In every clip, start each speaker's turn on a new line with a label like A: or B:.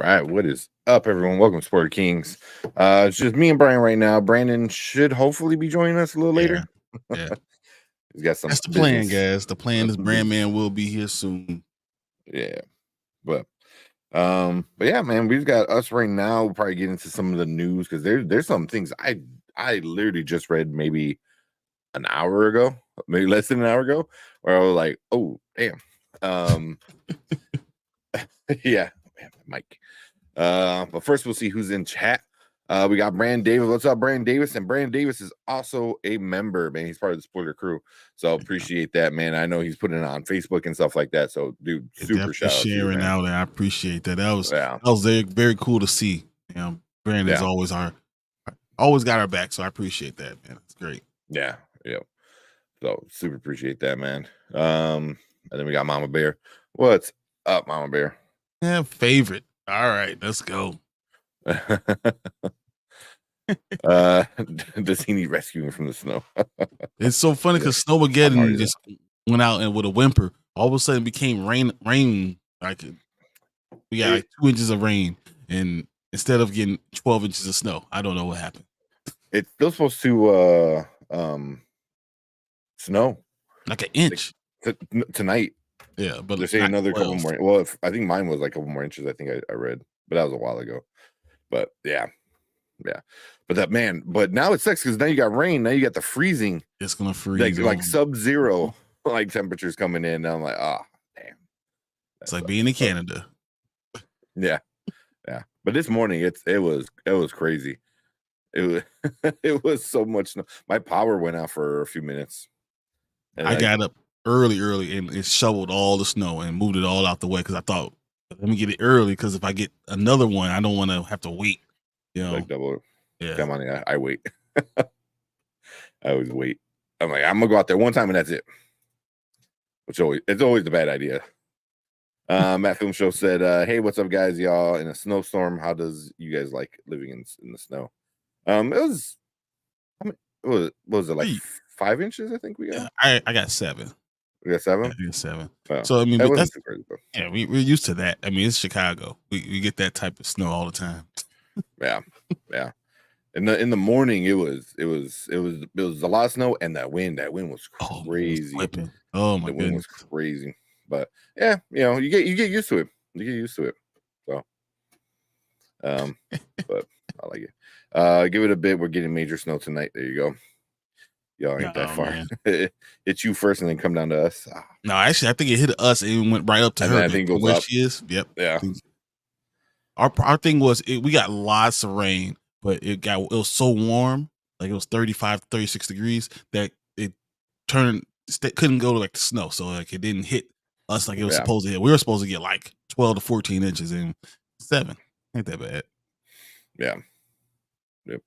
A: right, what is up, everyone? Welcome to Sport Kings. It's just me and Brian right now. Brandon should hopefully be joining us a little
B: Yeah,
A: later.
B: yeah.
A: He's got some
B: That's the plan,
A: business.
B: guys. The plan is Brand Man will be here soon.
A: Yeah, but but yeah, man, we've got us right now. We'll probably get into some of the news because there's some things I literally just read maybe an hour ago, maybe less than an hour ago, where I was like, oh damn. Yeah, man, Mike. But first we'll see who's in chat. We got Brandon Davis. What's up, Brandon Davis? And Brandon Davis is also a member, man. He's part of the spoiler crew. So appreciate that, man. I know he's putting it on Facebook and stuff like that. So, dude, super
B: Definitely
A: shout out to you,
B: sharing
A: man.
B: out, and I appreciate that. That
A: Yeah.
B: was very, very cool to see. Brandon's always got our back, so I appreciate that, man. It's great.
A: Yeah. So super appreciate that, man. And then we got Mama Bear. What's up, Mama Bear?
B: Yeah, favorite. All right, let's go.
A: Does he need rescuing from the snow?
B: It's so funny because Snowmageddon just went out and with a whimper, all of a sudden became rain. Like we got like 2 inches of rain, and instead of getting 12 inches of snow, I don't know what happened.
A: It's still supposed to snow
B: like an inch
A: tonight.
B: Yeah, but
A: they're saying another couple more. Well, I think mine was like a couple more inches. I think I read, but that was a while ago. But yeah. But that, man. But now it sucks because now you got rain. Now you got the freezing.
B: It's gonna freeze
A: like sub-zero like temperatures coming in. And I'm like, oh damn.
B: It's like being in Canada.
A: Yeah. But this morning it was crazy. It was so much snow. My power went out for a few minutes.
B: And I got up early and it shoveled all the snow and moved it all out the way because I thought, let me get it early because if I get another one, I don't want to have to wait.
A: Like double it.
B: Yeah.
A: Come on, I wait. I always wait. I'm like, I'm gonna go out there one time and that's it. It's always a bad idea. Matt Film Show said, hey, what's up, guys? Y'all in a snowstorm. How does you guys like living in the snow? What was it like 5 inches? I think we got.
B: I got 7.
A: We got 7.
B: I got 7.
A: Oh,
B: so I mean,
A: that wasn't too crazy, though.
B: Yeah, we're used to that. I mean, it's Chicago. We get that type of snow all the time.
A: Yeah. In the morning, it was a lot of snow, and that wind was crazy.
B: Oh my
A: the wind was crazy. But yeah, you get used to it. You get used to it. So, but I like it. Give it a bit. We're getting major snow tonight. There you go. Y'all ain't that far. It's you first, and then come down to us.
B: No, actually, I think it hit us and went right up to her.
A: I think it goes
B: where
A: up.
B: She is. Yep.
A: Yeah.
B: Our thing was we got lots of rain, but it was so warm, like it was 35, 36 degrees that it couldn't go to like the snow, so like it didn't hit us like it was supposed to hit. We were supposed to get like 12 to 14 inches and 7. Ain't that bad.
A: Yeah. Yep.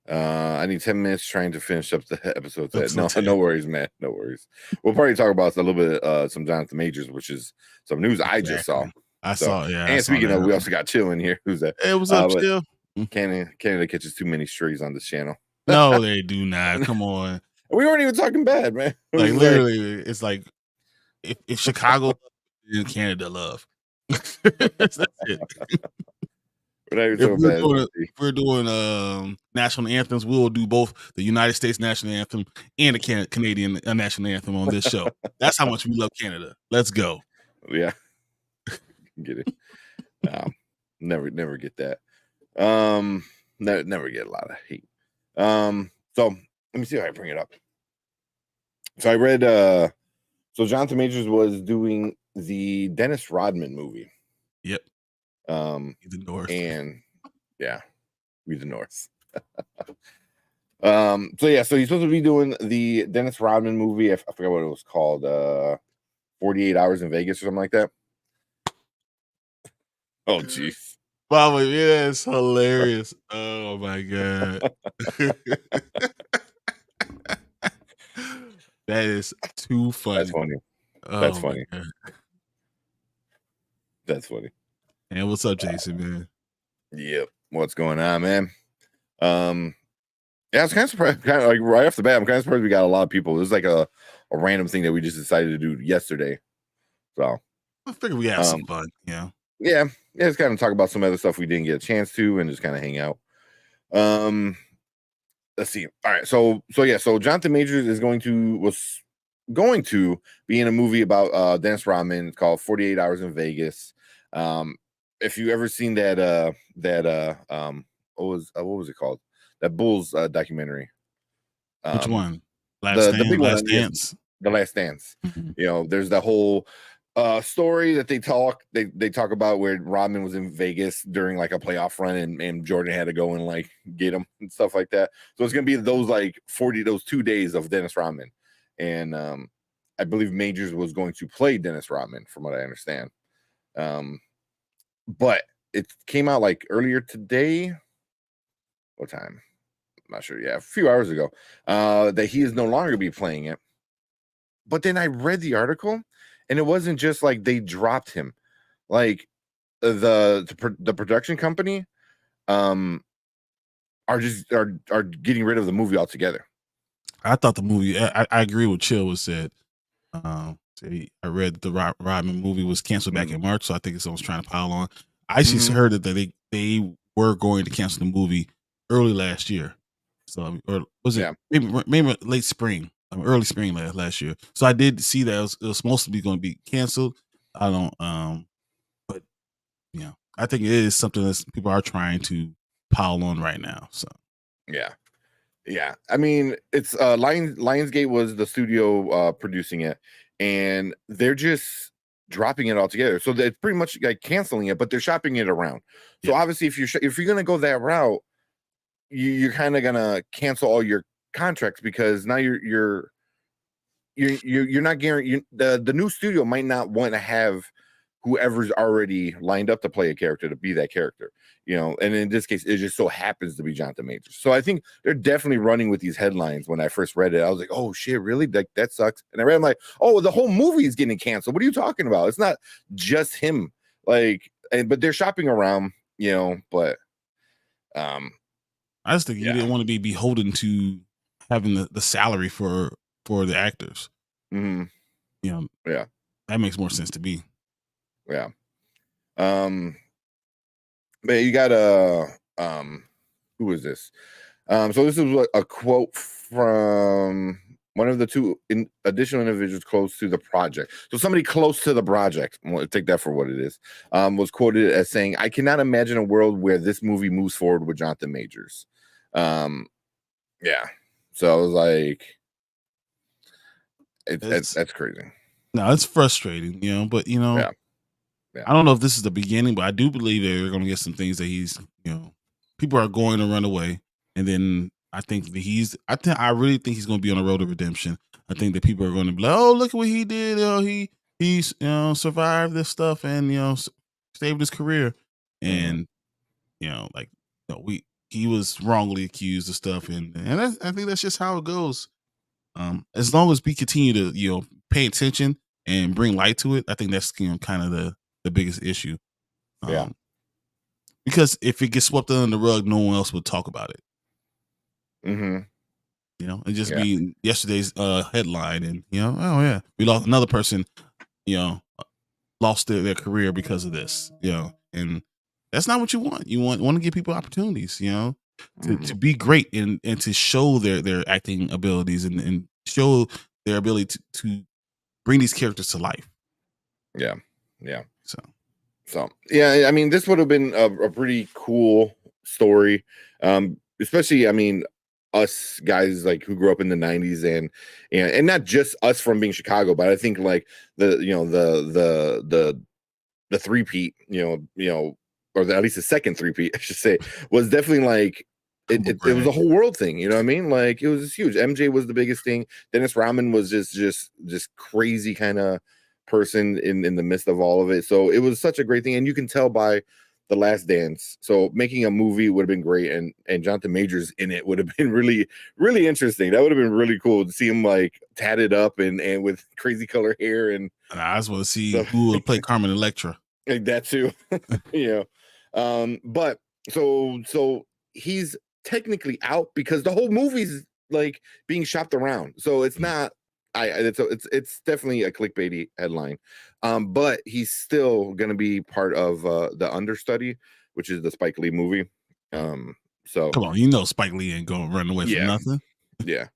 A: I need 10 minutes trying to finish up the episode. No worries, man. No worries. We'll probably talk about a little bit some Jonathan Majors, which is some news I just saw.
B: I saw, yeah.
A: And speaking of, we also got Chill in here. Who's that?
B: Hey, what's up, Chill?
A: Canada catches too many strays on this channel.
B: No, they do not. Come on.
A: We weren't even talking bad, man.
B: Like literally, it's like if Chicago in Canada love. That's it. If we're doing national anthems, we'll do both the United States national anthem and the Canadian national anthem on this show. That's how much we love Canada. Let's go.
A: Yeah. Get it. Never get that. Never get a lot of hate. So let me see if I can bring it up. So I read so Jonathan Majors was doing the Dennis Rodman movie.
B: Yep.
A: The
B: North.
A: And yeah, we the North. So he's supposed to be doing the Dennis Rodman movie. I forgot what it was called. 48 Hours in Vegas or something like that. Oh jeez.
B: Mama, yeah, it's hilarious. Oh my god. That is too funny.
A: That's funny. That's funny. That's funny.
B: And what's up, Jason, man?
A: Yep. What's going on, man? Yeah, I was kind of surprised. Kind of like right off the bat, I'm kind of surprised we got a lot of people. It was like a random thing that we just decided to do yesterday. So
B: I figured we had some fun,
A: yeah, just kind of talk about some other stuff we didn't get a chance to, and just kind of hang out. Let's see. All right, so Jonathan Majors was going to be in a movie about Dennis Rodman called 48 Hours in Vegas. If you ever seen that what was it called? That Bulls documentary.
B: Which one?
A: The big one
B: Last
A: on
B: Dance.
A: The Last Dance.
B: Mhm.
A: There's that whole story that they talk about where Rodman was in Vegas during like a playoff run and Jordan had to go and like get him and stuff like that. So it's gonna be those 2 days of Dennis Rodman. And I believe Majors was going to play Dennis Rodman, from what I understand. But it came out like earlier today. What time? I'm not sure. Yeah, a few hours ago. That he is no longer be playing it. But then I read the article, and it wasn't just like they dropped him. Like the production company are getting rid of the movie altogether.
B: I thought the movie. I agree with Chill was said. I read that the Rodman movie was canceled back in March, so I think someone's trying to pile on. I actually heard that they were going to cancel the movie early last year. So, or was it maybe late spring, early spring last year? So I did see that it was supposed to be going to be canceled. I don't, but I think it is something that people are trying to pile on right now. So
A: yeah. I mean, it's Lionsgate was the studio producing it, and they're just dropping it all together. So they're pretty much like canceling it, but they're shopping it around. So obviously, if you're gonna go that route, you're kind of gonna cancel all your contracts, because now you're not guaranteed. The new studio might not want to have whoever's already lined up to play a character to be that character, and in this case it just so happens to be Jonathan Majors. So I think they're definitely running with these headlines. When I first read it, I was like, oh shit, really? That sucks. And I read, I'm like, oh, the whole movie is getting canceled. What are you talking about? It's not just him. But they're shopping around, but
B: I just think you didn't want to be beholden to having the salary for the actors.
A: Yeah,
B: that makes more sense to me.
A: Yeah. But you got who is this? So this is a quote from one of the two additional individuals close to the project. So somebody close to the project, we'll take that for what it is, was quoted as saying, "I cannot imagine a world where this movie moves forward with Jonathan Majors." Yeah. So I was like, that's crazy.
B: No, it's frustrating, but
A: Yeah.
B: I don't know if this is the beginning, but I do believe they're going to get some things that he's, people are going to run away, and then I think that I really think he's going to be on the road to redemption. I think that people are going to be like, "Oh, look at what he did! He's survived this stuff and saved his career," and he was wrongly accused of stuff, and I think that's just how it goes. As long as we continue to pay attention and bring light to it, I think that's kind of the biggest issue. Because if it gets swept under the rug, no one else would talk about it. It just be yesterday's headline, and oh yeah, we lost another person, lost their career because of this, and that's not what you want. You want to give people opportunities, to be great and to show their acting abilities and show their ability to bring these characters to life.
A: Yeah.
B: So
A: yeah, I mean, this would have been a pretty cool story, especially, I mean, us guys like who grew up in the 90s and not just us from being Chicago, but I think like the three-peat, or at least the second three-peat, I should say, was definitely like it was a whole world thing. You know what I mean? Like, it was huge. MJ was the biggest thing. Dennis Rodman was just crazy kind of person in the midst of all of it. So it was such a great thing, and you can tell by The Last Dance. So making a movie would have been great, and Jonathan Majors in it would have been really, really interesting. That would have been really cool to see him like tatted up and with crazy color hair. And
B: I just want to see who would play Carmen Electra.
A: Like that too. But so he's technically out because the whole movie's like being shopped around. So it's not It's definitely a clickbaity headline, but he's still going to be part of the Understudy, which is the Spike Lee movie. So
B: Come on, you know Spike Lee ain't gonna run away from
A: yeah,
B: nothing.
A: yeah.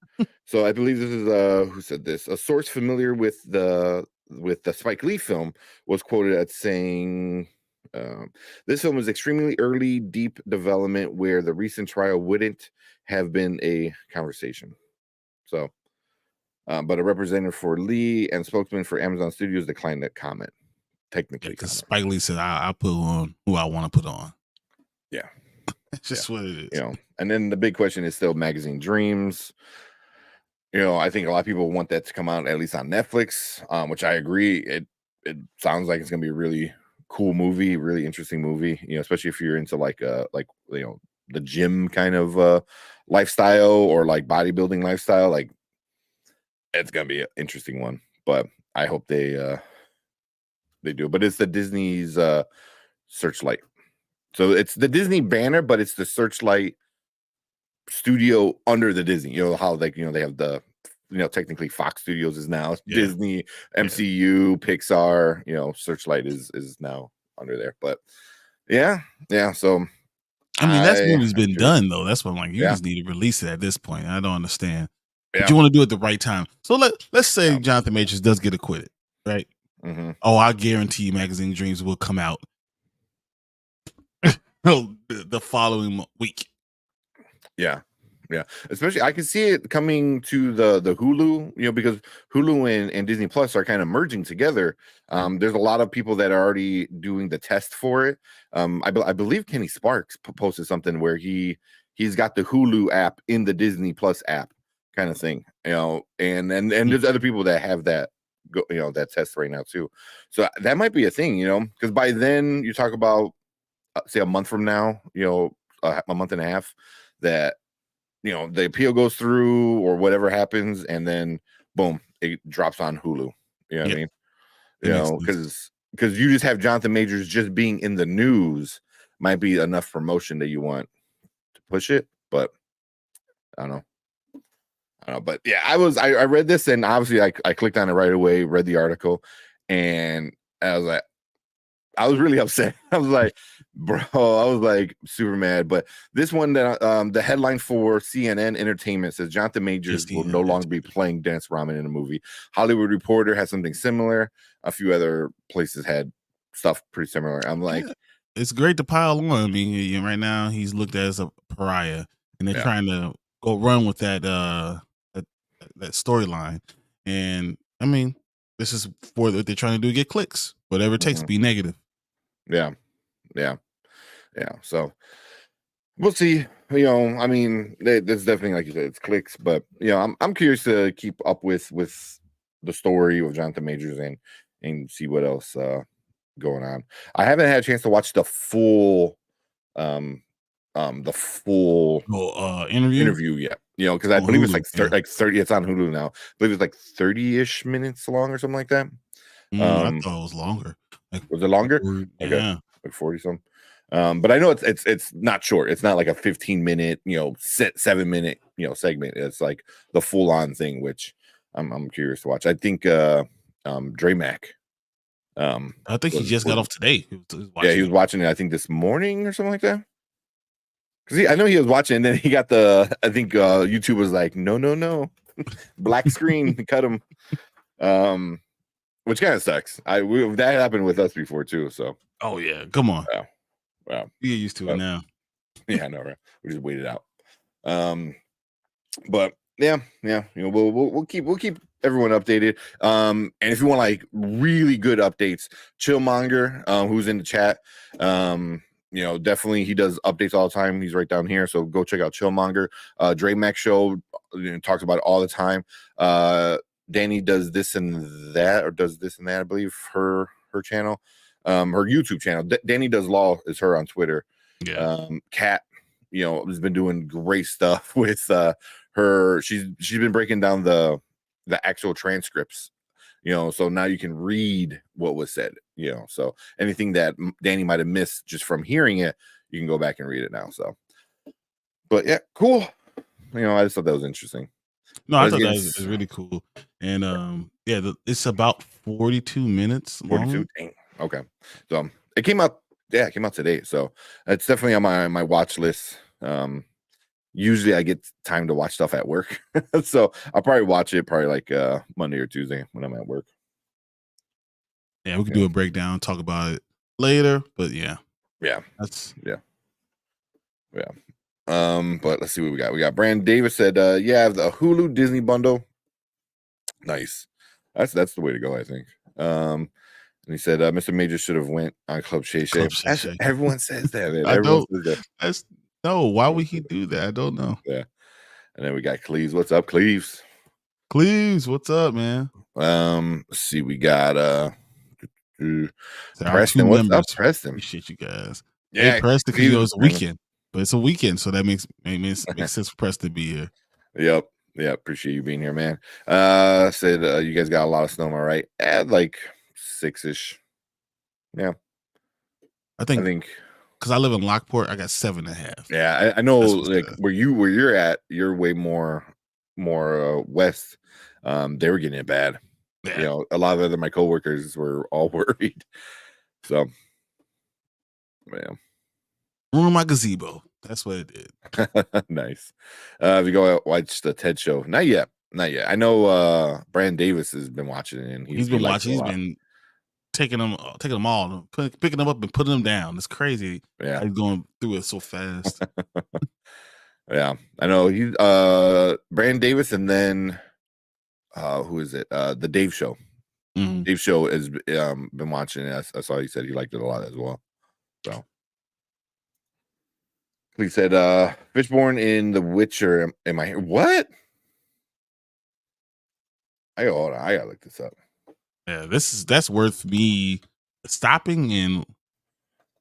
A: So I believe this is who said this? A source familiar with the Spike Lee film was quoted as saying, "This film was extremely early, deep development where the recent trial wouldn't have been a conversation." So, but a representative for Lee and spokesman for Amazon Studios declined that comment. Technically,
B: Because
A: comment.
B: Spike Lee said, "I put on who I want to put on."
A: Yeah,
B: It's just what it is.
A: you know. And then the big question is still Magazine Dreams. You know, I think a lot of people want that to come out at least on Netflix, which I agree. It sounds like it's gonna be a really cool movie, really interesting movie. You know, especially if you're into like the gym kind of lifestyle or like bodybuilding lifestyle. Like it's gonna be an interesting one. But I hope they do. But it's the Disney's Searchlight, so it's the Disney banner, but it's the Searchlight studio under the Disney. You know how like they have the technically Fox Studios is now Disney, MCU, Pixar. You know, Searchlight is now under there. But yeah. So
B: I mean, that movie's
A: I'm
B: been
A: curious.
B: done though. That's what I'm like. You just need to release it at this point. I don't understand. But
A: Yeah.
B: you want to do it at the right time. So let's say Jonathan Majors does get acquitted, right?
A: Mm-hmm.
B: Oh, I guarantee Magazine Dreams will come out the following week.
A: Yeah. Especially I can see it coming to the Hulu, because Hulu and Disney Plus are kind of merging together. There's a lot of people that are already doing the test for it. I believe Kenny Sparks posted something where he's got the Hulu app in the Disney Plus app kind of thing, and there's other people that have that that test right now too. So that might be a thing, because by then you talk about say a month from now, a month and a half, that the appeal goes through or whatever happens, and then boom, it drops on Hulu. You know what I mean? Because you just have Jonathan Majors just being in the news might be enough promotion that you want to push it, but I don't know. But yeah, I read this, and obviously I clicked on it right away, read the article, and I was like, I was really upset. I was like, bro, I was like super mad. But this one, that the headline for CNN Entertainment says Jonathan Majors will no longer be playing Dennis Rodman in a movie. Hollywood Reporter has something similar. A few other places had stuff pretty similar. I'm like,
B: it's great to pile on. I mean, right now he's looked at as a pariah, and they're trying to go run with that that storyline. And I mean, this is for what they're trying to do: get clicks, whatever it takes to be negative.
A: Yeah. So we'll see. I mean, there's definitely, like you said, it's clicks, but I'm curious to keep up with the story of Jonathan Majors and see what else going on. I haven't had a chance to watch the full interview yet. Because I believe it's like 30. It's on Hulu now. I believe it's like 30-ish minutes long or something like that.
B: I thought it was longer.
A: Was it longer? Okay, like 40 something. But I know it's not short. It's not like a 15-minute, 7-minute, segment. It's like the full-on thing, which I'm curious to watch. I think Dre Mac.
B: I think he just got off today.
A: He was watching it, I think, this morning or something like that. Because I know he was watching, and then he got I think YouTube was like, no, black screen, cut him. Which kind of sucks. That happened with us before too. So.
B: Oh yeah, come on.
A: Wow.
B: You get used to it now.
A: Yeah, I know, right? We just wait it out. But yeah, we'll keep everyone updated. And if you want like really good updates, Chillmonger, who's in the chat, definitely he does updates all the time. He's right down here, so go check out Chillmonger. Dre Mac Show talks about it all the time. Danny does this and that, I believe, her channel, her YouTube channel. Danny Does Law is her on Twitter. Kat, has been doing great stuff with her. She's been breaking down the actual transcripts, so now you can read what was said, so anything that Danny might have missed just from hearing it, you can go back and read it now. So, but yeah, cool. I just thought that was interesting.
B: No,
A: But
B: I
A: it's
B: thought that
A: getting
B: was really cool. And yeah, it's about 42 minutes
A: 42.
B: long.
A: Dang. Okay. So it came out. Yeah, it came out today. So it's definitely on my watch list. Usually I get time to watch stuff at work, so I'll probably watch it probably like Monday or Tuesday when I'm at work.
B: Yeah, we could
A: Yeah.
B: do a breakdown, talk about it later. But yeah,
A: Yeah.
B: that's
A: Yeah. Yeah. But let's see what we got. We got Brand Davis said, yeah, the Hulu Disney bundle. Nice. That's the way to go, I think. And he said, Mr. Major should have went on Club Shay Shay.
B: Club Shay Shay.
A: Everyone says that, man.
B: I
A: Everyone
B: don't.
A: says that.
B: That's no. Why would he do that? I don't know.
A: Yeah. And then we got Cleves. What's up, Cleves?
B: Cleves, what's up, man?
A: Let's see, we got
B: So our two
A: Preston. What's up,
B: members.
A: Preston?
B: Appreciate you guys.
A: Yeah,
B: Hey, Preston, because
A: Cleves,
B: it's a weekend, but it's a weekend, so that makes sense for Preston to be here.
A: Yep. Yeah, appreciate you being here, man. Said you guys got a lot of snow, all right? Like 6-ish. Yeah.
B: I think because I live in Lockport, I got 7.5.
A: Yeah, I know.
B: That's what's
A: Like
B: good.
A: where you're at, you're way more west. They were getting it bad.
B: Yeah.
A: You know, a lot of my coworkers were all worried. So, yeah.
B: Ruin my gazebo. That's what it did.
A: Nice. If you go out, watch the TED show, not yet. I know Brand Davis has been watching it, and
B: He's
A: he
B: been
A: likes it
B: watching.
A: a
B: He's
A: lot.
B: been taking them all, picking them up and putting them down. It's crazy.
A: Yeah,
B: He's going through it so fast.
A: yeah. I know he's Brand Davis, and then who is it? The Dave Show.
B: Mm-hmm.
A: Dave Show has been watching it. I saw he said he liked it a lot as well. So he said Fishborn in The Witcher. Am I here? What? Hold on, I gotta look this up.
B: Yeah, that's worth me stopping and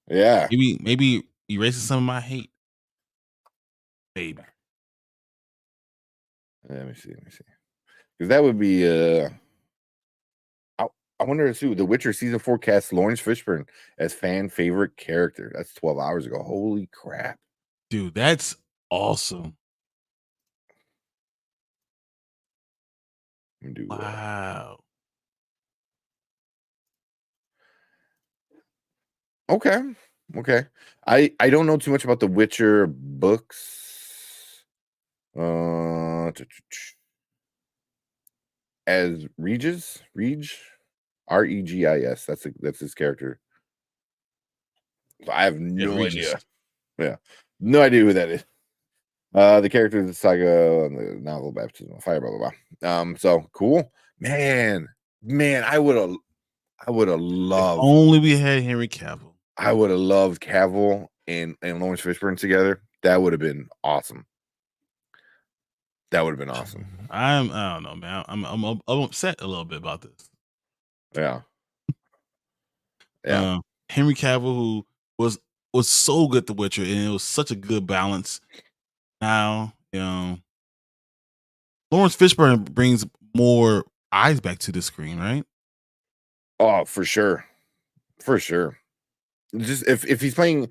A: Yeah,
B: maybe erasing some of my hate. Maybe.
A: let me see. Because that would be I wonder if The Witcher season 4 cast Lawrence Fishburne as fan favorite character. That's 12 hours ago. Holy crap.
B: Dude, that's awesome.
A: Let me do
B: Wow.
A: Okay. I don't know too much about the Witcher books. As Regis, Regis. That's his character. I have no idea. Yeah, no idea who that is. The character of the saga and the novel Baptism of Fire, blah blah blah. So cool, man. I would have loved.
B: If only we had Henry Cavill.
A: I would have loved Cavill and Lawrence Fishburne together. That would have been awesome. That would have been awesome.
B: I don't know, man. I'm upset a little bit about this.
A: Yeah.
B: Henry Cavill, who was so good The Witcher, and it was such a good balance. Now, Lawrence Fishburne brings more eyes back to the screen, right?
A: Oh, for sure. Just if he's playing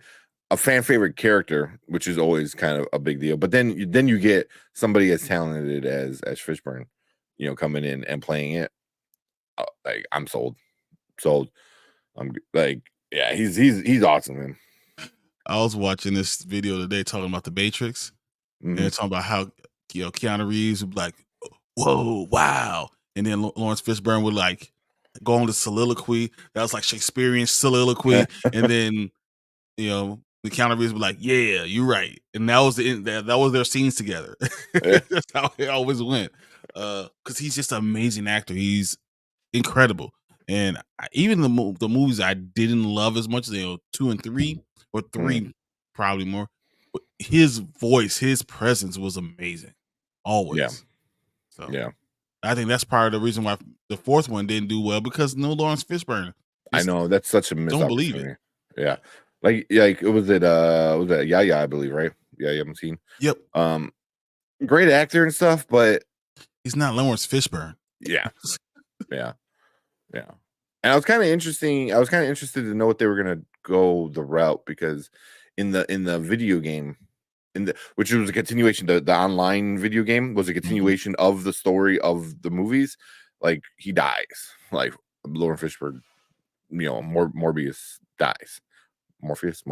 A: a fan favorite character, which is always kind of a big deal, but then you get somebody as talented as Fishburne, coming in and playing it. Like I'm sold. I'm like, yeah, he's awesome, man.
B: I was watching this video today talking about the Matrix, and they're talking about how Keanu Reeves would be like, "Whoa, wow," and then Lawrence Fishburne would like go on the soliloquy that was like Shakespearean soliloquy, and then the Keanu Reeves would be like, "Yeah, you're right," and that was that was their scenes together. That's how it always went. Because he's just an amazing actor. He's incredible. And even the movies I didn't love as much, 2 and 3, or 3 probably more. But his voice, his presence was amazing, always.
A: Yeah.
B: So
A: yeah,
B: I think that's part of the reason why the 4th one didn't do well, because no Lawrence Fishburne.
A: I know that's such a missed
B: Don't believe it.
A: Yeah, like it was it Yahya, I believe, right? Yeah, you haven't seen.
B: Yep.
A: Great actor and stuff, but
B: he's not Lawrence Fishburne.
A: Yeah. And I was kind of interested to know what they were gonna go the route, because in the video game, which was a continuation. The online video game was a continuation of the story of the movies. Like he dies, like Lauren Fishburne, Morbius dies. Morpheus.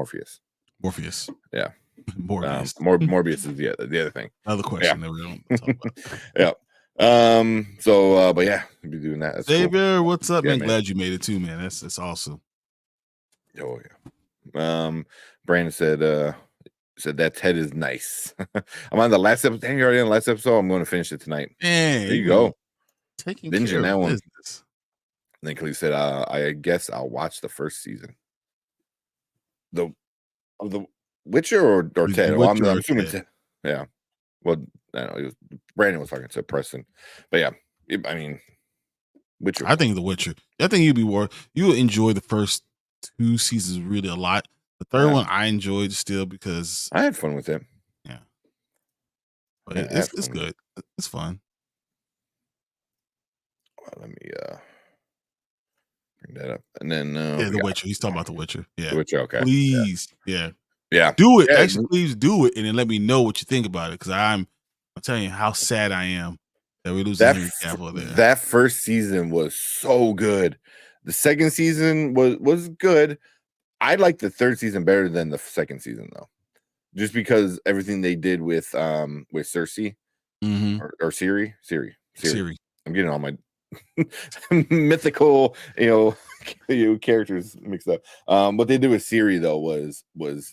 A: Yeah.
B: Morbius.
A: Morbius is the other thing.
B: Another question that we don't talk about.
A: Yeah. So, but yeah, we'll be doing that. That's
B: Xavier,
A: cool.
B: what's up,
A: Yeah,
B: man?
A: man.
B: Glad you made it too, man. That's awesome.
A: Oh yeah. Brandon said that Ted is nice. I'm on the last episode. Dang, you're already on the last episode. I'm going to finish it tonight.
B: Man,
A: There you go.
B: Taking
A: Binging
B: care
A: that
B: of
A: one.
B: business.
A: And then Khalid said, I guess I'll watch the first season. Of the Witcher or Ted? Well, I'm assuming Ted. Yeah. Well, I don't know. Brandon was talking to Preston. But yeah, I mean, Witcher.
B: I think The Witcher. I think you'll enjoy the first 2 seasons really a lot. The third one I enjoyed still because
A: I had fun with it.
B: Yeah. But it's good. It's fun.
A: Well, let me bring that up. And then
B: The Witcher. He's talking about The Witcher. Yeah.
A: The Witcher, okay.
B: Please. Yeah.
A: Do it.
B: Yeah. Actually, please do it and then let me know what you think about it. Because I'm telling you how sad I am that we lose Henry Cavill there.
A: That first season was so good. The second season was good. I like the third season better than the second season though, just because everything they did with Cersei or Siri. I'm getting all my mythical, characters mixed up. What they did with Siri though was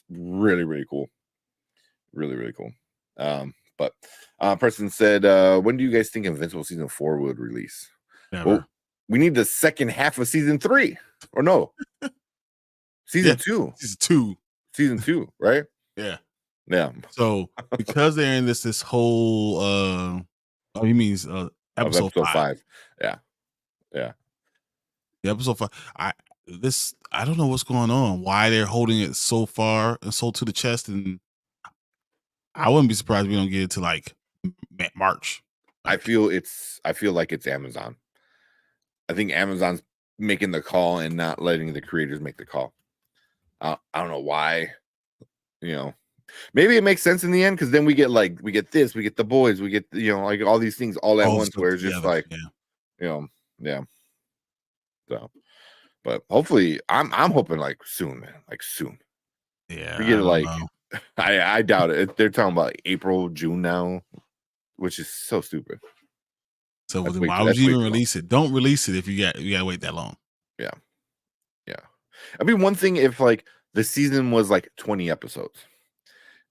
A: really, really cool. Really, really cool. But Preston said, when do you guys think Invincible season 4 would release?
B: Never.
A: Well, we need the second half of season 3, or no? Season 2. Season 2, right?
B: Yeah.
A: Yeah.
B: So because they're in this whole he means episode 5.
A: Yeah.
B: The episode 5. I don't know what's going on. Why they're holding it so far and so to the chest, and I wouldn't be surprised if we don't get it to like March.
A: I feel like it's Amazon. I think Amazon's making the call and not letting the creators make the call. I don't know why. Maybe it makes sense in the end because then we get this, we get The Boys, we get like all these things all at once where it's just like yeah. So, but hopefully, I'm hoping like soon, man, like soon.
B: Yeah,
A: we get it I doubt it. They're talking about April, June now, which is so stupid.
B: So why would you even release it? Don't release it if you gotta wait that long.
A: Yeah. I mean, one thing if like the season was like 20 episodes,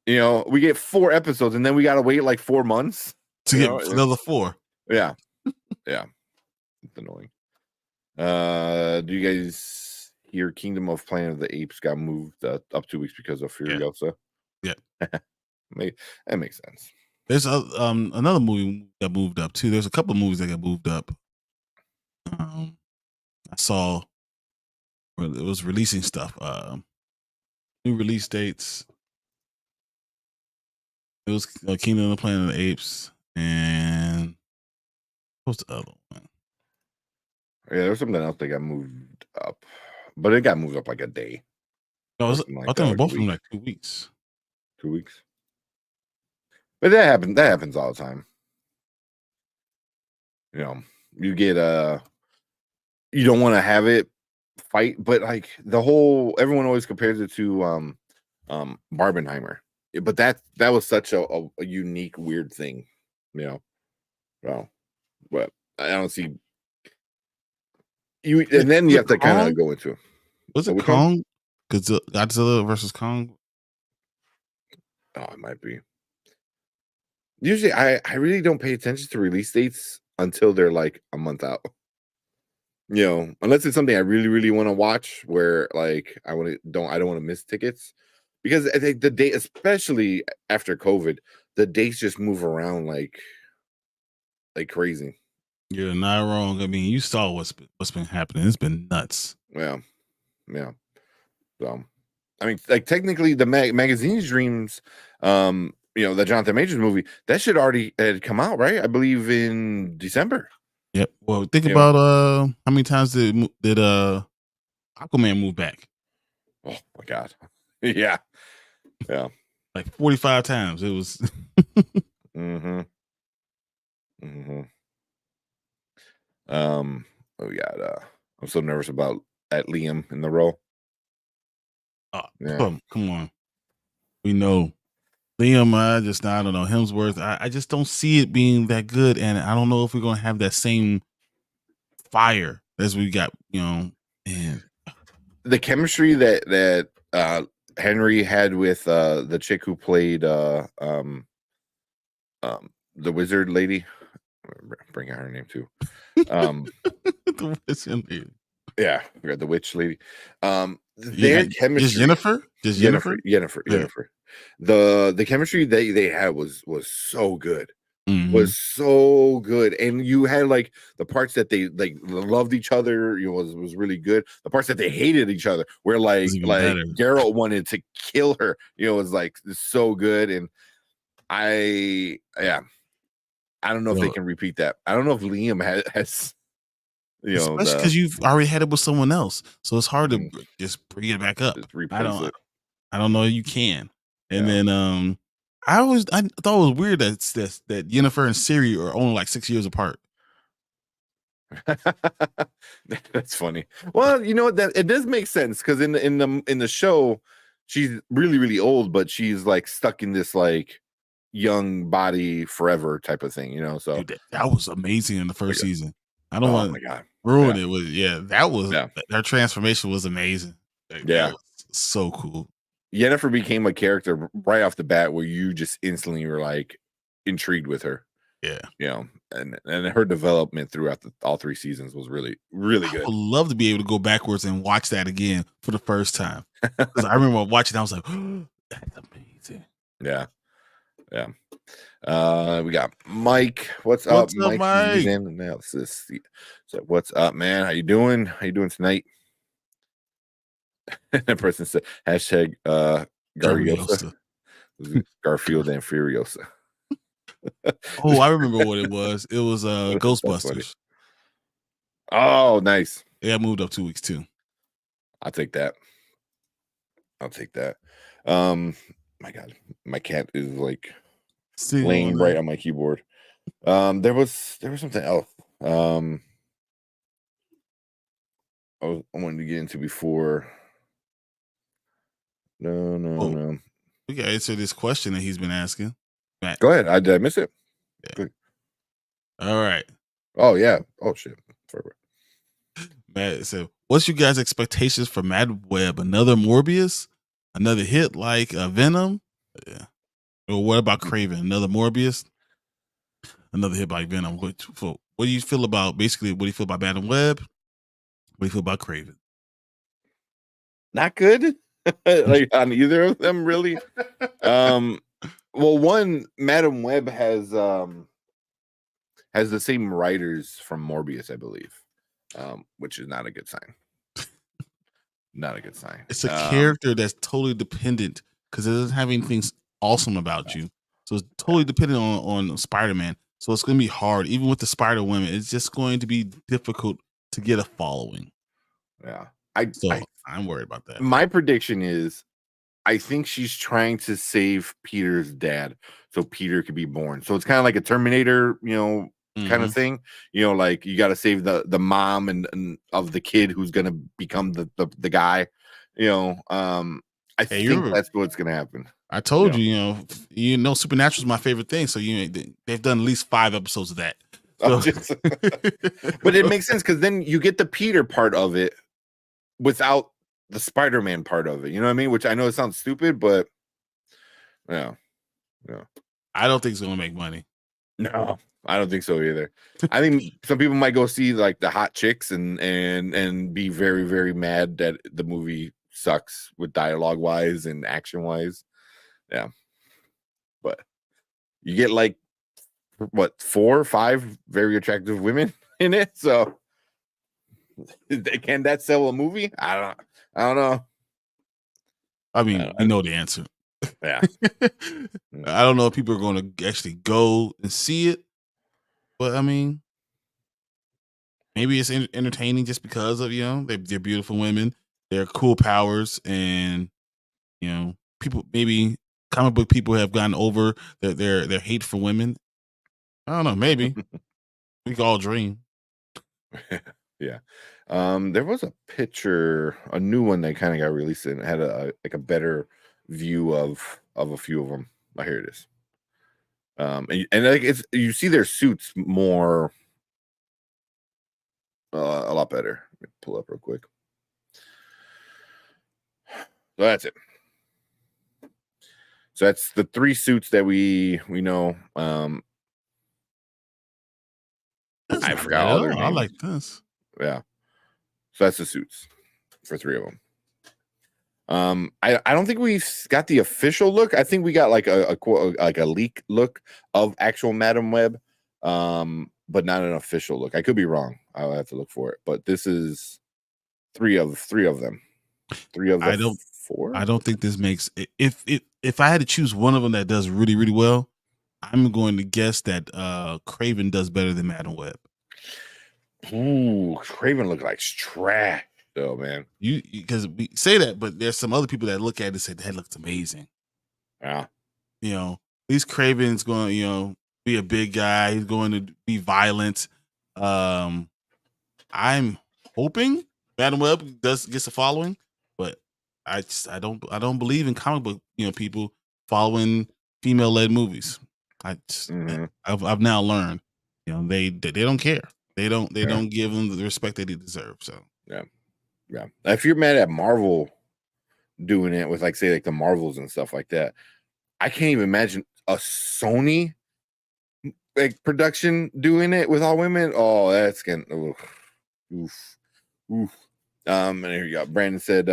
A: we get 4 episodes and then we gotta wait like 4 months
B: to get another 4.
A: Yeah. It's annoying. Do you guys hear Kingdom of Planet of the Apes got moved up 2 weeks because of Furiosa?
B: Yeah.
A: That makes sense.
B: There's another movie that moved up too. There's a couple of movies that got moved up. I saw where it was releasing stuff. New release dates. It was Kingdom of the Planet of the Apes, and what's the other one?
A: Yeah, there's something else that got moved up, but it got moved up like a day.
B: No, I think both of them like 2 weeks.
A: 2 weeks. But that happens all the time. You get you don't want to have it fight, but like everyone always compares it to Barbenheimer. But that was such a unique, weird thing, Well, but I don't see you, and then you have to kind of go into it.
B: Was it Kong? Godzilla versus Kong?
A: Oh, it might be. Usually, I really don't pay attention to release dates until they're like a month out. Unless it's something I really, really want to watch, where like I don't want to miss tickets, because I think the date, especially after COVID, the dates just move around like crazy.
B: You're not wrong. I mean, you saw what's been happening. It's been nuts.
A: Yeah. So, I mean, like technically, the Magazine's Dreams, the Jonathan Majors movie, that should already had come out, right? I believe in December.
B: Yep. Well, think about how many times did Aquaman move back?
A: Oh my God. Yeah.
B: like 45 times. It was
A: Mm-hmm. Mm-hmm. What we got? I'm so nervous about at Liam in the role.
B: oh,
A: Yeah.
B: come on. We know Liam, I don't know, Hemsworth. I just don't see it being that good. And I don't know if we're gonna have that same fire as we got, and
A: The chemistry that Henry had with the chick who played the wizard lady. Bring out her name too.
B: the Wizard Lady.
A: Yeah, we got the witch lady.
B: You
A: Their
B: got just
A: chemistry,
B: Jennifer? Just Jennifer? Yeah.
A: Jennifer. The chemistry they had was so good.
B: Mhm.
A: Was so good, and you had like the parts that they like loved each other, was really good. The parts that they hated each other, where
B: It's even better.
A: Geralt wanted to kill her, was like so good. And I don't know if they
B: Yo,
A: can repeat that. I don't know if Liam has
B: especially
A: the
B: because you've already had it with someone else, so it's hard to
A: mm,
B: just bring it back up.
A: just replace it.
B: I don't know you can. And
A: Yeah.
B: then I thought it was weird that Jennifer and Siri are only like 6 years apart.
A: That's funny. Well, you know what, that it does make sense because in the show, she's really really old, but she's like stuck in this like young body forever type of thing. So
B: Dude, that was amazing in the first
A: like,
B: season. I don't
A: oh
B: want
A: my god,
B: to ruin
A: yeah,
B: it with that was
A: yeah,
B: her transformation was amazing. Like, that
A: yeah.
B: was so cool.
A: Yennefer became a character right off the bat where you just instantly were like intrigued with her.
B: Yeah.
A: And her development throughout all 3 seasons was really really
B: I
A: good.
B: would love to be able to go backwards and watch that again for the first time. Because I remember watching, I was like, that's amazing.
A: Yeah, yeah. We got Mike. What's up,
B: What's up,
A: Mike? He's
B: Mike?
A: in analysis. So, what's up, man? How you doing? How you doing tonight? That person said hashtag Garriosa,
B: Garriosa.
A: Garfield and Furiosa.
B: Oh, I remember what it was. It was
A: That's funny.
B: Ghostbusters.
A: Oh, nice.
B: Yeah, I moved up 2 weeks too.
A: I'll take that. My God, my cat is like laying right on my keyboard. There was something else. I wanted to get into before. No.
B: We gotta answer this question that he's been asking. Matt.
A: Go ahead. Did I miss it?
B: Yeah.
A: Good.
B: All right.
A: Oh yeah. Oh shit. Forever.
B: Matt said, what's you guys' expectations for Mad Web? Another Morbius? Another hit like Venom? Yeah. Or what about Craven? Another Morbius? Another hit like Venom. What do you feel about, basically, what do you feel about Madam Web? What do you feel about Craven?
A: Not good. Like on either of them, really. Well, one, Madam Web has the same writers from Morbius, I believe, which is not a good sign. Not a good sign.
B: It's a character that's totally dependent because it doesn't have anything awesome about you. So it's totally dependent on Spider-Man. So it's going to be hard. Even with the Spider-Women, it's just going to be difficult to get a following.
A: Yeah.
B: I'm worried about that.
A: My prediction is I think she's trying to save Peter's dad so Peter could be born. So it's kind of like a Terminator, kind of thing. Like you got to save the mom and of the kid who's going to become the guy. I think that's what's going to happen.
B: I told you, Supernatural is my favorite thing. So they've done at least 5 episodes of that. So.
A: But it makes sense because then you get the Peter part of it without the Spider-Man part of it. You know what I mean? Which I know it sounds stupid, but yeah.
B: I don't think it's gonna make money.
A: No, I don't think so either. I think some people might go see like the hot chicks and be very, very mad that the movie sucks with dialogue wise and action wise. Yeah. But you get like 4 or 5 very attractive women in it. So can that sell a movie? I don't know.
B: I mean, we know the answer.
A: Yeah.
B: I don't know if people are going to actually go and see it, but I mean, maybe it's entertaining just because of, they're beautiful women, they're cool powers, and, people maybe comic book people have gotten over their hate for women. I don't know. Maybe we can all dream.
A: Yeah. There was a picture, a new one that kind of got released, and it had a better view of a few of them. Oh, here it is. And like it's, you see their suits more, a lot better. Let me pull up real quick. So that's it. So that's the 3 suits that we know.
B: That's
A: I
B: not
A: forgot
B: bad
A: all
B: at
A: their
B: all. I
A: names.
B: like this.
A: Yeah. So that's the suits for 3 of them. I don't think we got the official look. I think we got like a leak look of actual Madam Web, but not an official look. I could be wrong. I'll have to look for it. But this is 3 of them. 3 of the 4.
B: I don't think this makes if I had to choose one of them that does really, really well, I'm going to guess that Craven does better than Madam Web.
A: Ooh, Craven look like trash though, man.
B: You because we say that, but there's some other people that look at it and say that looks amazing.
A: Yeah.
B: You know, at least Craven's going, be a big guy. He's going to be violent. I'm hoping Madam Web gets a following, but I don't believe in comic book people following female led movies. I've now learned they don't care. They don't give them the respect that they deserve. So
A: yeah. If you're mad at Marvel doing it with like say like the Marvels and stuff like that, I can't even imagine a Sony like production doing it with all women. Oh, that's getting oof. And here you go. Brandon said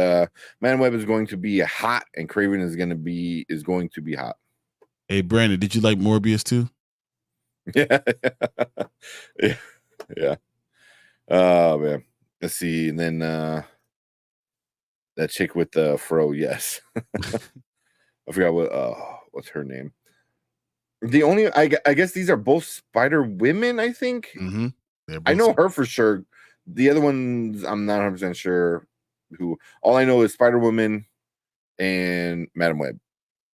A: Man Web is going to be hot and Craven is going to be hot.
B: Hey Brandon, did you like Morbius too?
A: Yeah. Yeah. Oh man. Let's see. And then that chick with the fro, yes. I forgot what's her name. The only I guess these are both Spider Women, I think.
B: Mm-hmm.
A: I know her for sure. The other ones, I'm not 100% sure who. All I know is Spider Woman and Madam Web.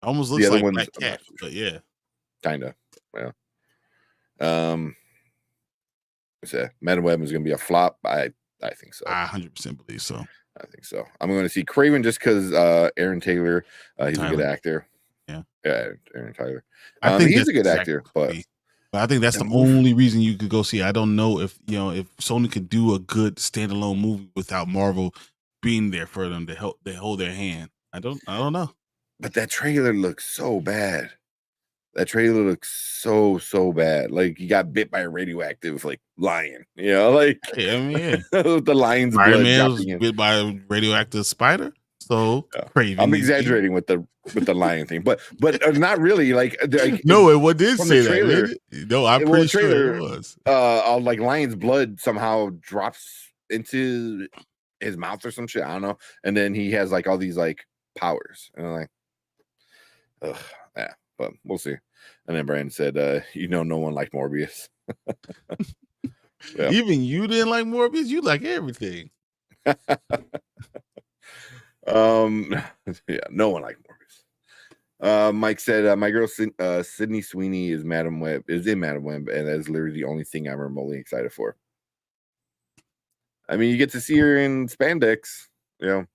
B: Almost looks like Black Cat, but yeah,
A: kinda. Yeah. Madam Web is going to be a flop. I think so.
B: I 100% believe so.
A: I think so. I'm going to see Craven just because Aaron Taylor, he's a good actor.
B: Yeah,
A: Aaron Tyler.
B: I think
A: he's a good actor, but
B: I think that's the only reason you could go see it. I don't know if if Sony could do a good standalone movie without Marvel being there for them to help. They hold their hand. I don't know.
A: But that trailer looks so bad. That trailer looks so bad. Like you got bit by a radioactive like lion. Like the lion's blood dropping in.
B: Bit by a radioactive spider. So Craven.
A: I'm exaggerating with the lion thing, but not really. Like
B: no, it did say
A: that. Trailer,
B: no, I'm pretty sure it was.
A: Like lion's blood somehow drops into his mouth or some shit. I don't know. And then he has like all these like powers, and I'm like, ugh, yeah. But we'll see. And then Brandon said, no one liked Morbius.
B: Yeah. Even you didn't like Morbius? You like everything.
A: Yeah, no one liked Morbius. Mike said, my girl Sydney Sweeney is in Madam Web, and that is literally the only thing I'm remotely excited for. I mean, you get to see her in spandex, so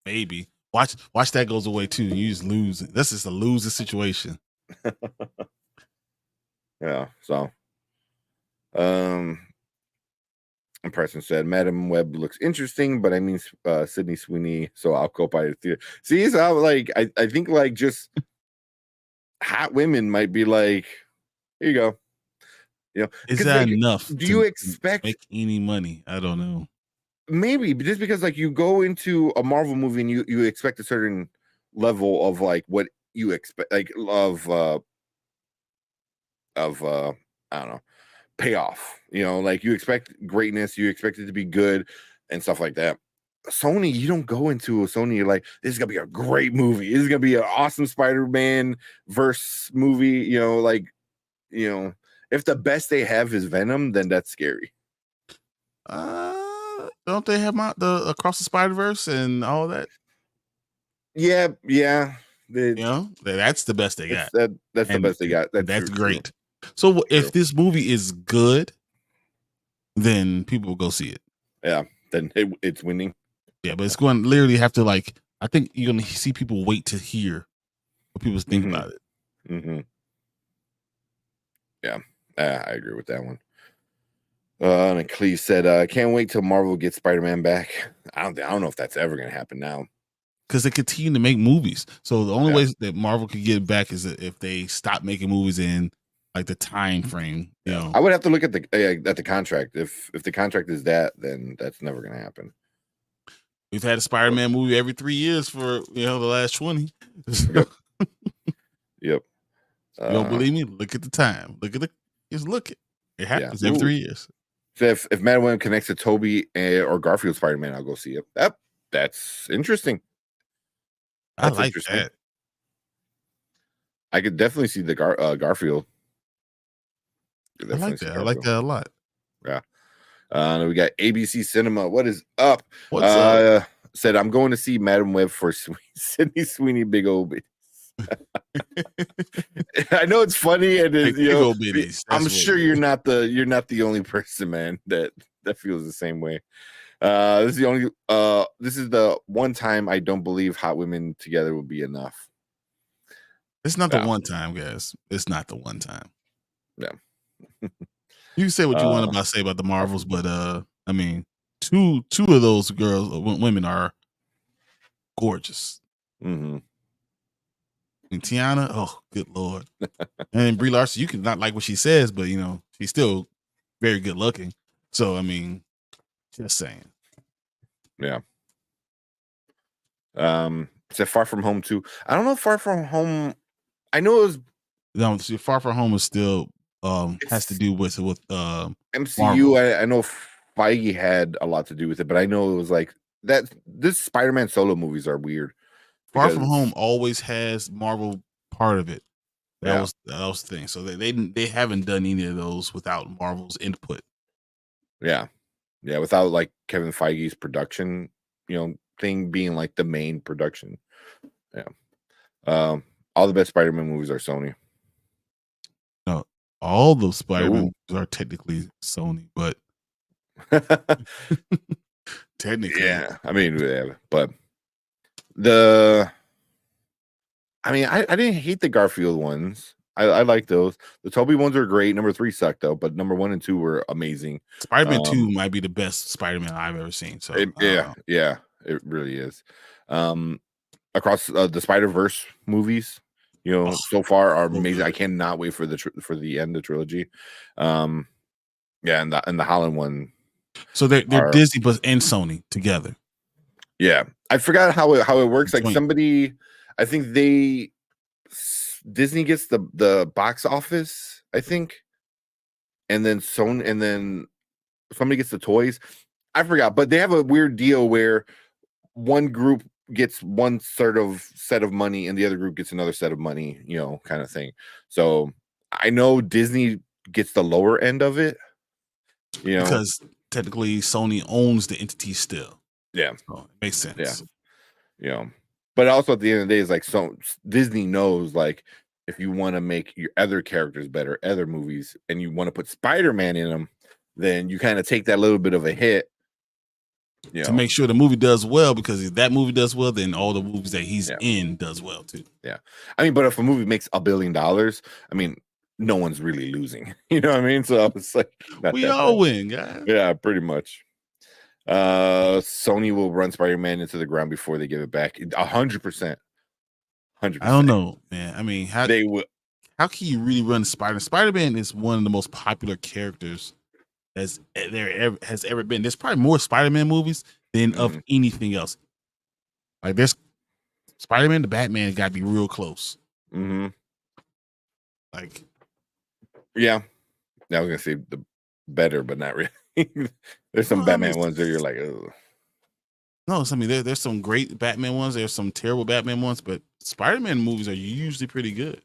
B: maybe. Watch that goes away too. You just lose. This is a losing situation.
A: Yeah. So, Preston said, Madam Web looks interesting, but I mean Sydney Sweeney, so I'll go by the theater. See, so like I think like just hot women might be like, here you go.
B: Is that enough?
A: Do you expect
B: make any money? I don't know.
A: Maybe just because like you go into a Marvel movie and you expect a certain level of like what you expect, like of I don't know, payoff. Like you expect greatness, you expect it to be good and stuff like that. Sony, you don't go into a Sony, you're like, this is gonna be a great movie. This is gonna be an awesome Spider-Man verse movie. If the best they have is Venom, then that's scary.
B: Don't they have the Across the Spider-Verse and all that?
A: Yeah. They-
B: that's the best they got.
A: That's the best they got.
B: That's
A: true,
B: great. So
A: True.
B: if this movie is good, then people will go see it.
A: Yeah, then it's winning.
B: Yeah, but it's going to literally have to like. I think you're going to see people wait to hear what people think about it.
A: Mm-hmm. Yeah, I agree with that one. And Clee said, "Can't wait till Marvel gets Spider-Man back." I don't know if that's ever going to happen now.
B: Because they continue to make movies. So the only way that Marvel could get it back is if they stop making movies in like the time frame. You know,
A: I would have to look at the contract. If the contract is that, then that's never going to happen.
B: We've had a Spider-Man movie every 3 years for the last 20.
A: Yep.
B: You don't believe me? Look at the time. Just look it. It happens every 3 years.
A: So if Madam Web connects to Toby or Garfield Spider-Man, I'll go see it. That's interesting.
B: I like that.
A: I could definitely see the Garfield.
B: I like that. I like that a lot.
A: Yeah. We got ABC Cinema. What is up?
B: What's up?
A: Said I'm going to see Madam Web for Sydney Sweeney Big Old Bitties. I know it's funny, and I'm sure you're not the only person, man, that feels the same way. This is the one time I don't believe hot women together will be enough.
B: It's not the one time, guys. It's not the one time.
A: Yeah.
B: You can say what you want to say about the Marvels, but I mean, two of those women are gorgeous.
A: Mm-hmm.
B: And Tiana, oh, good Lord. And Brie Larson, you can not like what she says, but she's still very good looking. So I mean, just saying.
A: Yeah. Is it Far From Home too? I don't know if Far From Home. I know it was.
B: Far From Home is still has to do with
A: MCU.
B: Marvel.
A: I know Feige had a lot to do with it, but I know it was like that. This Spider-Man solo movies are weird.
B: Far From Home always has Marvel part of it. That was the thing. So they haven't done any of those without Marvel's input.
A: Yeah. Without like Kevin Feige's production, thing being like the main production. Yeah. All the best Spider-Man movies are Sony.
B: No, all the Spider-Man movies are technically Sony, but technically,
A: yeah. I mean, but I didn't hate the Garfield ones. I like those. The Toby ones are great. Number 3 sucked though, but number 1 and 2 were amazing.
B: Spider-Man 2 might be the best Spider-Man I've ever seen. So
A: yeah, it really is. Across the Spider-Verse movies, so far are amazing. I cannot wait for the end of the trilogy. And the Holland one.
B: So they're Disney and Sony together.
A: Yeah, I forgot how it works. Like somebody, I think Disney gets the box office, I think, and then Sony, and then somebody gets the toys. I forgot, but they have a weird deal where one group gets one sort of set of money and the other group gets another set of money, kind of thing. So I know Disney gets the lower end of it,
B: because technically Sony owns the entity still.
A: Yeah,
B: so it makes sense.
A: Yeah, but also at the end of the day, it's like Disney knows, like, if you want to make your other characters better, other movies, and you want to put Spider-Man in them, then you kind of take that little bit of a hit.
B: To make sure the movie does well, because if that movie does well, then all the movies that he's in does well too.
A: Yeah. I mean, but if a movie makes $1 billion, I mean, no one's really losing. You know what I mean? So it's like
B: we all win, guys.
A: Yeah, pretty much. Sony will run Spider-Man into the ground before they give it back. 100%. 100%.
B: I don't know, man. I mean, how can you really run Spider-Man? Spider-Man is one of the most popular characters has ever been. There's probably more Spider-Man movies than of anything else. Like there's Spider-Man, the Batman got to be real close.
A: Mm-hmm.
B: Like,
A: yeah. I was gonna say the better, but not really. There's some Batman ones where you're like, oh.
B: No, I mean there's some great Batman ones. There's some terrible Batman ones, but Spider-Man movies are usually pretty good.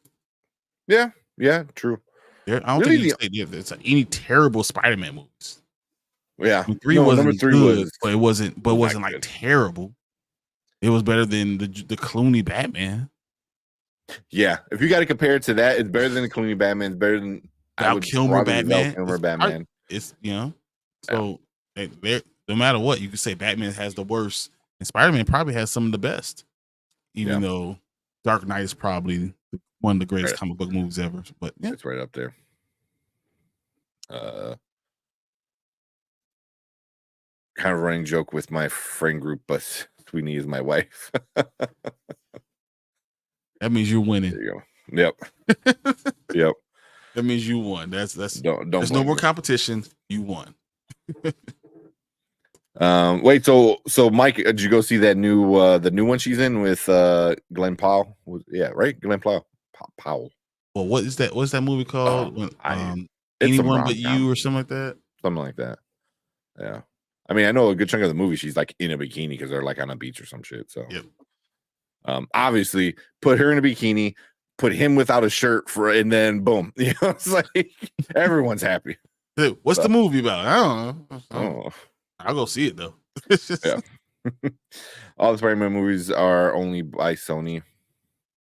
A: Yeah, true.
B: I don't think you can say there's any terrible Spider-Man movies.
A: Yeah,
B: I mean, 3 wasn't good, but it wasn't like terrible. It was better than the Clooney Batman.
A: Yeah, if you got to compare it to that, it's better than the Clooney Batman. It's better than
B: Val Kilmer Batman.
A: Kilmer Batman.
B: It's so no matter what, you can say Batman has the worst, and Spider-Man probably has some of the best. Even though Dark Knight is probably one of the greatest comic book movies ever. But yeah,
A: it's right up there. Kind of running joke with my friend group, but Sweeney is my wife.
B: That means you're winning.
A: There you go. Yep. Yep.
B: That means you won. That's
A: don't
B: there's no more competition. You won.
A: Wait, so Mike, did you go see that the new one she's in with Glenn Powell? Yeah, right? Glenn Powell.
B: Well, what is that? What's that movie called?
A: Anyone
B: But You or something like that?
A: Something like that. Yeah. I mean, I know a good chunk of the movie she's like in a bikini because they're like on a beach or some shit. So obviously put her in a bikini, put him without a shirt and then boom. You know, it's like everyone's happy.
B: Dude, what's the movie about? I don't know. I'll go see it though.
A: Yeah. All the Spider-Man movies are only by Sony.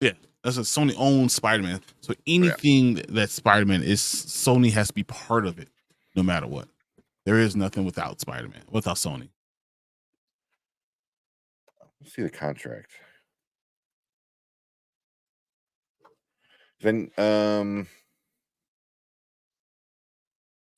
B: Yeah, that's a Sony owned Spider-Man. So anything that Spider-Man is, Sony has to be part of it, no matter what. There is nothing without Spider-Man, without Sony.
A: Let's see the contract. Then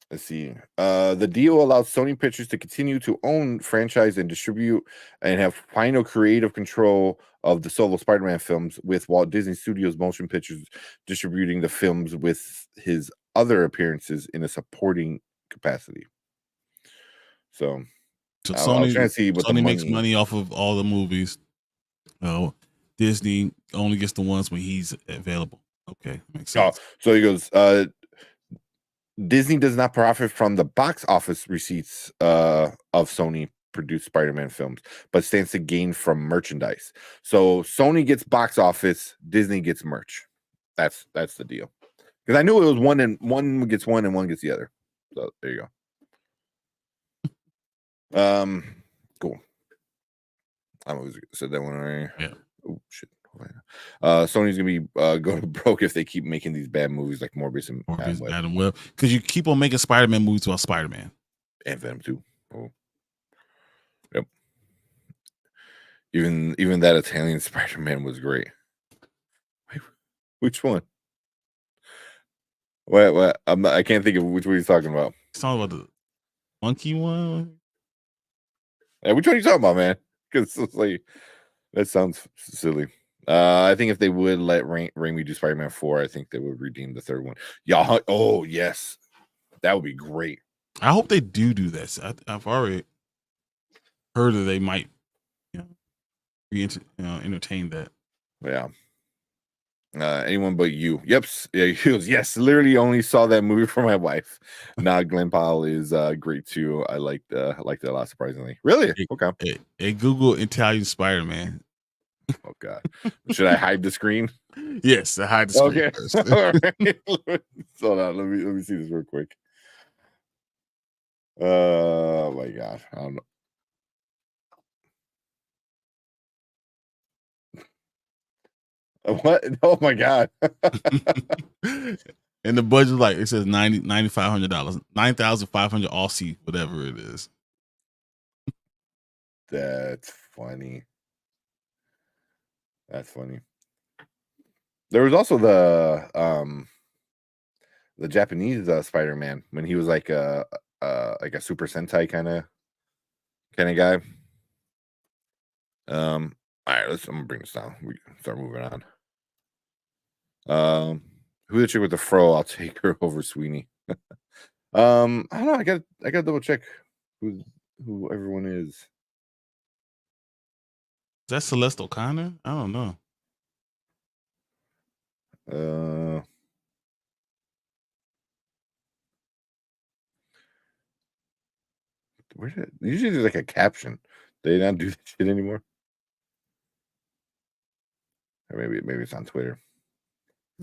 A: let's see. The deal allows Sony Pictures to continue to own, franchise, and distribute, and have final creative control of the solo Spider-Man films, with Walt Disney Studios Motion Pictures distributing the films with his other appearances in a supporting capacity. So
B: Sony, trying to see what Sony makes money off of all the movies. Disney only gets the ones when he's available. Okay, makes sense.
A: So he goes, Disney does not profit from the box office receipts of Sony produced Spider-Man films, but stands to gain from merchandise. So Sony gets box office, Disney gets merch. That's the deal. Because I knew it was one gets one and one gets the other. So there you go. Cool. I always said that one already.
B: Yeah.
A: Oh shit. Sony's gonna be going broke if they keep making these bad movies like Morbius and
B: Adam Webb, because you keep on making Spider-Man movies about Spider-Man
A: and Venom 2. Oh, yep. Even that Italian Spider-Man was great. Wait, which one? What? I can't think of which one he's talking about.
B: He's talking about the monkey one.
A: Hey, which one are you talking about, man? Because it's like that sounds silly. I think if they would let Raimi do Spider-Man 4, I think they would redeem the third one. Yeah. Oh, yes. That would be great.
B: I hope they do this. I've already heard that they might entertain that.
A: Yeah. Anyone But You. Yep. Yeah, he goes, yes, literally only saw that movie for my wife. Now Glenn Powell is great too. I liked that a lot, surprisingly. Really? Okay.
B: Hey, Google Italian Spider-Man.
A: Oh God. Should I hide the screen?
B: Yes, I hide the screen.
A: Okay.
B: First.
A: All right. Hold on. Let me see this real quick. Oh my God. I don't know. What? Oh my God.
B: And the budget, like it says $9,500, $9,500 Aussie, whatever it is.
A: That's funny. That's funny. There was also the Japanese Spider-Man when he was like a Super Sentai kind of guy. All right, I'm gonna bring this down. We can start moving on. Who the chick with the fro? I'll take her over Sweeney. I don't know. I got double check who everyone is.
B: Is that Celeste O'Connor? I don't know.
A: Usually there's like a caption. They don't do that shit anymore. Or maybe it's on Twitter.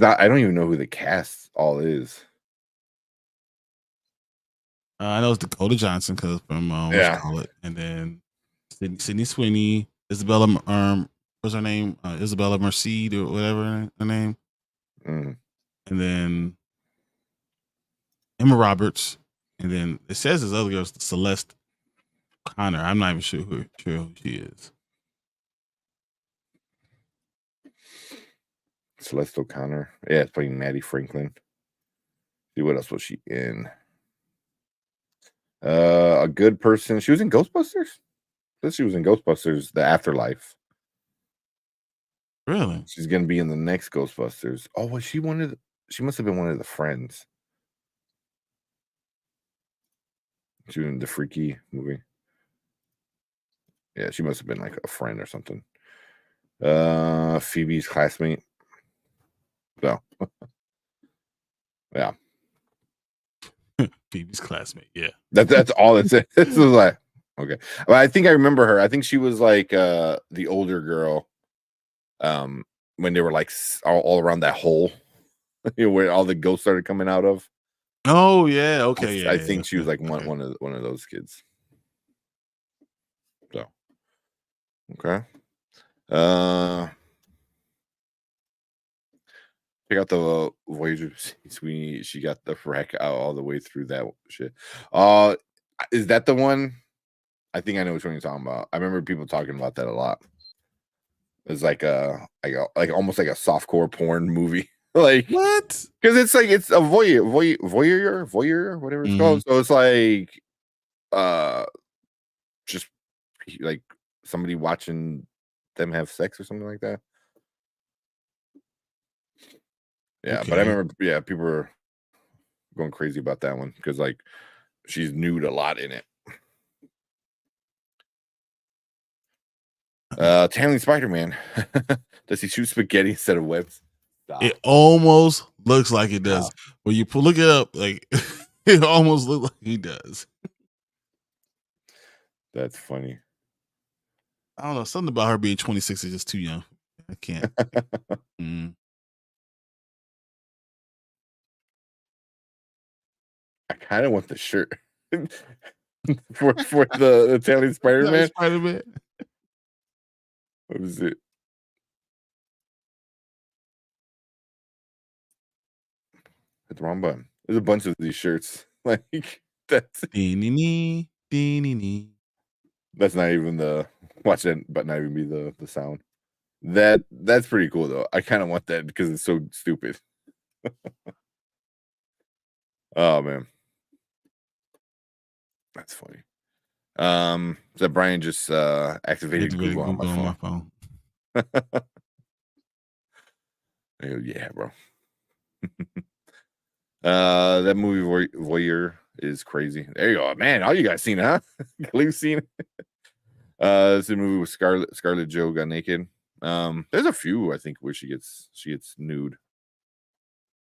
A: I don't even know who the cast all is.
B: I know it's Dakota Johnson because from and then Sydney Sweeney, Isabella what's her name? Isabella Merced or whatever her name.
A: Mm.
B: And then Emma Roberts. And then it says this other girl, Celeste Connor. I'm not even sure who she is.
A: Celeste O'Connor. Yeah, it's playing Maddie Franklin. See, what else was she in? A Good Person. She was in Ghostbusters. Says she was in Ghostbusters: The Afterlife.
B: Really?
A: She's gonna be in the next Ghostbusters. Oh, was she one of the, she must have been one of the friends. She was in the Freaky movie. Yeah, she must have been like a friend or something. Phoebe's classmate. So yeah.
B: Phoebe's classmate. Yeah.
A: That's all it's this is like okay. Well, I think I remember her. I think she was like the older girl. When they were like all around that hole, where all the ghosts started coming out of.
B: Oh yeah. Okay.
A: I
B: Yeah.
A: think she was like
B: okay.
A: one of those kids. So okay. Check out the Voyager. She got the wreck out all the way through that shit. Is that the one? I think I know which one you're talking about. I remember people talking about that a lot. It's like like almost like a softcore porn movie. Like
B: What?
A: because it's like it's a voyeur, whatever it's called. So it's like just like somebody watching them have sex or something like that. Yeah, but I
B: Okay.
A: remember people were going crazy about that one because like she's nude a lot in it. Tanning Spider-Man. Does he shoot spaghetti instead of webs? Stop.
B: It almost looks like it does.
A: Stop.
B: When you look it up, like it almost looks like he does.
A: That's funny.
B: I don't know. Something about her being 26 is just too young. I can't.
A: I kind of want the shirt for the Italian Spider-Man.
B: Spider-Man.
A: What is it? Hit the wrong button. There's a bunch of these shirts. Like that's that's not even the watch it, but not even be the sound. That's pretty cool though. I kind of want that because it's so stupid. Oh man, that's funny. So Brian just activated Google on my phone. Yeah, bro. That movie Voyeur is crazy. There you go, man. All you guys seen it, huh? You've seen it. It's a movie with Scarlett Jo got naked. There's a few I think where she gets nude.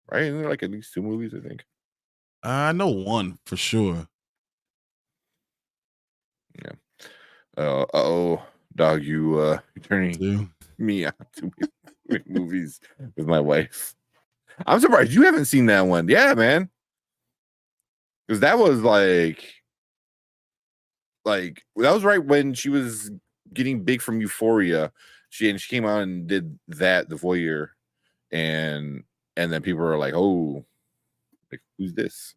A: Right? Isn't there like at least 2 movies? I think.
B: I know one for sure.
A: Yeah. Oh, dog, you're turning me on to movies with my wife. I'm surprised you haven't seen that one. Yeah, man. Because that was like that was right when she was getting big from Euphoria. She came out and did that, The Voyeur, and then people were like, "Oh, like who's this?"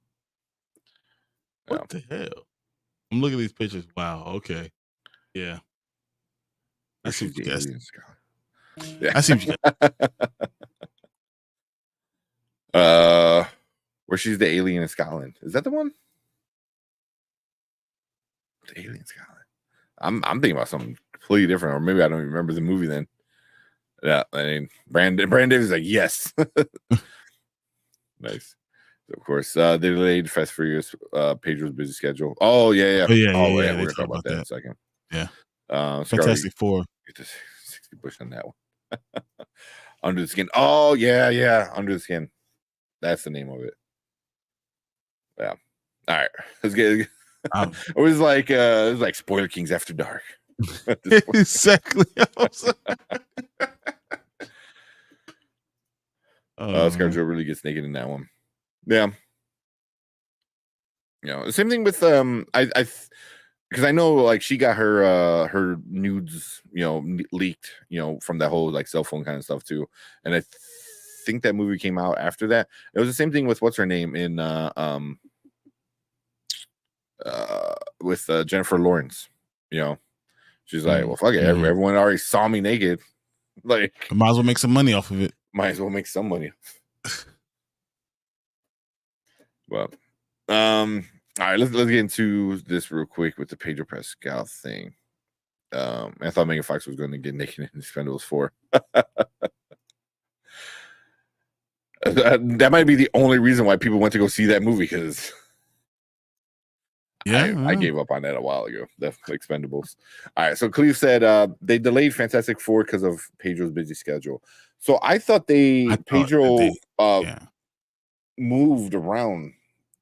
B: What the hell? I'm looking at these pictures. Wow. Okay. Yeah. I see what you guys.
A: Yeah.
B: I see what you
A: guys. Where she's the alien in Scotland. Is that the one? The alien in Scotland. I'm thinking about something completely different, or maybe I don't even remember the movie then. Yeah, I mean, Brandon Davis is like, yes. Nice. Of course, they delayed Fast Furious Pedro's busy schedule. Oh, yeah.
B: Oh, yeah.
A: We're going to talk about that in a second.
B: Yeah.
A: Fantastic
B: Four.
A: Get this 60 push on that one. Under the Skin. Oh, yeah. Under the Skin. That's the name of it. Yeah. All right. Let's get it was like Spoiler Kings After Dark.
B: Exactly.
A: ScarJo really gets naked in that one. Yeah. You know, same thing with because I know like she got her nudes, leaked, from that whole like cell phone kind of stuff too. And I think that movie came out after that. It was the same thing with what's her name in with Jennifer Lawrence. She's like, well, fuck it, everyone already saw me naked. Like,
B: I might as well make some money off of it.
A: Might as well make some money. Well, all right, let's get into this real quick with the Pedro Pascal thing. I thought Megan Fox was going to get naked in Expendables 4. That might be the only reason why people went to go see that movie, because I gave up on that a while ago. The Expendables. All right, so Cleve said they delayed Fantastic Four because of Pedro's busy schedule. So I thought Pedro moved around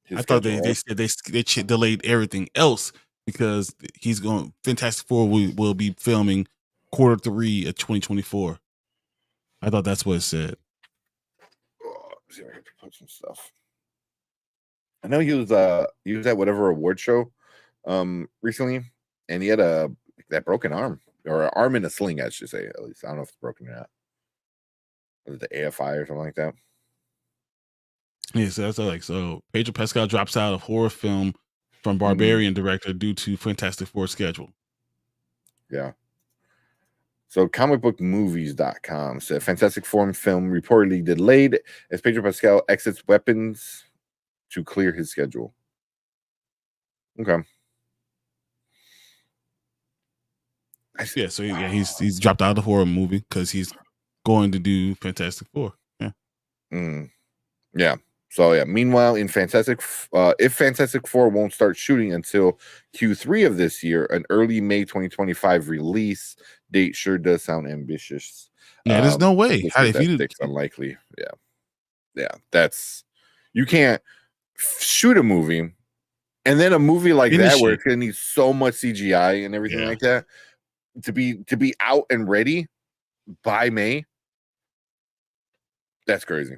A: his schedule.
B: They said they delayed everything else because Fantastic Four will be filming Q3 of 2024. I thought that's what it said.
A: See if I can put some stuff. I know he was at whatever award show recently, and he had that broken arm, or an arm in a sling, I should say. At least I don't know if it's broken or not. Was it the AFI or something like that?
B: Yeah, so that's so Pedro Pascal drops out of horror film from Barbarian director due to Fantastic Four schedule.
A: Yeah. So comicbookmovies.com said Fantastic Four film reportedly delayed as Pedro Pascal exits Weapons to clear his schedule. Okay.
B: Yeah, so he's dropped out of the horror movie because he's going to do Fantastic Four. Yeah.
A: Yeah. So yeah. Meanwhile, in if Fantastic Four won't start shooting until Q3 of this year, an early May 2025 release date sure does sound ambitious.
B: Yeah, there's no way.
A: It's unlikely. Yeah. You can't shoot a movie, and then a movie like that where it's gonna need so much CGI and everything like that to be out and ready by May. That's crazy.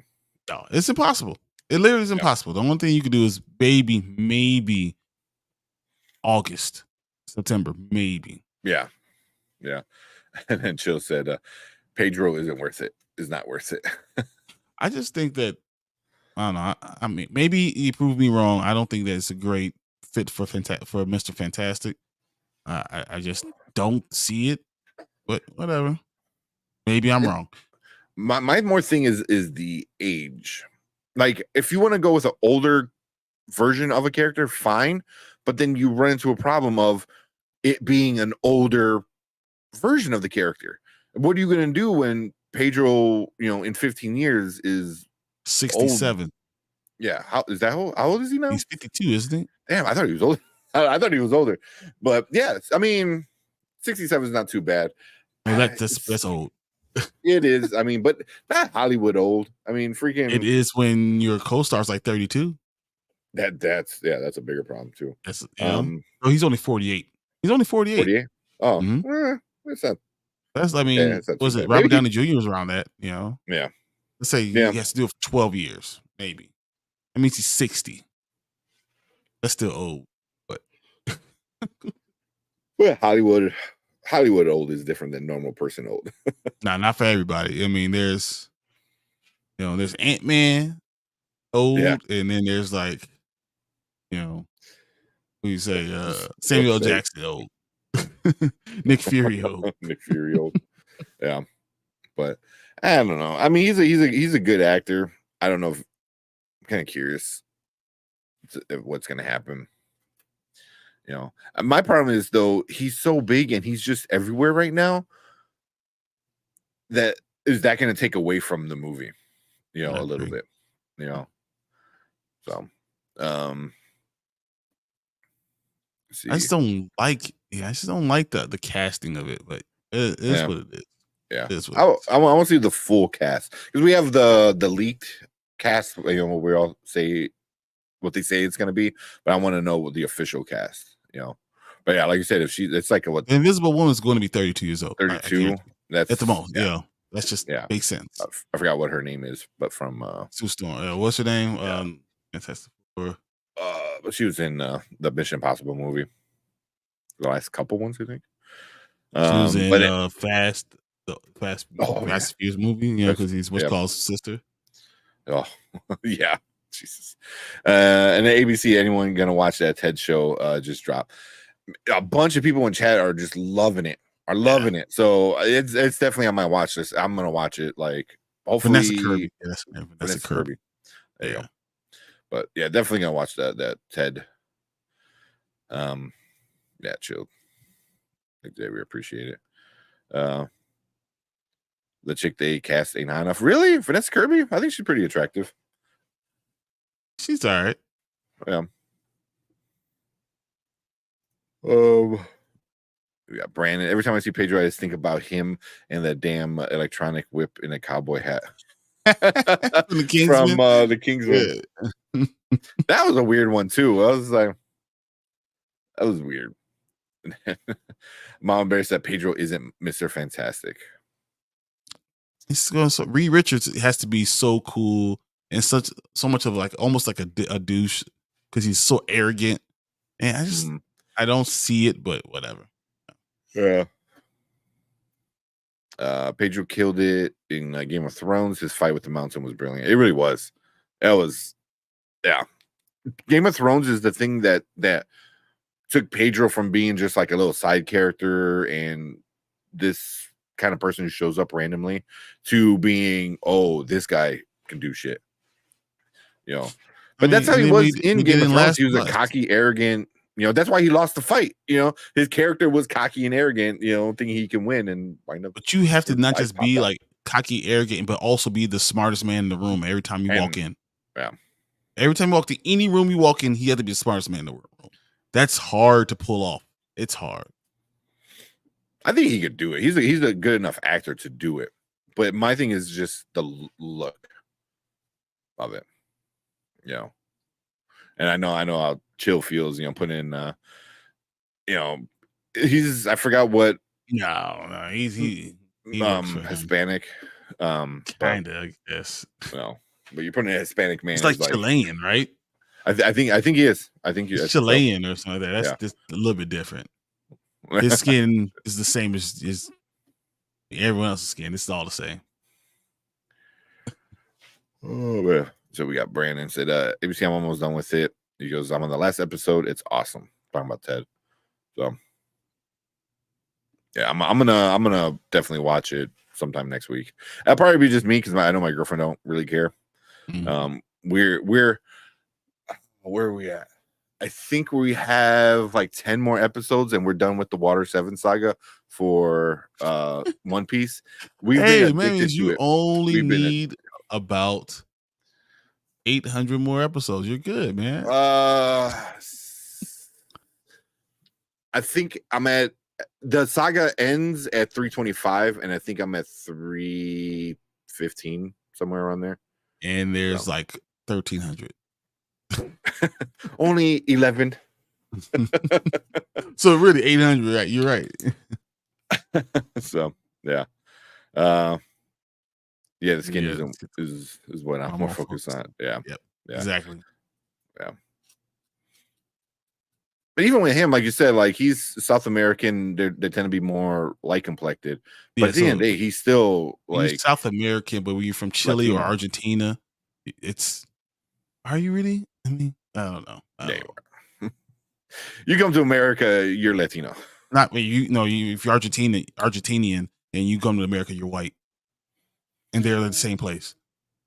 B: No, it's impossible. It literally is impossible. The only thing you can do is maybe August, September, maybe.
A: Yeah. And then Chill said, Pedro isn't worth it. Is not worth it.
B: I just think that, I don't know. I mean, maybe he proved me wrong. I don't think that it's a great fit for Mr. Fantastic. I just don't see it. But whatever. Maybe I'm wrong.
A: My more thing is the age. Like, if you want to go with an older version of a character, fine. But then you run into a problem of it being an older version of the character. What are you going to do when Pedro, in 15 years is
B: 67?
A: Old? Yeah. How old is he now?
B: He's 52, isn't he?
A: Damn, I thought he was old. I thought he was older. But yeah, I mean, 67 is not too bad.
B: No, that's old.
A: It is. I mean, but not Hollywood old. I mean, freaking.
B: It is when your co-star's like 32.
A: That's a bigger problem too.
B: Oh, he's only 48. He's only 48.
A: 48. Oh,
B: what's that? That's was it Robert Downey Jr. was around that?
A: Yeah.
B: Let's say he has to do it for 12 years, maybe. That means he's 60. That's still old, but
A: Hollywood old is different than normal person old.
B: Nah, not for everybody. I mean, there's Ant-Man old, and then there's like, who you say, Samuel L. Jackson old. Nick Fury old.
A: Nick Fury old. Yeah. But I don't know. I mean, he's a good actor. I don't know if I'm kind of curious what's gonna happen. My problem is, though, he's so big and he's just everywhere right now. Is that going to take away from the movie, a little bit, So, see.
B: I just don't like the casting of it, but it is what it is.
A: Yeah, I want to see the full cast, because we have the leaked cast. We all say what they say it's going to be, but I want to know what the official cast. But yeah, like you said, it's like
B: the Invisible Woman's going to be 32 years old.
A: 32. That's
B: at the most. Yeah. That's just makes sense.
A: I forgot what her name is, but from
B: Sue Storm. What's her name? Fantastic Four.
A: But she was in the Mission Impossible movie. the last couple ones, I think.
B: She was in
A: but
B: Fast
A: yeah.
B: and Furious movie, because he's what's called sister.
A: Oh, yeah, Jesus. And the ABC, anyone gonna watch that TED show just dropped. A bunch of people in chat are just loving it. So it's definitely on my watch list. I'm gonna watch it. Like, hopefully,
B: Vanessa Kirby. Yeah, that's her name, Vanessa Kirby.
A: There you go. But yeah, definitely gonna watch that TED. Yeah, chill. We appreciate it. The chick they cast ain't high enough. Really? Vanessa Kirby? I think she's pretty attractive.
B: She's all right.
A: Yeah. We got Brandon. Every time I see Pedro, I just think about him and that damn electronic whip in a cowboy hat.
B: From
A: the Kingsman. Yeah. That was a weird one too. I was like, that was weird. Mama Bear said Pedro isn't Mr. Fantastic.
B: Reed Richards has to be so cool and so much of like almost like a douche because he's so arrogant, and I don't see it, but whatever.
A: Yeah. Pedro killed it in Game of Thrones. His fight with the mountain was brilliant. It really was. Yeah. Game of Thrones is the thing that took Pedro from being just like a little side character and this kind of person who shows up randomly to being, oh, this guy can do shit. But that's how he was in Game of Thrones. He was a cocky, arrogant. That's why he lost the fight. His character was cocky and arrogant, thinking he can win and wind up.
B: But you have to not just be like cocky, arrogant, but also be the smartest man in the room every time you walk in.
A: Yeah.
B: Every time you walk to any room you walk in, he had to be the smartest man in the room. That's hard to pull off. It's hard.
A: I think he could do it. He's a good enough actor to do it. But my thing is just the look of it. And I know how Chill feels, putting in he's I forgot what
B: he's
A: Hispanic.
B: Kinda, I guess.
A: Well, but you're putting a Hispanic man.
B: It's like Chilean, right?
A: I think he is. I think he's
B: Chilean or something like that. That's just a little bit different. His skin is the same as everyone else's skin. It's all the same.
A: Oh man. So we got Brandon said, ABC, I'm almost done with it. He goes, I'm on the last episode. It's awesome. Talking about Ted. So yeah, I'm gonna definitely watch it sometime next week. That'll probably be just me because I know my girlfriend don't really care.
B: Mm-hmm.
A: We're where are we at? I think we have like 10 more episodes and we're done with the Water 7 saga for One Piece.
B: You only need about 800 more episodes. You're good, man.
A: I think I'm at the saga ends at 325 and I think I'm at 315, somewhere around there.
B: And there's like 1300.
A: Only 11.
B: So really 800, right? You're right.
A: So yeah. The skin is what I'm more focused on. Yeah.
B: Yep. Exactly.
A: Yeah. But even with him, like you said, like he's South American, they tend to be more light complected. But at the end of the day, he's still like
B: he's South American, but when you're from Chile or Argentina, are you really? I mean, I don't know.
A: You come to America, you're Latino.
B: Not when if you're Argentinian and you come to America, you're white. And they're in the same place.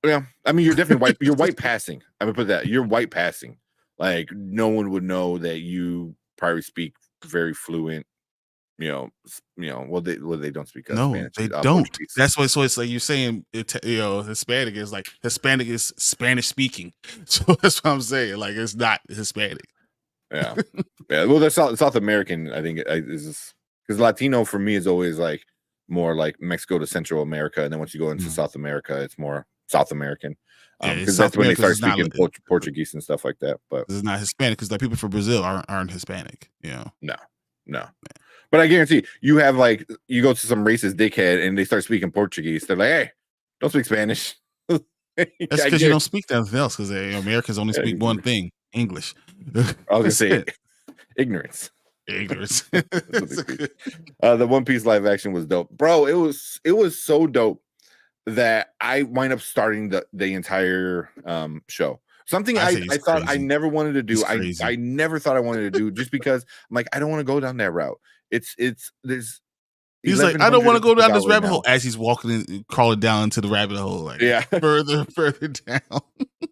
A: Yeah. I mean, you're definitely white. You're white passing. I'm gonna put that. You're white passing. Like no one would know that you probably speak very fluent. Well, they don't speak.
B: Spanish, they don't. Portuguese. That's why. So it's like you're saying, Hispanic is like Hispanic is Spanish speaking. So that's what I'm saying. Like it's not Hispanic.
A: Yeah. Well, they're South American. I think is because Latino for me is always like more like Mexico to Central America, and then once you go into South America, it's more South American. Because that's when they start speaking Portuguese and stuff like that. But
B: it's not Hispanic because like people from Brazil aren't Hispanic.
A: No. But I guarantee you have like you go to some racist dickhead and they start speaking Portuguese. They're like, hey, don't speak Spanish.
B: That's because you don't speak nothing else. Because Americans only speak one thing: English.
A: I was gonna say ignorance.
B: Ignorance.
A: The One Piece live action was dope, bro. It was so dope that I wind up starting the entire show. Something I thought I never wanted to do. I never thought I wanted to do, just because I'm like, I don't want to go down that route. There's
B: He's like, I don't want to go down this rabbit hole, as he's walking in, crawling down into the rabbit hole, like further down.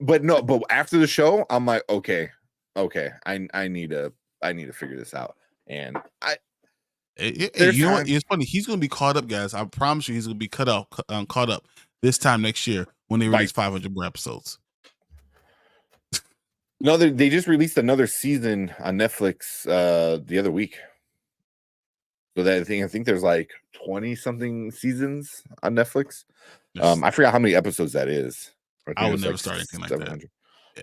A: But after the show, I'm like, okay, I need to figure this out. And
B: you know what? It's funny. He's going to be caught up, guys. I promise you, he's going to be caught up this time next year when they release 500 more episodes.
A: No, they just released another season on Netflix the other week. So that I think there's like 20 something seasons on Netflix. Yes. I forgot how many episodes that is.
B: I would never start anything like that.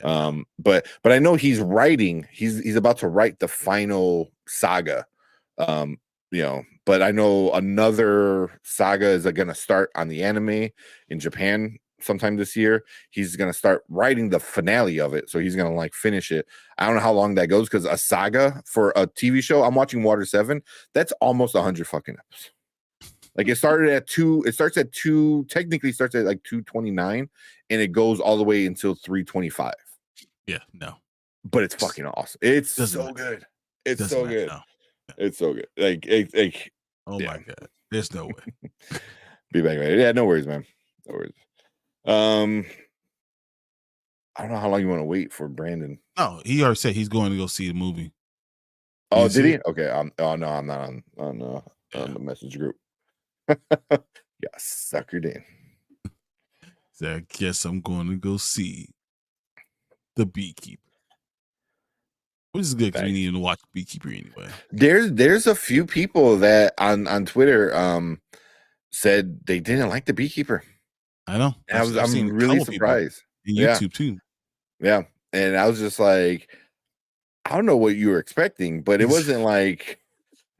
A: Yeah. But I know he's writing. He's about to write the final saga. But I know another saga is going to start on the anime in Japan sometime this year. He's going to start writing the finale of it, so he's going to like finish it. I don't know how long that goes, because a saga for a TV show, I'm watching Water 7, that's almost 100 fucking episodes. Like it started at 2, it starts at 2, technically starts at like 229, and it goes all the way until 325.
B: Yeah, no.
A: But it's fucking awesome. It's so good. It's so good. It's so good. Like
B: oh my god. There's no way.
A: Be back, man. Yeah, no worries, man. No worries. I don't know how long you want to wait for Brandon.
B: No, he already said he's going to go see the movie.
A: Oh, did he? Okay. I'm not on the message group. Yeah, suckered in.
B: So I guess I'm going to go see The Beekeeper. Which is good, because we need to watch Beekeeper anyway.
A: There's a few people that on Twitter said they didn't like The Beekeeper.
B: I know.
A: I'm really surprised.
B: YouTube too.
A: Yeah. And I was just like, I don't know what you were expecting, but it wasn't like,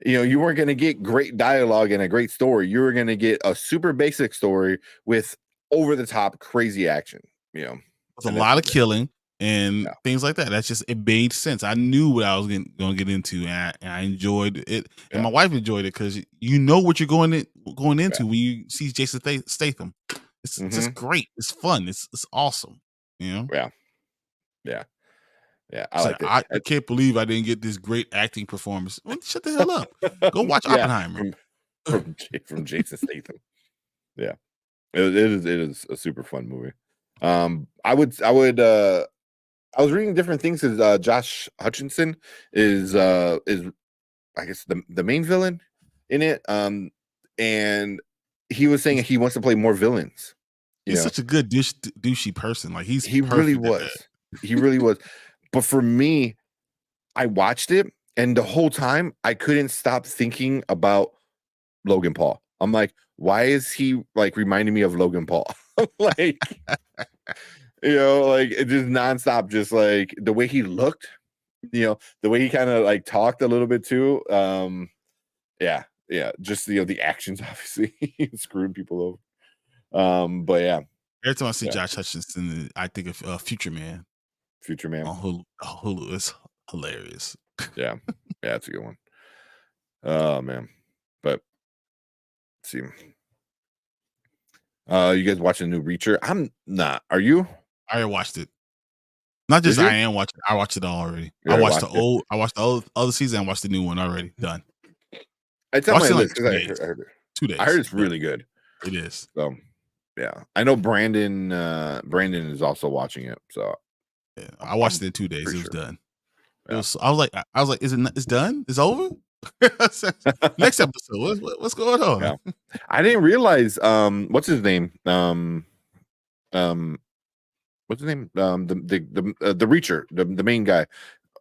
A: you weren't going to get great dialogue and a great story. You were going to get a super basic story with over the top crazy action,
B: With a lot of killing and things like that. That's just, it made sense. I knew what I was going to get into, and I enjoyed it. And my wife enjoyed it, because you know what you're going into when you see Jason Statham. It's just great. It's fun. It's awesome.
A: Yeah.
B: I can't believe I didn't get this great acting performance. Well, shut the hell up. Go watch Oppenheimer
A: from Jason Statham. Yeah, it is a super fun movie. I was reading different things, because Josh Hutcherson is I guess the main villain in it. And he was saying he wants to play more villains.
B: He's such a good douchey person. Like he
A: really was. He really was. But for me, I watched it, and the whole time I couldn't stop thinking about Logan Paul. I'm like, why is he like reminding me of Logan Paul? Like, like it just nonstop, just like the way he looked, the way he kind of like talked a little bit too. Just the actions, obviously screwing people over. But yeah,
B: every time I see Josh Hutcherson, I think of Future Man.
A: Future Man
B: on Hulu is hilarious.
A: Yeah, that's a good one. Oh man, but let's see. You guys watching the new Reacher? I'm not. Are you?
B: I already watched it. Not just I am watching. I watched it all already. I watched the other season. I watched the new one already. Done.
A: It's on my list, because I heard it.
B: 2 days.
A: I heard it's really good.
B: It is.
A: So yeah, I know Brandon is also watching it. So
B: yeah, I watched it in 2 days. It was done. Yeah. I was like, it's done? It's over? Next episode. What's going on?
A: Yeah. I didn't realize what's his name? What's his name? The Reacher, the main guy.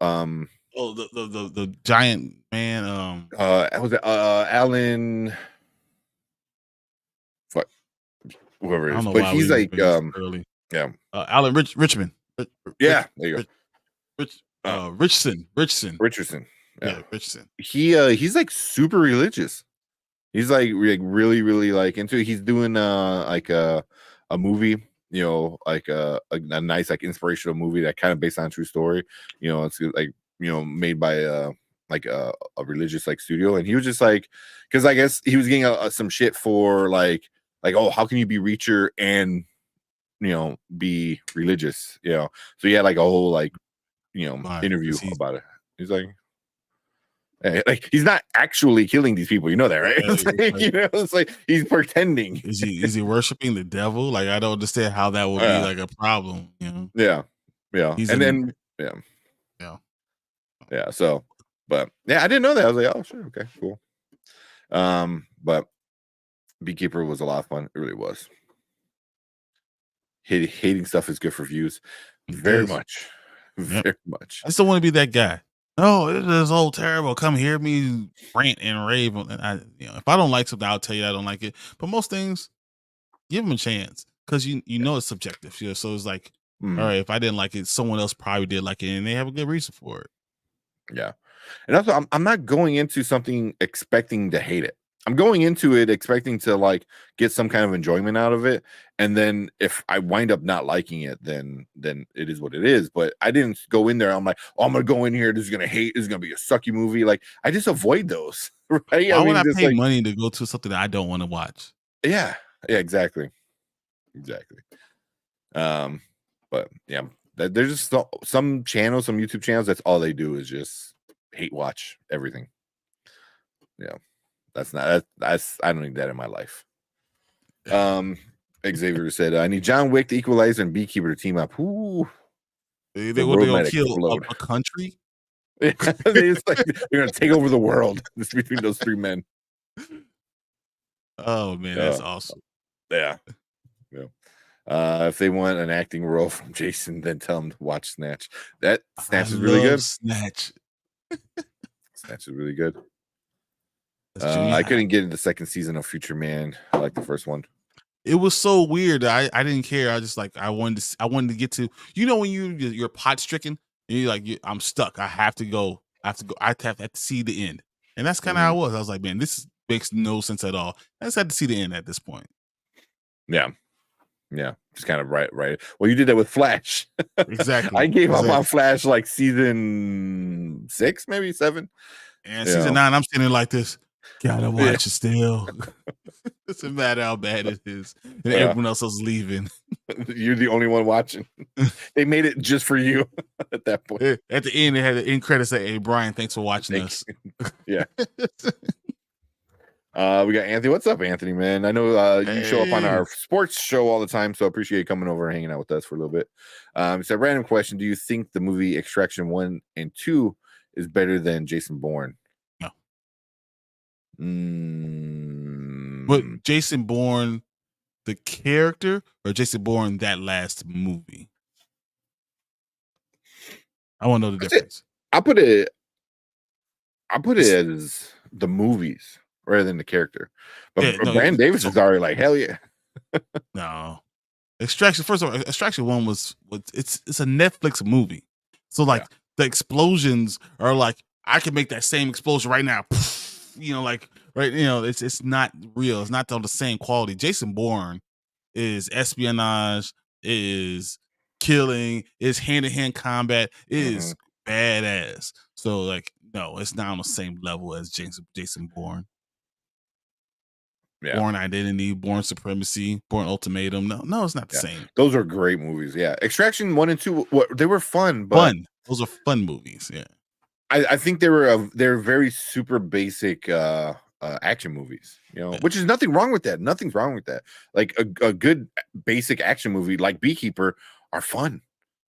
B: The giant man.
A: Was it Alan? What? Whoever it is, but he's like
B: early.
A: Yeah.
B: Alan Richmond.
A: Yeah, there you
B: go. Richardson.
A: Yeah,
B: Richardson.
A: He's like super religious. He's like really, really like into it. He's doing like a movie, like a nice like inspirational movie that kind of based on a true story. It's like made by like a religious like studio, and he was just like, because I guess he was getting some shit for like oh, how can you be Reacher and be religious, so he had like a whole like
B: Why?
A: interview
B: 'Cause he's
A: about it. He's like he's not actually killing these people, that, right? It's like, it's like he's pretending.
B: Is he worshiping the devil? Like, I don't understand how that would be
A: Yeah,
B: like a problem,
A: yeah,
B: He's
A: and
B: in
A: then
B: yeah.
A: so, but yeah, I didn't know that. I was like, oh sure, okay, cool. But Beekeeper was a lot of fun. It really was. Hating stuff is good for views.
B: It
A: Very
B: is.
A: much.
B: Yep.
A: Very much.
B: I still want to be that guy. No, it is all terrible. Come hear me rant and rave. And if I don't like something, I'll tell you I don't like it. But most things, give them a chance because you know it's subjective. So it's like, all
A: Mhm.
B: right, if I didn't like it, someone else probably did like it, and they have a good reason for it.
A: Yeah. And also, I'm not going into something expecting to hate it. I'm going into it expecting to like get some kind of enjoyment out of it. And then if I wind up not liking it, then it is what it is. But I didn't go in there. I'm like, oh, I'm gonna go in here. This is gonna hate. This is gonna be a sucky movie. Like I just avoid those. Right. I
B: Why would
A: mean,
B: I
A: just
B: pay
A: like,
B: money to go to something that I don't want to watch?
A: yeah. Yeah, exactly. Exactly. But yeah, there's just some channels, some YouTube channels, that's all they do is just hate watch everything. Yeah. That's I don't need that in my life. Xavier said, I need John Wick, the Equalizer, and Beekeeper to team up. Ooh,
B: They
A: the
B: they
A: world
B: gonna
A: might
B: kill
A: explode.
B: a country.
A: They're gonna take over the world. It's between those three men.
B: Oh man, that's awesome.
A: Yeah. Yeah. If they want an acting role from Jason, then tell them to watch Snatch. That
B: I
A: Snatch is really
B: love
A: good.
B: Snatch.
A: Snatch is really good.
B: That's Jimmy
A: I
B: High.
A: couldn't get into the second season of Future Man. I like the first one.
B: It was so weird. I didn't care. I just like I wanted to get to when you're pot stricken and you're like I'm stuck. I have to go. I have to go. I have to see the end. And that's kind of how
A: Mhm.
B: I was. I was like, man, makes no sense at all. I just had to see the end at this point.
A: Yeah. Yeah. Just kind of right. Well, you did that with Flash.
B: Exactly.
A: I gave up on Flash like season 6, maybe 7.
B: And season 9, I'm sitting like this. Gotta watch it still. Doesn't matter how bad it is. And everyone else is leaving.
A: You're the only one watching. They made it just for you at that point.
B: At the end, they had the end credits say, hey, Brian, thanks for watching us.
A: Yeah. We got Anthony. What's up, Anthony, man? I know you show up on our sports show all the time, so I appreciate you coming over and hanging out with us for a little bit. It's a random question. Do you think the movie Extraction 1 and 2 is better than Jason Bourne?
B: No.
A: But
B: Jason Bourne, the character, or Jason Bourne, that last movie? I want to know the difference.
A: I put it as the movies rather than the character. But Brandon Davis is already like, hell yeah.
B: No. Extraction, first of all, Extraction 1 was it's a Netflix movie. So like the explosions are like, I can make that same explosion right now. It's not real. It's not on the same quality. Jason Bourne is espionage, is killing, is hand-to-hand combat, is badass. So like, no, it's not on the same level as Jason Bourne.
A: Yeah.
B: Bourne Identity, Bourne Supremacy, Bourne Ultimatum. No, it's not the same.
A: Those are great movies. Yeah. Extraction 1 and 2, they were fun, but
B: fun. Those are fun movies. Yeah.
A: I think they're very super basic action movies, which is nothing wrong with that. Nothing's wrong with that. Like a good basic action movie like Beekeeper are fun.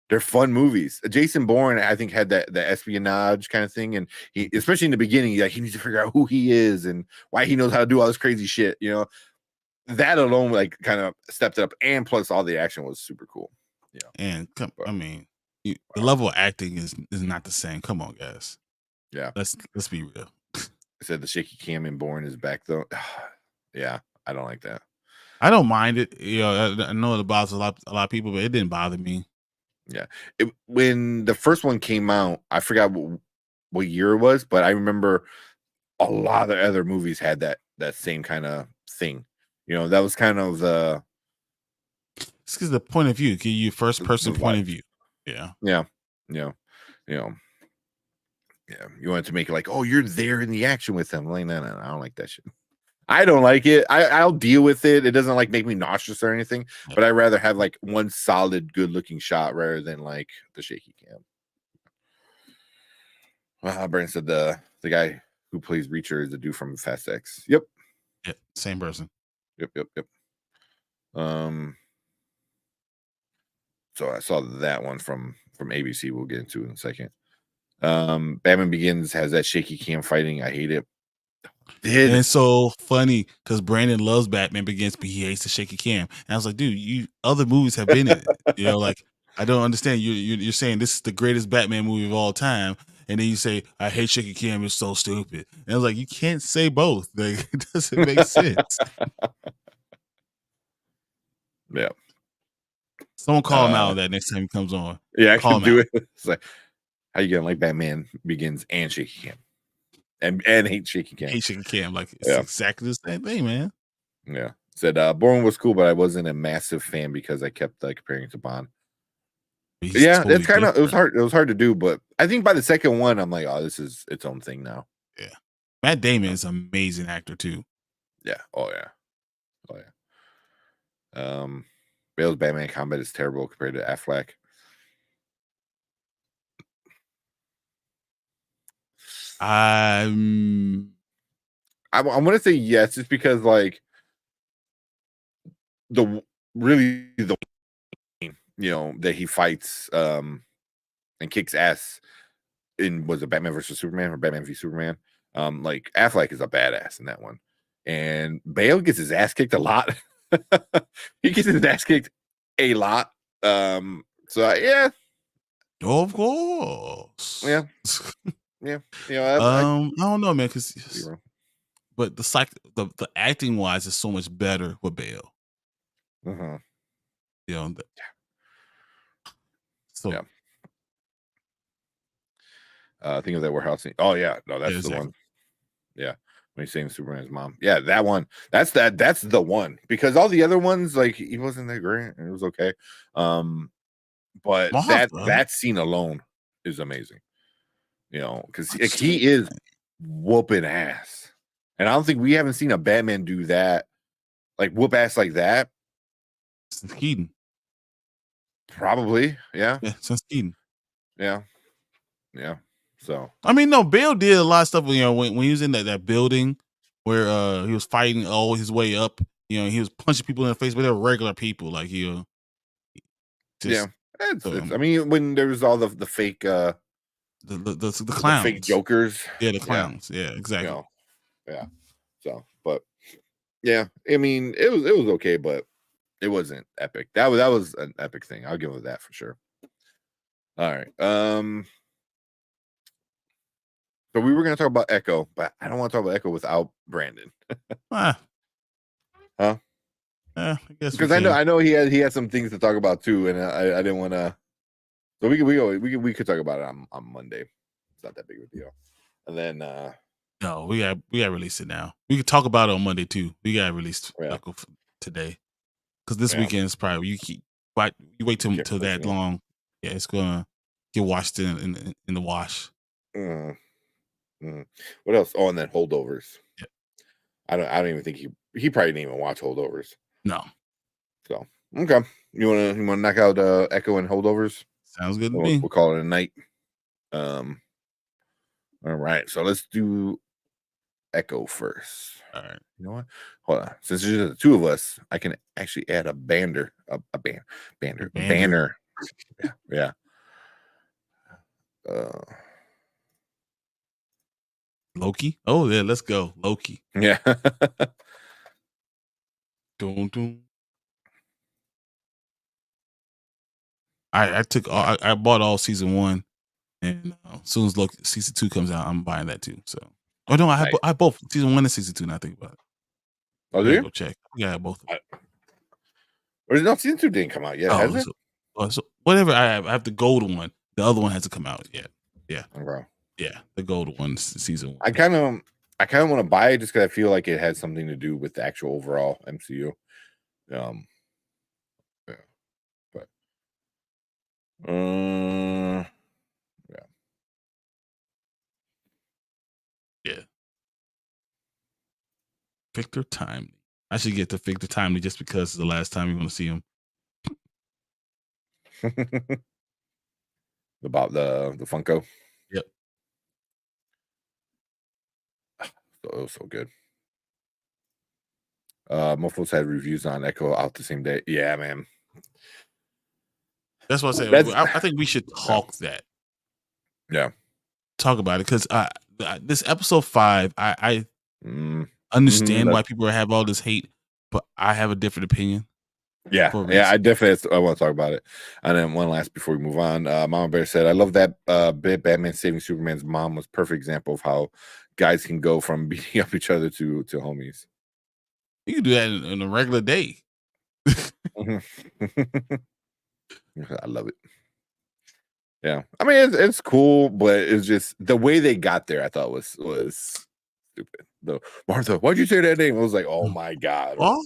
A: They're fun movies. Jason Bourne, I think, had the espionage kind of thing, and he, especially in the beginning, he needs to figure out who he is and why he knows how to do all this crazy shit. That alone like kind of stepped it up, and plus all the action was super cool. Yeah,
B: and the level of acting is not the same. Come on, guys.
A: Yeah,
B: let's be real.
A: I said the shaky cam in Bourne is back though. Yeah, I don't like that.
B: I don't mind it. I know it bothers a lot of people, but it didn't bother me.
A: Yeah, when the first one came out, I forgot what year it was, but I remember a lot of other movies had that same kind of thing. That was kind of the.
B: It's because the point of view, your first person point of view. Yeah.
A: Yeah. Yeah, you want to make it like, oh, you're there in the action with them. Like, no, I don't like that shit. I don't like it. I'll deal with it. It doesn't like make me nauseous or anything,
B: Yeah.
A: but I'd rather have like one solid, good looking shot rather than like the shaky cam. Brandon said the guy who plays Reacher is the dude from Fast X. Yep.
B: Yeah, same person.
A: Yep. So I saw that one from ABC. We'll get into it in a second. Batman Begins has that shaky cam fighting. I hate it.
B: And it's so funny because Brandon loves Batman Begins, but he hates the shaky cam. And I was like, dude, you other movies have been in it. You know, like I don't understand. You're saying this is the greatest Batman movie of all time, and then you say I hate shaky cam. It's so stupid. And I was like, you can't say both. Like it doesn't make sense.
A: Yeah.
B: Someone call him out on that next time he comes on.
A: Yeah, I
B: Call
A: can
B: him
A: do
B: out.
A: it. It's like, how you gonna like Batman Begins and shaky cam, and hate shaky cam?
B: Hate shaky cam. Like it's
A: Yeah.
B: exactly the same thing, man.
A: Yeah. Said Bourne was cool, but I wasn't a massive fan because I kept comparing it to Bond.
B: He's
A: Yeah,
B: totally
A: it's kind of it was
B: different.
A: hard. It was hard to do, but I think by the second one, I'm like, oh, this is its own thing now.
B: Yeah. Matt Damon is an amazing actor too.
A: Yeah. Oh yeah. Bale's Batman combat is terrible compared to Affleck.
B: I'm
A: I'm gonna say yes, just because like the really the that he fights and kicks ass in was it Batman versus Superman or Batman v Superman? Like Affleck is a badass in that one, and Bale gets his ass kicked a lot. He gets his ass kicked a lot. Yeah,
B: of course.
A: yeah.
B: I don't know, man, because
A: You know,
B: but the acting wise is so much better with Bale.
A: uh-huh.
B: You know, so
A: Yeah. Think of that warehouse scene. Oh yeah, no, that's
B: yeah,
A: the
B: exactly.
A: one. Yeah, when he's saying Superman's mom. Yeah, that one. That's the one because all the other ones like he wasn't that great. It was okay. But that scene alone is amazing. Because he is whooping ass, and I don't think we haven't seen a Batman do that, like whoop ass like that.
B: Since Keaton.
A: Probably, yeah,
B: Since Keaton.
A: yeah. So
B: I mean, no, Bale did a lot of stuff. When he was in that building where he was fighting all his way up. He was punching people in the face, but they were regular people. Like just
A: it's. I mean, when there was all the fake,
B: the
A: the
B: clowns,
A: fake jokers,
B: yeah, the clowns, yeah, exactly.
A: Yeah. So, but yeah, I mean, it was okay, but it wasn't epic. That was an epic thing. I'll give it that for sure. All right. So we were going to talk about Echo, but I don't want to talk about Echo without Brandon.
B: Ah,
A: huh?
B: I guess
A: because I know he had some things to talk about too, and I didn't want to. So we could talk about it on Monday. It's not that big of a deal. And then
B: no, we got release it now. We could talk about it on Monday too. We got released Echo today because this weekend is probably you wait till that long. Yeah, it's gonna get washed in the wash.
A: What else? Oh, and then Holdovers.
B: Yeah.
A: I don't even think he probably didn't even watch Holdovers.
B: No.
A: So okay, you wanna knock out Echo and Holdovers?
B: Sounds good to me.
A: We'll call it a night. All right, so let's do Echo first.
B: All right.
A: You know what? Hold on. Since there's just the two of us, I can actually add a banner. Yeah.
B: Loki. Oh yeah, let's go Loki.
A: Yeah.
B: Dun. I bought all season 1, and as soon as Loki season 2 comes out, I'm buying that too. So, no, I have both season 1 and season 2. Now I think about it.
A: Oh, do you
B: go check? Yeah, both.
A: Or no, season 2 didn't come out yet, has it?
B: So whatever. I have the gold one. The other one hasn't come out yet. Yeah.
A: Okay.
B: Yeah, the gold one, season 1.
A: I kind of want to buy it just because I feel like it has something to do with the actual overall MCU. Yeah, but yeah.
B: Victor Timely. I should get to Victor Timely just because it's the last time you want to see him.
A: About the Funko.
B: Yep.
A: So it was so good. Mofos had reviews on Echo out the same day. Yeah, man.
B: That's what I said. I think we should talk that.
A: Yeah.
B: Talk about it because this episode 5, I understand why people have all this hate, but I have a different opinion.
A: Yeah, I definitely I want to talk about it. And then one last before we move on. Mama Bear said, I love that bit. Batman saving Superman's mom was a perfect example of how guys can go from beating up each other to homies.
B: You can do that in a regular day.
A: I love it. Yeah, I mean it's cool, but it's just the way they got there. I thought was stupid. The Martha, why'd you say that name? I was like, oh my god.
B: What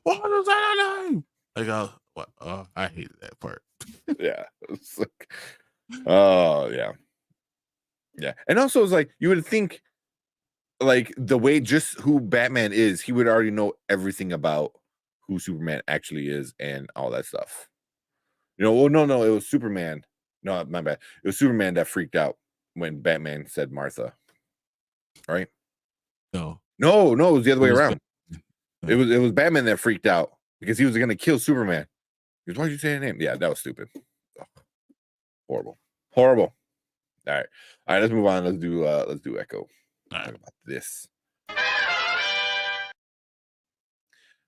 B: was that name? Like, what? I hated that part.
A: Yeah. It's like, oh yeah. Yeah. And also it's like you would think like the way just who Batman is, he would already know everything about who Superman actually is and all that stuff. You know, well, no, it was Superman. No, my bad. It was Superman that freaked out when Batman said Martha. Right?
B: No,
A: it was the other way around. No. It was Batman that freaked out because he was going to kill Superman. Because why'd you say that name? Yeah, that was stupid. Oh, horrible. All right, let's move on. Let's do Echo. Talk about this.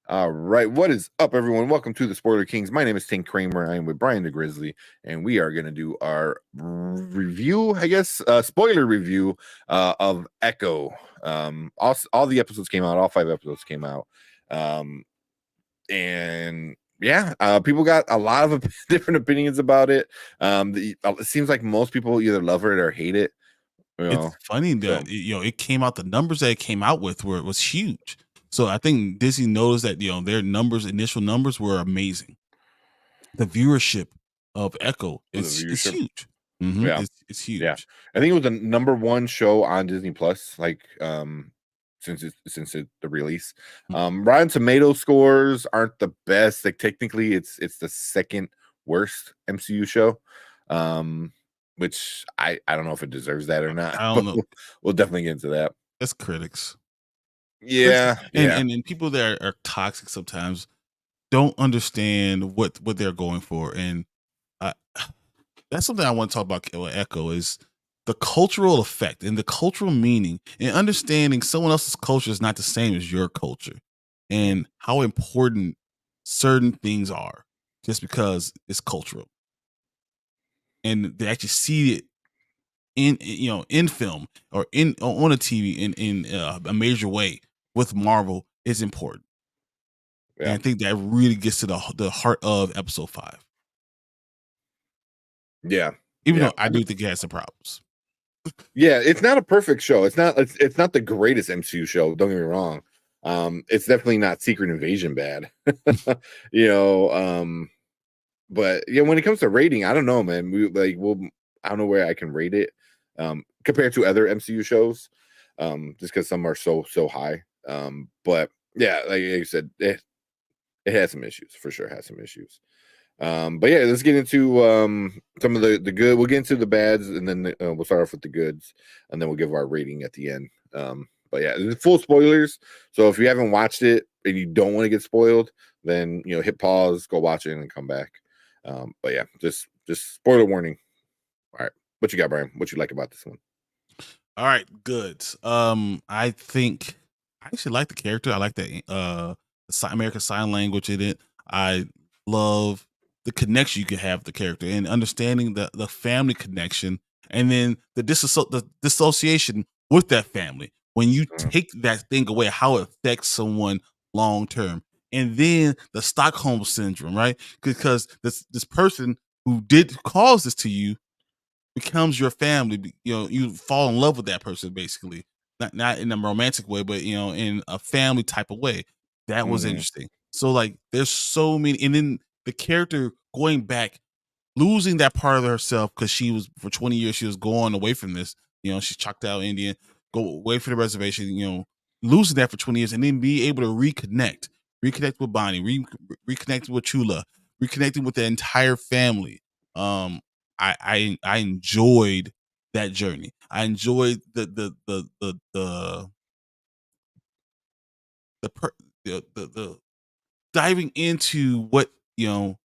A: All right, what is up, everyone? Welcome to the Spoiler Kings. My name is Tank Kramer. I am with Brian the Grizzly, and we are going to do our review, I guess, spoiler review of Echo. All the episodes came out. All 5 episodes came out, and yeah, people got a lot of different opinions about it. It seems like most people either love it or hate it.
B: It's funny that it came out. The numbers that it came out with was huge. So I think Disney knows that their initial numbers were amazing. The viewership of Echo is huge. Mm-hmm.
A: Yeah,
B: it's huge.
A: Yeah, I think it was the #1 show on Disney Plus. Like, since the release, Rotten Tomato scores aren't the best. Like technically, it's the second worst MCU show. Which I don't know if it deserves that or not.
B: I don't know.
A: We'll definitely get into that.
B: That's critics.
A: Yeah,
B: and people that are toxic sometimes don't understand what they're going for, and that's something I want to talk about with Echo is the cultural effect and the cultural meaning and understanding someone else's culture is not the same as your culture, and how important certain things are just because it's cultural, and they actually see it in film or on a TV in a major way with Marvel is important. Yeah. And I think that really gets to the heart of episode 5.
A: Yeah.
B: Even though I do think it has some problems.
A: Yeah, it's not a perfect show. It's not the greatest MCU show, don't get me wrong. It's definitely not Secret Invasion bad. But yeah, when it comes to rating, I don't know, man. I don't know where I can rate it compared to other MCU shows, just because some are so high. But yeah, like I said, it has some issues for sure. Has some issues. But yeah, let's get into some of the good. We'll get into the bads, and then we'll start off with the goods, and then we'll give our rating at the end. But yeah, full spoilers. So if you haven't watched it and you don't want to get spoiled, then hit pause, go watch it, and then come back. But yeah, just spoiler warning. All right, what you got, Brian? What you like about this one?
B: All right, goods. I think I actually like the character. I like the American Sign Language in it. I love the connection you can have with the character and understanding the family connection, and then the dissociation with that family. When you take that thing away, how it affects someone long term. And then the Stockholm syndrome, right? Because this person who did cause this to you becomes your family. You fall in love with that person, basically. Not in a romantic way, but in a family type of way. That was interesting. So like there's so many, and then the character going back, losing that part of herself because she was for 20 years she was going away from this. She's Choctaw Indian, go away from the reservation, losing that for 20 years and then be able to reconnect with Bonnie, reconnect with Chula, reconnecting with the entire family. I enjoyed that journey. I enjoyed the diving into what, you know,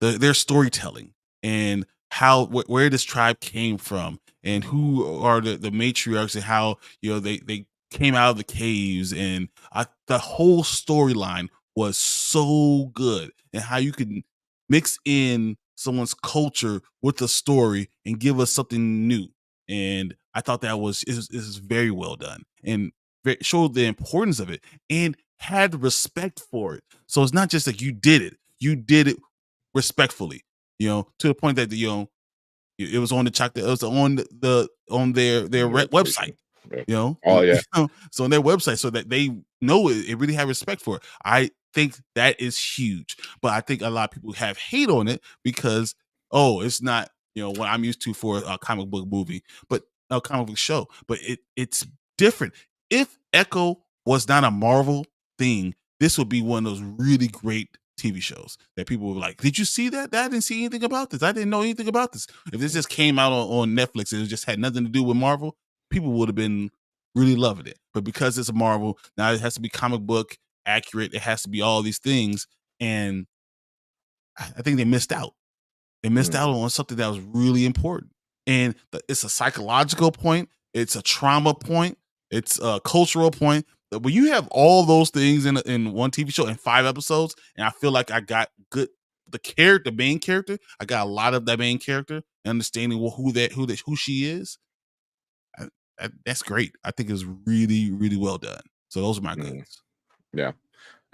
B: their storytelling and how where this tribe came from and who are the matriarchs and how, you know, they came out of the caves, and the whole storyline was so good, and how you can mix in someone's culture with the story and give us something new. And I thought that is very well done, and showed the importance of it and had respect for it. So it's not just like you did it respectfully, you know, to the point that, you know, it was on the chocolate, it was on their website,
A: Yeah.
B: you know.
A: Oh, yeah.
B: You know, so on their website, so that they know it really have respect for it. I think that is huge, but I think a lot of people have hate on it because, oh, it's not, you know, what I'm used to for a comic book movie, but a comic book show, but it's different. If Echo was not a Marvel thing, this would be one of those really great TV shows that people were like, did you see that? I didn't see anything about this. I didn't know anything about this. If this just came out on Netflix and it just had nothing to do with Marvel, people would have been really loving it. But because it's a Marvel, now it has to be comic book accurate. It has to be all these things. And I think they missed out. They missed out on something that was really important. And it's a psychological point. It's a trauma point. It's a cultural point. But when you have all those things in one TV show in 5 episodes, and I feel like I got good the main character, I got a lot of that main character, understanding who she is. That's great. I think it's really, really well done. So those are my goods.
A: Yeah.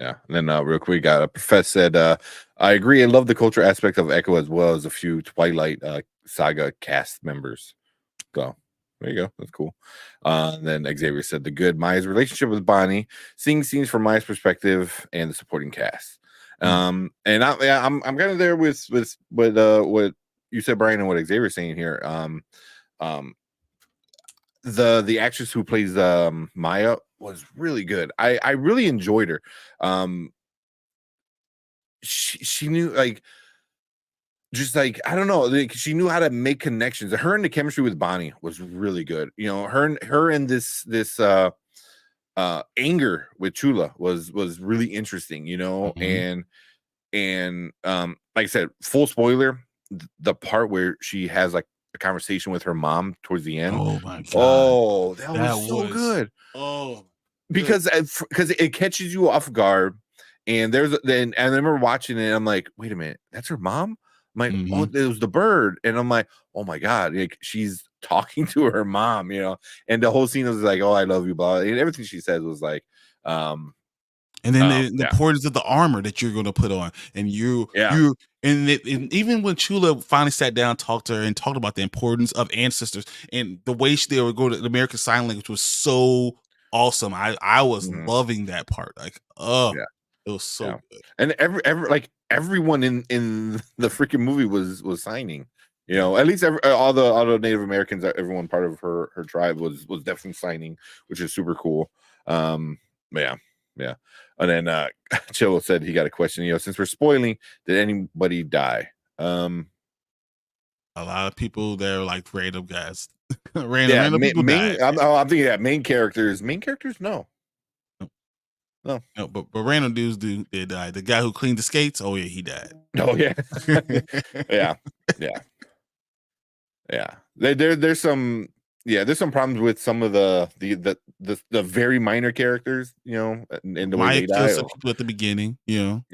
A: Yeah. And then real quick, Professor said, I agree. I love the culture aspect of Echo as well as a few Twilight Saga cast members. So there you go. That's cool. And then Xavier said, the good Maya's relationship with Bonnie, seeing scenes from Maya's perspective and the supporting cast. And I'm kind of there with what you said, Brian, and what Xavier's saying here. The actress who plays Maya was really good. I really enjoyed her. She knew, like, just like, I don't know, like, she knew how to make connections. Her and the chemistry with Bonnie was really good. You know, her and this anger with Chula was really interesting, you know. And like I said, full spoiler, the part where she has like a conversation with her mom towards the end.
B: Oh my god!
A: Oh, that was so good.
B: Oh,
A: because it catches you off guard. And I remember watching it. I'm like, wait a minute, that's her mom. I'm like, oh, it was the bird. And I'm like, oh my god, like, she's talking to her mom, you know. And the whole scene was like, oh, I love you, blah. And everything she said was like,
B: and then the importance of the armor that you're going to put on, and and even when Chula finally sat down, talked to her, and talked about the importance of ancestors and the way they would go to the American Sign Language was so awesome. I was loving that part. Like, it was so good.
A: And everyone in the freaking movie was signing. You know, at least all the Native Americans, everyone part of her tribe was definitely signing, which is super cool. Yeah. And then Chill said he got a question. You know, since we're spoiling, did anybody die?
B: A lot of people, they're like random guys. random people died.
A: I'm thinking main characters. Main characters, no.
B: No, but random dudes did die. The guy who cleaned the skates, oh yeah, he died.
A: Oh yeah. Yeah. There's some problems with some of the very minor characters, you know, in the way they die.
B: Some people at the beginning, you know.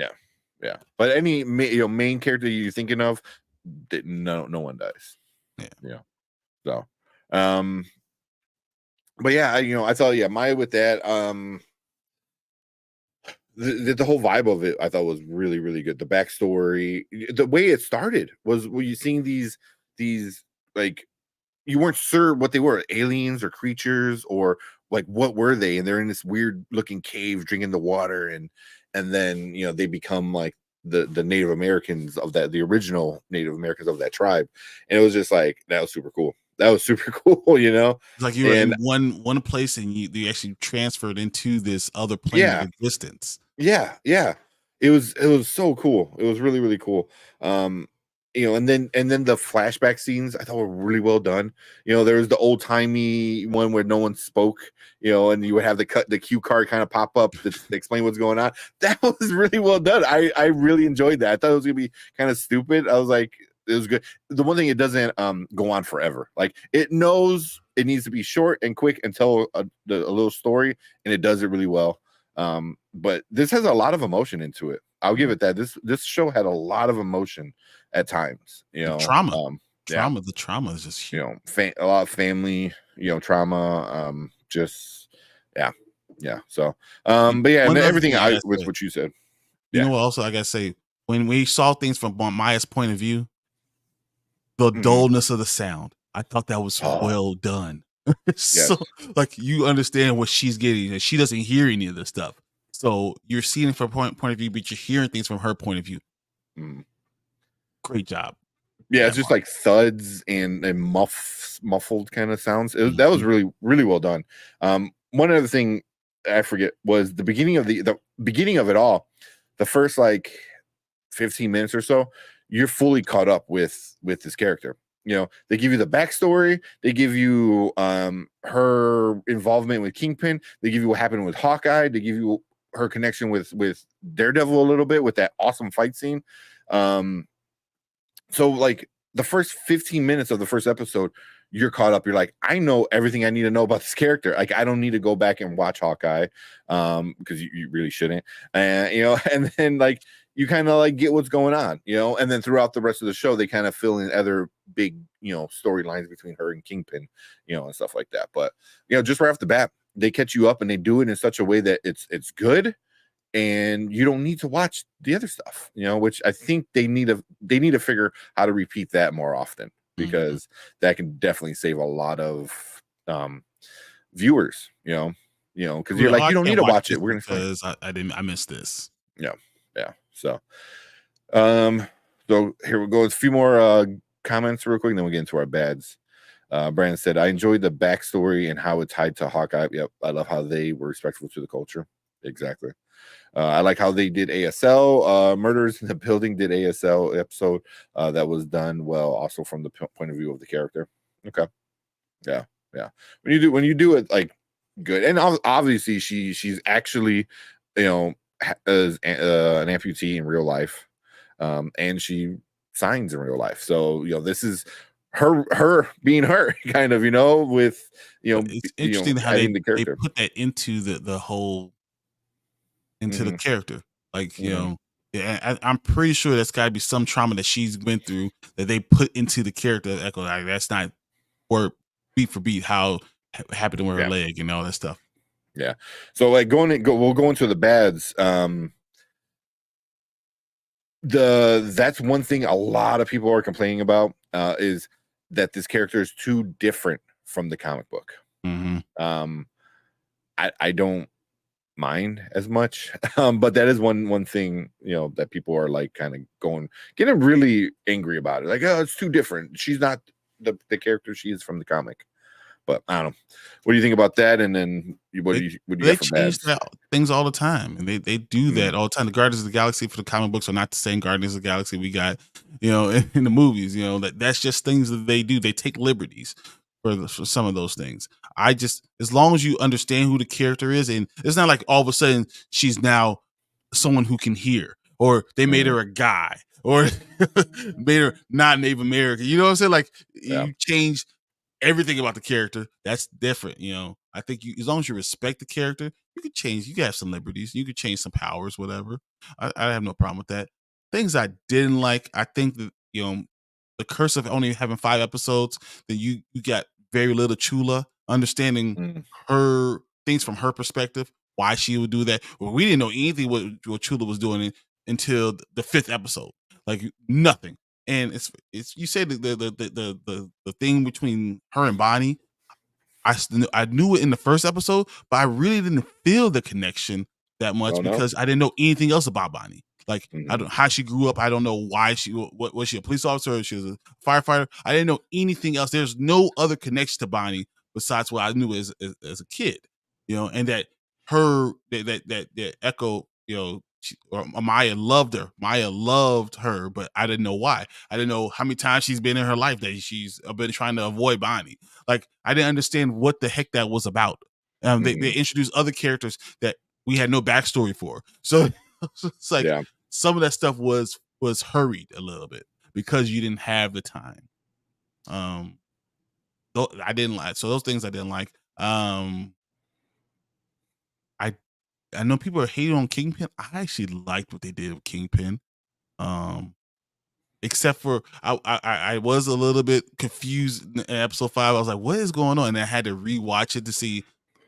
A: Yeah. But any main character you're thinking of, no one dies. Yeah. So, but yeah, I thought, Maya with that, the whole vibe of it, I thought was really, really good. The backstory, the way it started was, were you seeing these like, you weren't sure what they were, aliens or creatures, or like, what were they? And they're in this weird looking cave drinking the water, and then they become like the Native Americans of the original Native Americans of that tribe. And it was just like, that was super cool. that was super cool, you know.
B: It's like you were in
A: And
B: one place and you actually transferred into this other plane of
A: yeah,
B: existence.
A: yeah. It was so cool. It was really, really cool. Um, and then the flashback scenes I thought were really well done. There was the old timey one where no one spoke, and you would have the cue card kind of pop up to explain what's going on. That was really well done. I really enjoyed that. I thought it was gonna be kind of stupid. I was like, it was good. The one thing, it doesn't go on forever. Like, it knows it needs to be short and quick and tell a little story, and it does it really well. But this has a lot of emotion into it. I'll give it that. This show had a lot of emotion at times.
B: Trauma.
A: Yeah,
B: The trauma is just huge.
A: a lot of family, trauma. Just yeah. So, but yeah,
B: One other
A: everything
B: thing I gotta
A: with
B: say,
A: what you said.
B: you
A: Yeah.
B: know what? Also, I gotta say, when we saw things from Maya's point of view, the
A: Mhm.
B: dullness of the sound, I thought that was
A: Oh,
B: well done. So,
A: yes.
B: like, you understand what she's getting, and she doesn't hear any of this stuff. So you're seeing it from point of view, but you're hearing things from her point of view.
A: Mm.
B: Great job.
A: Yeah,
B: Yeah,
A: it's just like thuds and muffled kind of sounds. That was really, really well done. One other thing I forget was the beginning of the beginning of it all. The first, like, 15 minutes or so, you're fully caught up with this character. They give you the backstory, they give you her involvement with Kingpin, they give you what happened with Hawkeye, they give you her connection with Daredevil a little bit with that awesome fight scene. So, like, the first 15 minutes of the first episode, you're caught up. You're like, I know everything I need to know about this character. Like, I don't need to go back and watch Hawkeye, because you really shouldn't. And and then, like, you kind of like get what's going on, and then throughout the rest of the show, they kind of fill in other big, storylines between her and Kingpin, and stuff like that. But just right off the bat, they catch you up and they do it in such a way that it's good, and you don't need to watch the other stuff, which I think they need to figure how to repeat that more often, because that can definitely save a lot of viewers, because you're like,
B: I
A: you don't need
B: can't
A: to
B: watch
A: watch
B: this
A: it. We're gonna explain.
B: because I missed this.
A: Yeah. So, um, so here we go. A few more comments real quick, and then we'll get into our bads. Brandon said, I enjoyed the backstory and how it tied to Hawkeye. Yep, I love how they were respectful to the culture. Exactly. I like how they did ASL. Murders in the Building did ASL episode that was done well, also from the point of view of the character. Okay. Yeah. When you do it like good, and obviously she's actually, as an amputee in real life, and she signs in real life. So this is her being her, kind of, with
B: It's interesting how
A: adding the
B: they
A: character.
B: put that into the whole into the
A: Mhm.
B: character. Like,
A: Mhm.
B: yeah, I'm pretty sure that's got to be some trauma that she's went through that they put into the character of Echo. Like, that's not word beat for beat how happened with her
A: Yeah.
B: leg and all that stuff.
A: Yeah. So, like, we'll go into the bads. That's one thing a lot of people are complaining about, is that this character is too different from the comic book. Um, I don't mind as much, but that is one thing, that people are like kind of getting really angry about it. Like, oh, it's too different. She's not the character she is from the comic. But I don't know. What do you think about that? And then what do you
B: They
A: got for
B: change
A: bads?
B: things all the time, and they do that
A: Mhm.
B: all the time. The Guardians of the Galaxy for the comic books are not the same Guardians of the Galaxy we got, in the movies. That's just things that they do. They take liberties for some of those things. I just, as long as you understand who the character is, and it's not like all of a sudden she's now someone who can hear, or they made
A: Mhm.
B: her a guy, or made her not Native American. You know what I'm saying? Like,
A: Yeah.
B: you change everything about the character. That's different. I think as long as you respect the character, you can change. You can have some liberties. You can change some powers, whatever. I have no problem with that. Things I didn't like, I think that, the curse of only having 5 episodes, that you got very little Chula understanding
A: Mhm.
B: her things from her perspective, why she would do that. Well, we didn't know anything what Chula was doing until the 5th episode. Like, nothing. And it's you said the thing between her and Bonnie. I knew it in the first episode, but I really didn't feel the connection that much
A: Oh, no?
B: because I didn't know anything else about Bonnie. Like I don't how she grew up. I don't know why what was she a police officer or she was a firefighter. I didn't know anything else. There's no other connection to Bonnie besides what I knew as a kid, and that her that Echo, or Maya loved her. Maya loved her, but I didn't know why. I didn't know how many times she's been in her life that she's been trying to avoid Bonnie. Like I didn't understand what the heck that was about. They introduced other characters that we had no backstory for. So it's like some of that stuff was hurried a little bit because you didn't have the time. I didn't like, so those things I didn't like. I know people are hating on Kingpin. I actually liked what they did with Kingpin. Except for I was a little bit confused in episode 5. I was like, what is going on? And I had to rewatch it to see,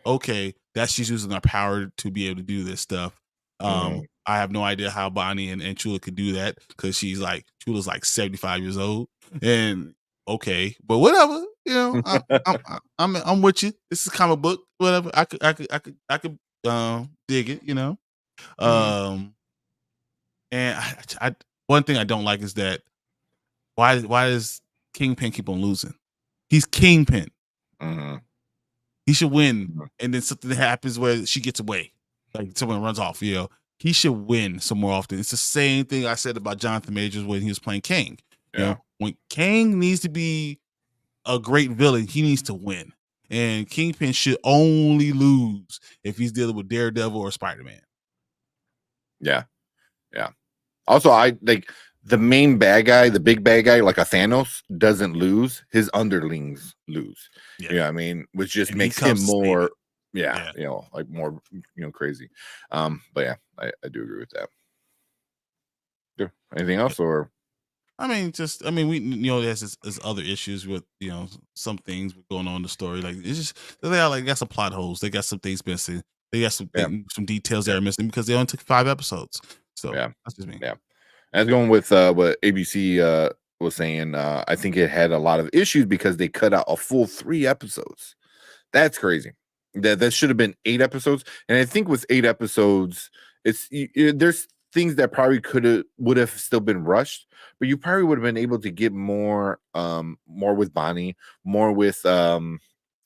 B: okay, that's she's using her power to be able to do this stuff. I have no idea how Bonnie and Chula could do that because Chula's like 75 years old. And okay, but whatever, I'm with you. This is comic book, whatever. I could dig it, and I one thing I don't like is that why does Kingpin keep on losing? He's Kingpin. He should win, and then something happens where she gets away, like someone runs off. He should win some more often. It's the same thing I said about Jonathan Majors when he was playing Kang. When Kang needs to be a great villain, he needs to win, and Kingpin should only lose if he's dealing with Daredevil or Spider-Man.
A: Yeah. Also, I like the main bad guy, the big bad guy, like a Thanos, doesn't lose. His underlings lose. You know what I mean? Which just makes him more, like more, crazy. But yeah, I do agree with that. Sure. Anything else, or?
B: I mean, we there's other issues with some things going on in the story. Like it's just they got some plot holes. They got some things missing. They got some details that are missing because they only took 5 episodes. So that's just me.
A: Yeah. I was going with what ABC was saying. I think it had a lot of issues because they cut out a full 3 episodes. That's crazy. That should have been 8 episodes. And I think with 8 episodes, there's things that probably would have still been rushed, but you probably would have been able to get more with Bonnie, more with her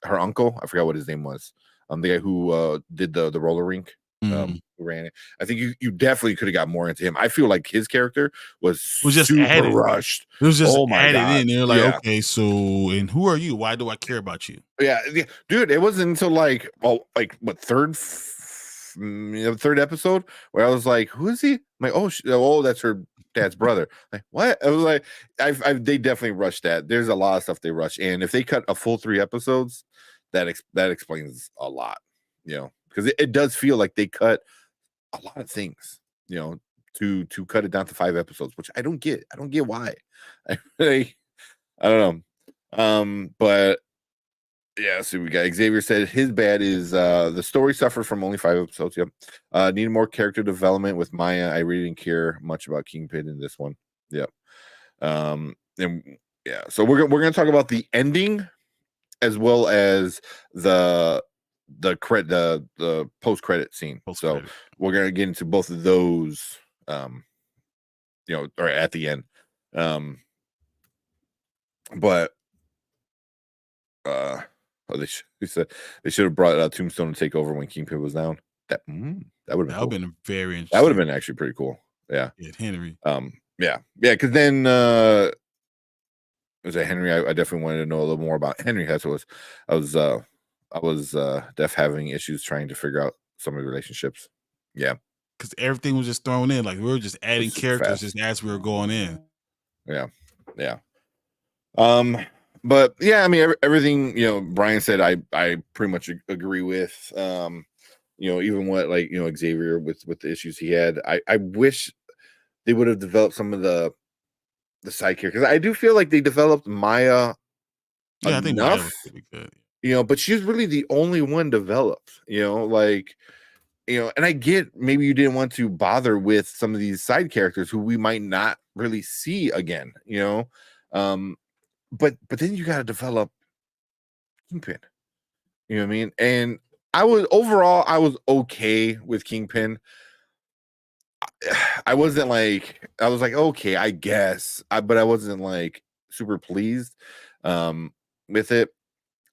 A: uncle. I forgot what his name was. The guy who did the roller rink. Who ran it. I think you definitely could have got more into him. I feel like his character was just super added. Rushed.
B: It was just added in. They're like, okay, so and who are you? Why do I care about you?
A: Yeah, dude. It wasn't until third episode where I was like, who is he? I'm like, oh, that's her dad's brother. Like, what? I was like, they definitely rushed that. There's a lot of stuff they rushed, and if they cut a full 3 episodes, that explains a lot. Because it does feel like they cut a lot of things, to cut it down to 5 episodes, which I don't get. I don't get why. I don't know. But yeah, so we got Xavier said his bad is the story suffered from only 5 episodes. Yep. Needed more character development with Maya. I really didn't care much about Kingpin in this one. Yep. And yeah, so we're gonna talk about the ending as well as the post credit scene. So we're gonna get into both of those, or at the end. But they said they should have brought Tombstone to take over when Kingpin was down. That would have been
B: very interesting.
A: That would have been actually pretty cool. Yeah,
B: Henry.
A: Yeah, because then was it Henry? I definitely wanted to know a little more about Henry. That's what I was having issues trying to figure out some of the relationships. Yeah,
B: because everything was just thrown in. Like we were just adding characters just as we were going in.
A: Yeah. But yeah, I mean everything Brian said I pretty much agree with. Even what Xavier with the issues he had. I wish they would have developed some of the side characters. I do feel like they developed Maya enough.
B: I think Maya was pretty good.
A: But she's really the only one developed. And I get maybe you didn't want to bother with some of these side characters who we might not really see again. But then you got to develop Kingpin. You know what I mean? And I was okay with Kingpin. I wasn't like, I was like, okay, I guess, but I wasn't like super pleased with it.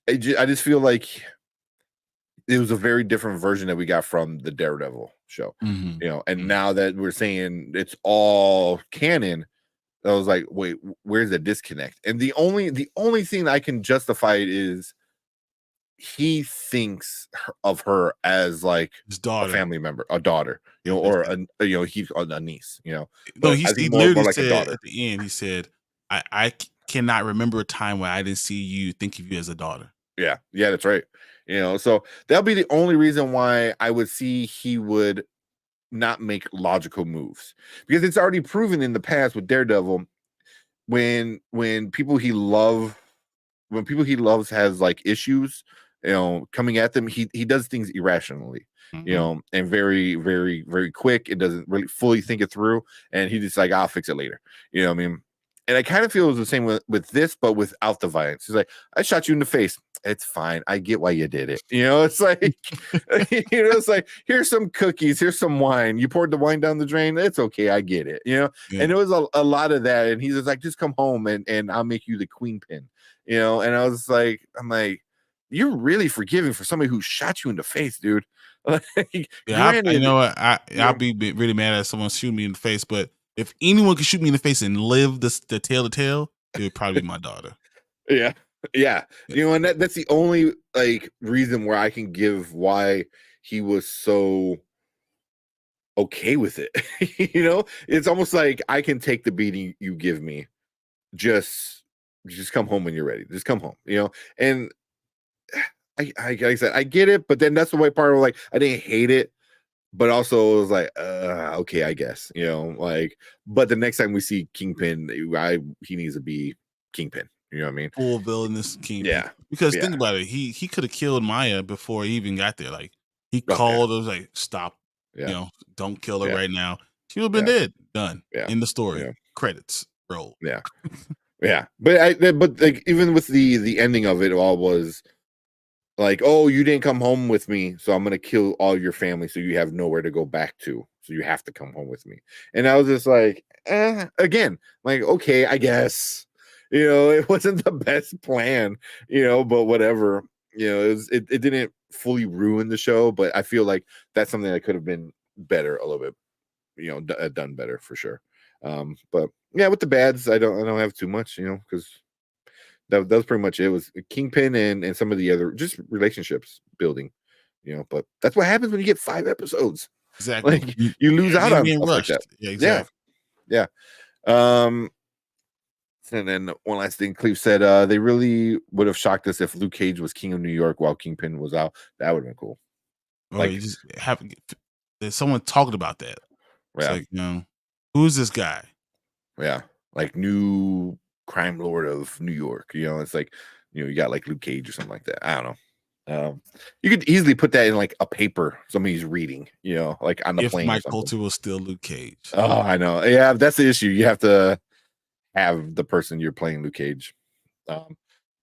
A: I just feel like it was a very different version that we got from the Daredevil show,
B: Mhm.
A: and
B: Mhm.
A: now that we're saying it's all canon, I was like, wait, where's the disconnect? And the only thing that I can justify it is he thinks of her as like
B: His
A: a
B: daughter.
A: family member, a daughter,
B: Yeah,
A: or he's a niece,
B: no,
A: but I
B: he
A: think more
B: literally
A: like a
B: said
A: daughter.
B: at the end, he said, cannot remember a time where I didn't see you think of you as a daughter."
A: Yeah, yeah, that's right. So that'll be the only reason why I would see he would not make logical moves, because it's already proven in the past with Daredevil, when people he loves has like issues, coming at them, he does things irrationally,
B: Mhm.
A: and very, very, very quick. It doesn't really fully think it through, and he just like, I'll fix it later. You know what I mean? And I kind of feel it's the same with this, but without the violence. He's like, I shot you in the face. It's fine. I get why you did it. It's like, it's like, here's some cookies, here's some wine. You poured the wine down the drain. It's okay. I get it.
B: Yeah.
A: And it was a lot of that. And he's just like, just come home and I'll make you the queen pin. And I was like, I'm like, you're really forgiving for somebody who shot you in the face, dude. Like,
B: Yeah, you
A: granted,
B: know what?
A: you
B: I'll
A: know,
B: be really mad at someone shooting me in the face, but if anyone could shoot me in the face and live the tale to tell, it would probably be my daughter.
A: yeah, yeah,
B: Yeah.
A: and that's the only like reason where I can give why he was so okay with it. It's almost like, I can take the beating you give me. Just come home when you're ready. Just come home. And like I said, I get it, but then that's the way part of, like, I didn't hate it, but also it was like, okay, I guess, like, but the next time we see Kingpin, he needs to be Kingpin. You know what I mean?
B: Full villainous Kingpin.
A: Yeah.
B: Because think
A: Yeah.
B: about it, he could have killed Maya before he even got there. Like he
A: Oh yeah.
B: called, was like, "Stop,
A: Yeah.
B: don't kill her
A: Yeah.
B: right now." She would have been
A: Yeah.
B: dead. Done.
A: Yeah.
B: In the story.
A: Yeah.
B: Credits roll.
A: Yeah. Yeah. But like, even with the ending of it all was like, oh, you didn't come home with me, so I'm gonna kill all your family, so you have nowhere to go back to, so you have to come home with me. And I was just like, again, like, okay, I guess, it wasn't the best plan, but whatever. It didn't fully ruin the show, but I feel like that's something that could have been better a little bit, done better for sure. But yeah, with the bads, I don't have too much, because that was pretty much it. It was Kingpin and some of the other just relationships building, but that's what happens when you get 5 episodes.
B: Exactly.
A: Like, you lose out
B: You're
A: on
B: being
A: stuff like that.
B: rushed. Yeah,
A: Yeah.
B: exactly.
A: Yeah. Um and then one last thing, Cleve said, they really would have shocked us if Luke Cage was King of New York while Kingpin was out. That would have been cool.
B: Or you
A: Like,
B: just have there's someone talking about that. It's
A: yeah,
B: like, who's this guy?
A: yeah. Like, new crime lord of New York. It's like, you got like Luke Cage or something like that. I don't know. You could easily put that in like a paper somebody's reading, like on the
B: If
A: plane or
B: Mike
A: something.
B: Coulter was still Luke Cage.
A: Oh, I know. Yeah, that's the issue. You have to have the person you're playing Luke Cage.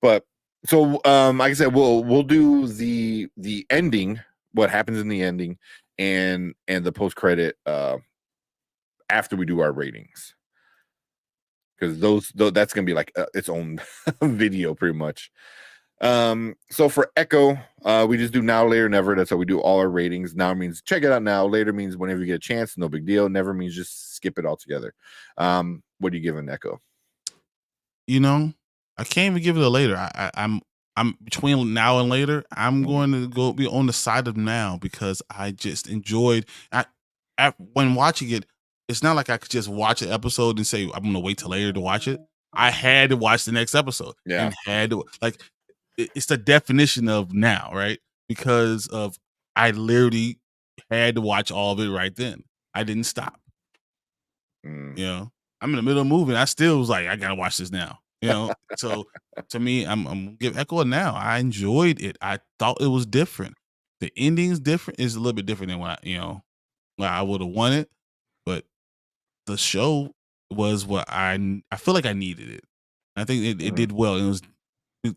A: But so, like I said, we'll do the ending, what happens in the ending, and the post credit after we do our ratings, because that's gonna be like its own video pretty much. So for Echo, we just do now, later, never. That's how we do all our ratings. Now means check it out now. Later means whenever you get a chance, no big deal. Never means just skip it altogether. What do you give an Echo?
B: I can't even give it a later. I'm between now and later. I'm
A: Mhm.
B: going to go be on the side of now because I just enjoyed. When watching it, it's not like I could just watch an episode and say I'm going to wait till later to watch it. I had to watch the next episode
A: Yeah.
B: and had to like. It's the definition of now, right? Because of I literally had to watch all of it right then. I didn't stop.
A: Mm.
B: I'm in the middle of moving. I still was like, I gotta watch this now. So to me, I'm gonna give Echo a now. I enjoyed it. I thought it was different. The ending's different. Is a little bit different than what I would have wanted, but the show was what I feel like I needed it. I think it did well. It was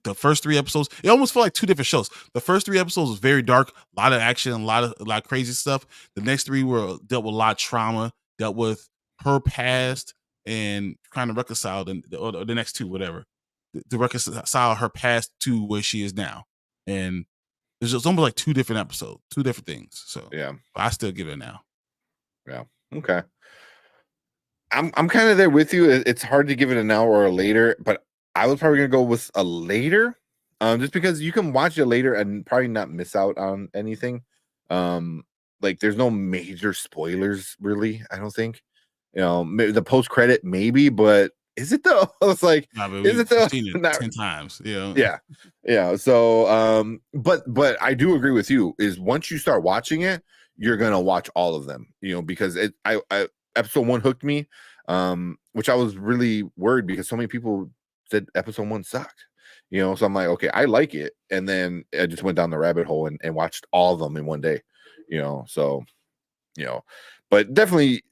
B: the first 3 episodes. It almost felt like 2 different shows. The first 3 episodes was very dark, a lot of action, a lot of crazy stuff. The next 3 were dealt with a lot of trauma, dealt with her past and trying to reconcile the next two, whatever, to reconcile her past to where she is now. And it's just almost like 2 different episodes, 2 different things. So
A: Yeah.
B: I still give it now.
A: Yeah. Okay. I'm kind of there with you. It's hard to give it an hour or a later, but I was probably gonna go with a later, just because you can watch it later and probably not miss out on anything. Like there's no major spoilers really. I don't think. Maybe the post credit maybe, but is it though? It's like,
B: Nah, but
A: is
B: we've
A: it though?
B: seen it
A: Not,
B: 10 times.
A: yeah, yeah. So, but I do agree with you. Is once you start watching it, you're gonna watch all of them. Because I episode 1 hooked me, which I was really worried because so many people said episode 1 sucked. So I'm like, okay, I like it, and then I just went down the rabbit hole and watched all of them in one day. So, but definitely,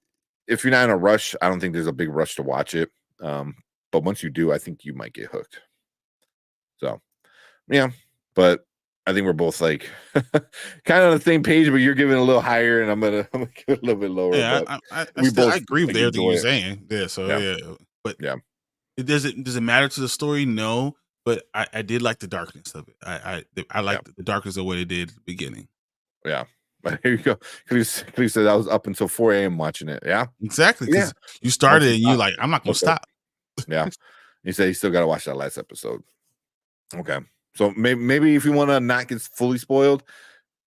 A: if you're not in a rush, I don't think there's a big rush to watch it. But once you do, I think you might get hooked. So, yeah, but I think we're both like kind of on the same page, but you're giving it a little higher, and I'm gonna give it a little bit lower.
B: Yeah,
A: but
B: I
A: we both
B: agree with
A: like,
B: everything
A: enjoy
B: you're
A: it.
B: saying. Yeah, so
A: Yeah.
B: yeah. But
A: Yeah.
B: does it matter to the story? No, but I did like the darkness of it. I liked the darkness of what it did at the beginning.
A: Yeah. But here you go. Cleve said I was up until 4 a.m. watching it. Yeah.
B: Exactly.
A: Yeah.
B: Because you started
A: Once
B: and
A: you
B: you're
A: stop.
B: like, I'm not gonna
A: Okay.
B: stop.
A: Yeah. He said you still got to watch that last episode. Okay. So maybe if you want to not get fully spoiled,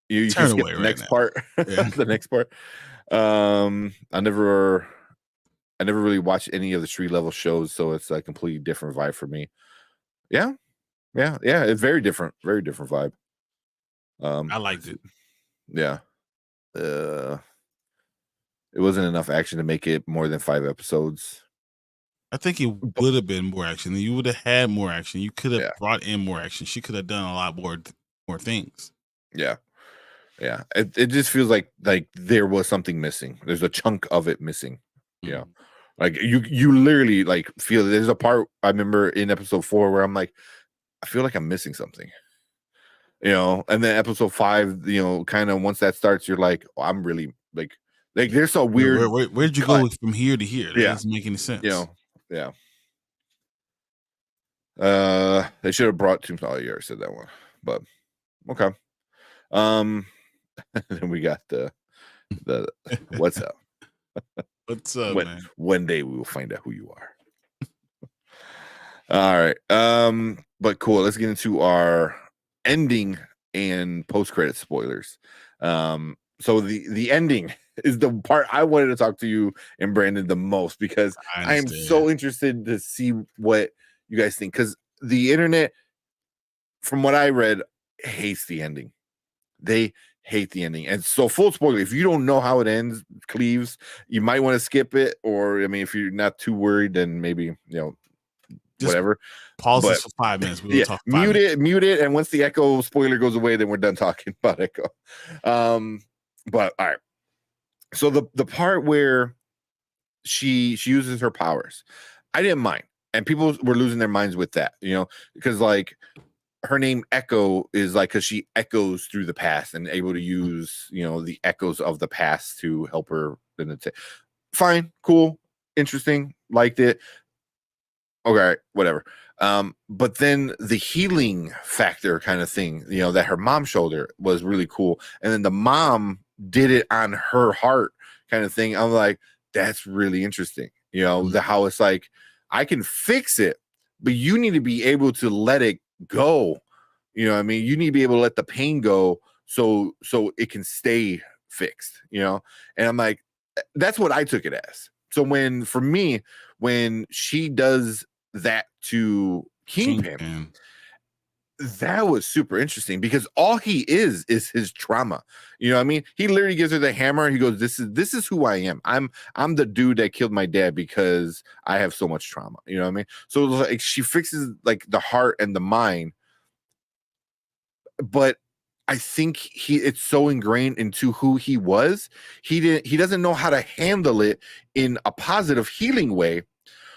A: you
B: Turn
A: can skip
B: away
A: the
B: right
A: next
B: now.
A: part.
B: Yeah.
A: The next part. I never really watched any of the street level shows, so it's a completely different vibe for me. Yeah. It's very different vibe.
B: I liked it.
A: Yeah. It wasn't enough action to make it more than 5 episodes.
B: I think it would have been more action. You would have had more action. You could have
A: Yeah.
B: brought in more action. She could have done a lot more things.
A: Yeah. It just feels like there was something missing. There's a chunk of it missing.
B: Mhm.
A: Like you literally like feel there's a part I remember in episode 4 where I'm like, I feel like I'm missing something. And then episode 5, kind of once that starts, you're like, oh, I'm really like there's so weird.
B: Where did you go from here to here? That doesn't make any sense.
A: Yeah. They should have brought Tombstone. Oh, you already said that one, but okay. Then we got the what's up?
B: What's up, man?
A: One day we will find out who you are. All right. But cool. Let's get into our ending and post-credit spoilers. So the ending is the part I wanted to talk to you and Brandon the most, because I am so interested to see what you guys think, because the internet, from what I read, hates the ending. They hate the ending. And so, full spoiler, if you don't know how it ends, Cleves, you might want to skip it, or I mean, if you're not too worried, then maybe just whatever.
B: Pause this for 5 minutes.
A: We'll talk mute it, and once the Echo spoiler goes away, then we're done talking about Echo. But all right. So the part where she uses her powers, I didn't mind, and people were losing their minds with that, because like her name Echo is like because she echoes through the past and able to use the echoes of the past to help her. Fine, cool, interesting, liked it. Okay, whatever. But then the healing factor kind of thing, that her mom showed her was really cool. And then the mom did it on her heart kind of thing. I'm like, that's really interesting. How it's like, I can fix it, but you need to be able to let it go. I mean, you need to be able to let the pain go so it can stay fixed, and I'm like, that's what I took it as. So when she does that to Kingpin, that was super interesting, because all he is his trauma. I mean, he literally gives her the hammer. He goes, this is who I am. I'm the dude that killed my dad because I have so much trauma. You know what I mean? So like she fixes like the heart and the mind, but I think it's so ingrained into who he was. He doesn't know how to handle it in a positive healing way.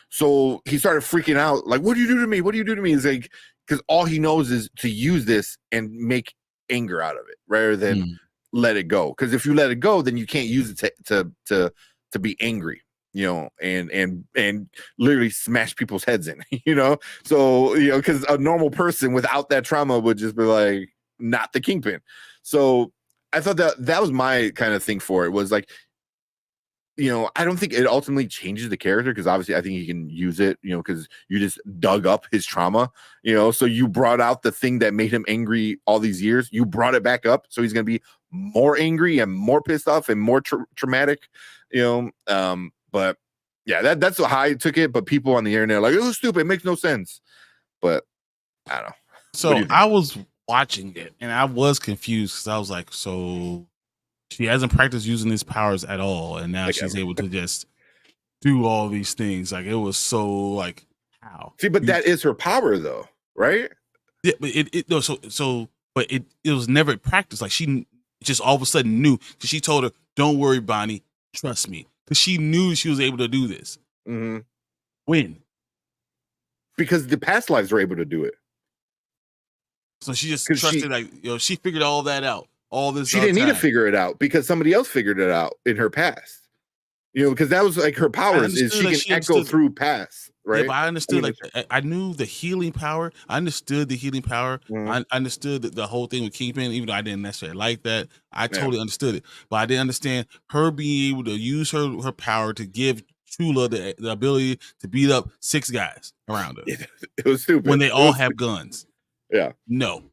A: So he started freaking out, like, what do you do to me? What do you do to me? It's like, because all he knows is to use this and make anger out of it rather than let it go. Because if you let it go, then you can't use it to to be angry, and literally smash people's heads in, So, because a normal person without that trauma would just be like, not the Kingpin. So I thought that was my kind of thing for it, was like, I don't think it ultimately changes the character, because obviously I think he can use it, because you just dug up his trauma, so you brought out the thing that made him angry all these years. You brought it back up. So he's going to be more angry and more pissed off and more traumatic, but yeah, that's how I took it. But people on the internet are like, it was stupid. It makes no sense. But I don't know.
B: So I was watching it and I was confused, because I was like, so she hasn't practiced using his powers at all, and now she's able to just do all these things. Like, it was so like, how?
A: See, but that is her power, though, right?
B: Yeah, but but it was never practiced. Like, she just all of a sudden knew, because she told her, "Don't worry, Bonnie, trust me," because she knew she was able to do this.
A: Mm-hmm.
B: When?
A: Because the past lives were able to do it.
B: So she just trusted, she figured all that out. All this.
A: She didn't need to figure it out, because somebody else figured it out in her past. Because that was like her powers, is she can echo through past, right?
B: Yeah, but I understood, I knew the healing power. I understood the healing power.
A: Mm-hmm.
B: I understood the whole thing with Kingpin, even though I didn't necessarily like that. I totally understood it, but I didn't understand her being able to use her power to give Chula the ability to beat up 6 guys around her.
A: It was stupid
B: when they all have guns.
A: Yeah,
B: no,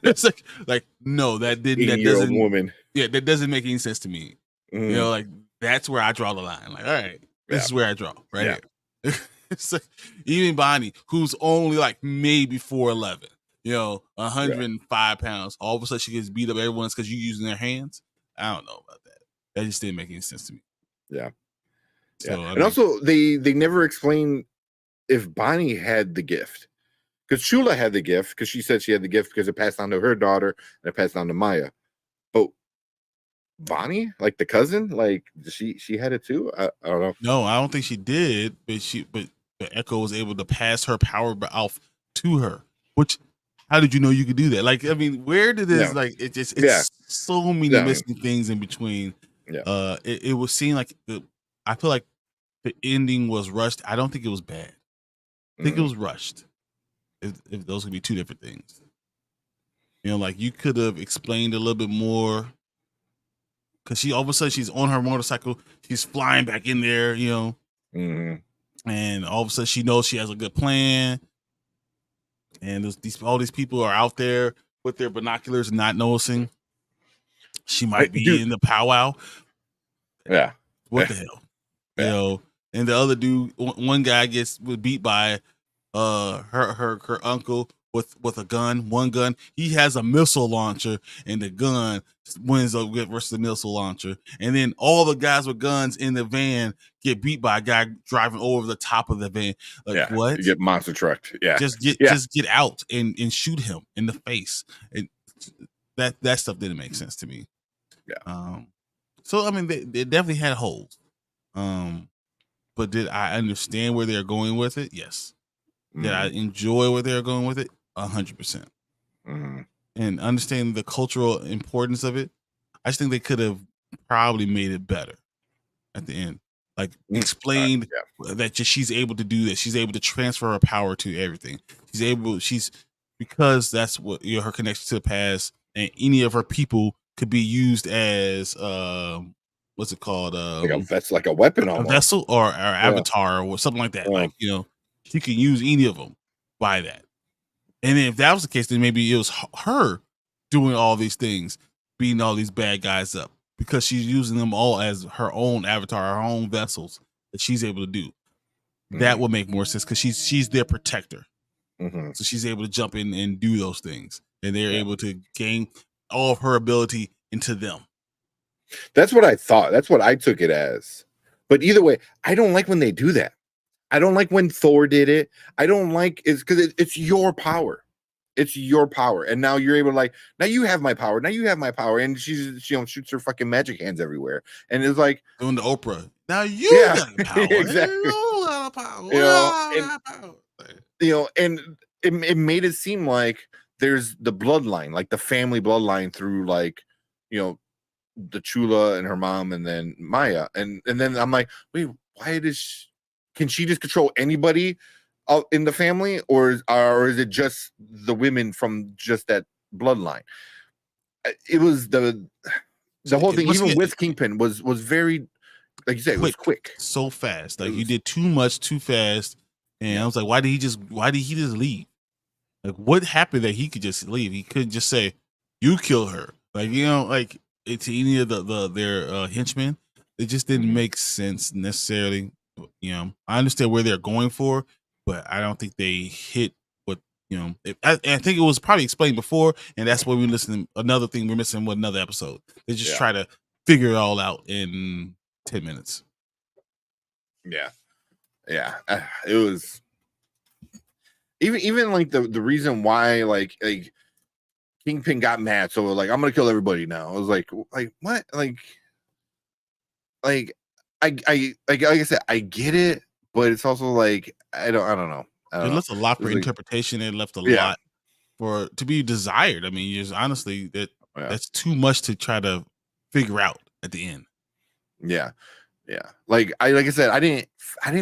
B: it's like no, that doesn't
A: woman.
B: Yeah, that doesn't make any sense to me.
A: Mm-hmm.
B: Like, that's where I draw the line. Like, all right, this is where I draw, right? Yeah. It's like, even Bonnie, who's only like maybe 4'11", 105 pounds, all of a sudden she gets beat up everyone's because you're using their hands. I don't know about that. That just didn't make any sense to me.
A: Yeah.
B: So,
A: and also they never explain if Bonnie had the gift, because Chula had the gift, because she said she had the gift because it passed on to her daughter and it passed on to Maya. But Bonnie, like the cousin, like she had it too. I don't know.
B: No, I don't think she did, but Echo was able to pass her power off to her. Which, how did you know you could do that? Like, I mean, where did this it's so many missing things in between.
A: Yeah.
B: It was seen like I feel like the ending was rushed. I don't think it was bad. I think it was rushed. If those could be two different things. Like, you could have explained a little bit more. Because she all of a sudden she's on her motorcycle, she's flying back in there,
A: Mm-hmm.
B: and all of a sudden she knows she has a good plan, and all these people are out there with their binoculars, not noticing she might be in the powwow.
A: Yeah,
B: what the hell, And the other dude, one guy gets beat by her uncle with a gun, one gun. He has a missile launcher, and the gun wins up versus the missile launcher. And then all the guys with guns in the van get beat by a guy driving over the top of the van. Like, what?
A: You get monster trucked. Yeah.
B: Just get out and shoot him in the face. And that stuff didn't make sense to me.
A: Yeah.
B: So I mean, they definitely had holes. But did I understand where they're going with it? Yes. Did I enjoy where they're going with it? 100%. And understanding the cultural importance of it, I just think they could have probably made it better at the end. Like, explained that she's able to do this. She's able to transfer her power to everything. Because that's what her connection to the past, and any of her people could be used as what's it called?
A: That's like a weapon,
B: a vessel or avatar or something like that. Like, she can use any of them by that. And then if that was the case, then maybe it was her doing all these things, beating all these bad guys up, because she's using them all as her own avatar, her own vessels that she's able to do. That would make more sense, because she's their protector. So she's able to jump in and do those things, and they're able to gain all of her ability into them.
A: That's what I thought. That's what I took it as. But either way, I don't like when they do that. I don't like when Thor did it. I don't like because it's your power. It's your power. And now you're able to now you have my power. Now you have my power. And she shoots her fucking magic hands everywhere. And it's like
B: doing the Oprah. Now you got power.
A: Exactly.
B: You got power.
A: And it made it seem like there's the bloodline, like the family bloodline through the Chula and her mom, and then Maya, and then I'm like, wait, why can she just control anybody in the family, or is it just the women from just that bloodline? It was the whole thing, even with Kingpin, was very, like you said, it was quick,
B: so fast. Like you did too much too fast, and I was like, why did he just leave? Like, what happened that he could just leave? He couldn't just say, "You kill her." Like, you know, like to any of their henchmen, it just didn't make sense necessarily. You know, I understand where they're going for, but I don't think they hit what, you know. I think it was probably explained before, and that's what we're listening. Another thing we're missing with another episode. They just try to figure it all out in 10 minutes.
A: Yeah, it was even like the reason why like Kingpin got mad, so like, I'm gonna kill everybody now. I was like what? Like I said, I get it, but it's also like I don't know.
B: It left a lot for interpretation. It left a lot for to be desired. I mean, just honestly, that's too much to try to figure out at the end.
A: Yeah. Like I said, I didn't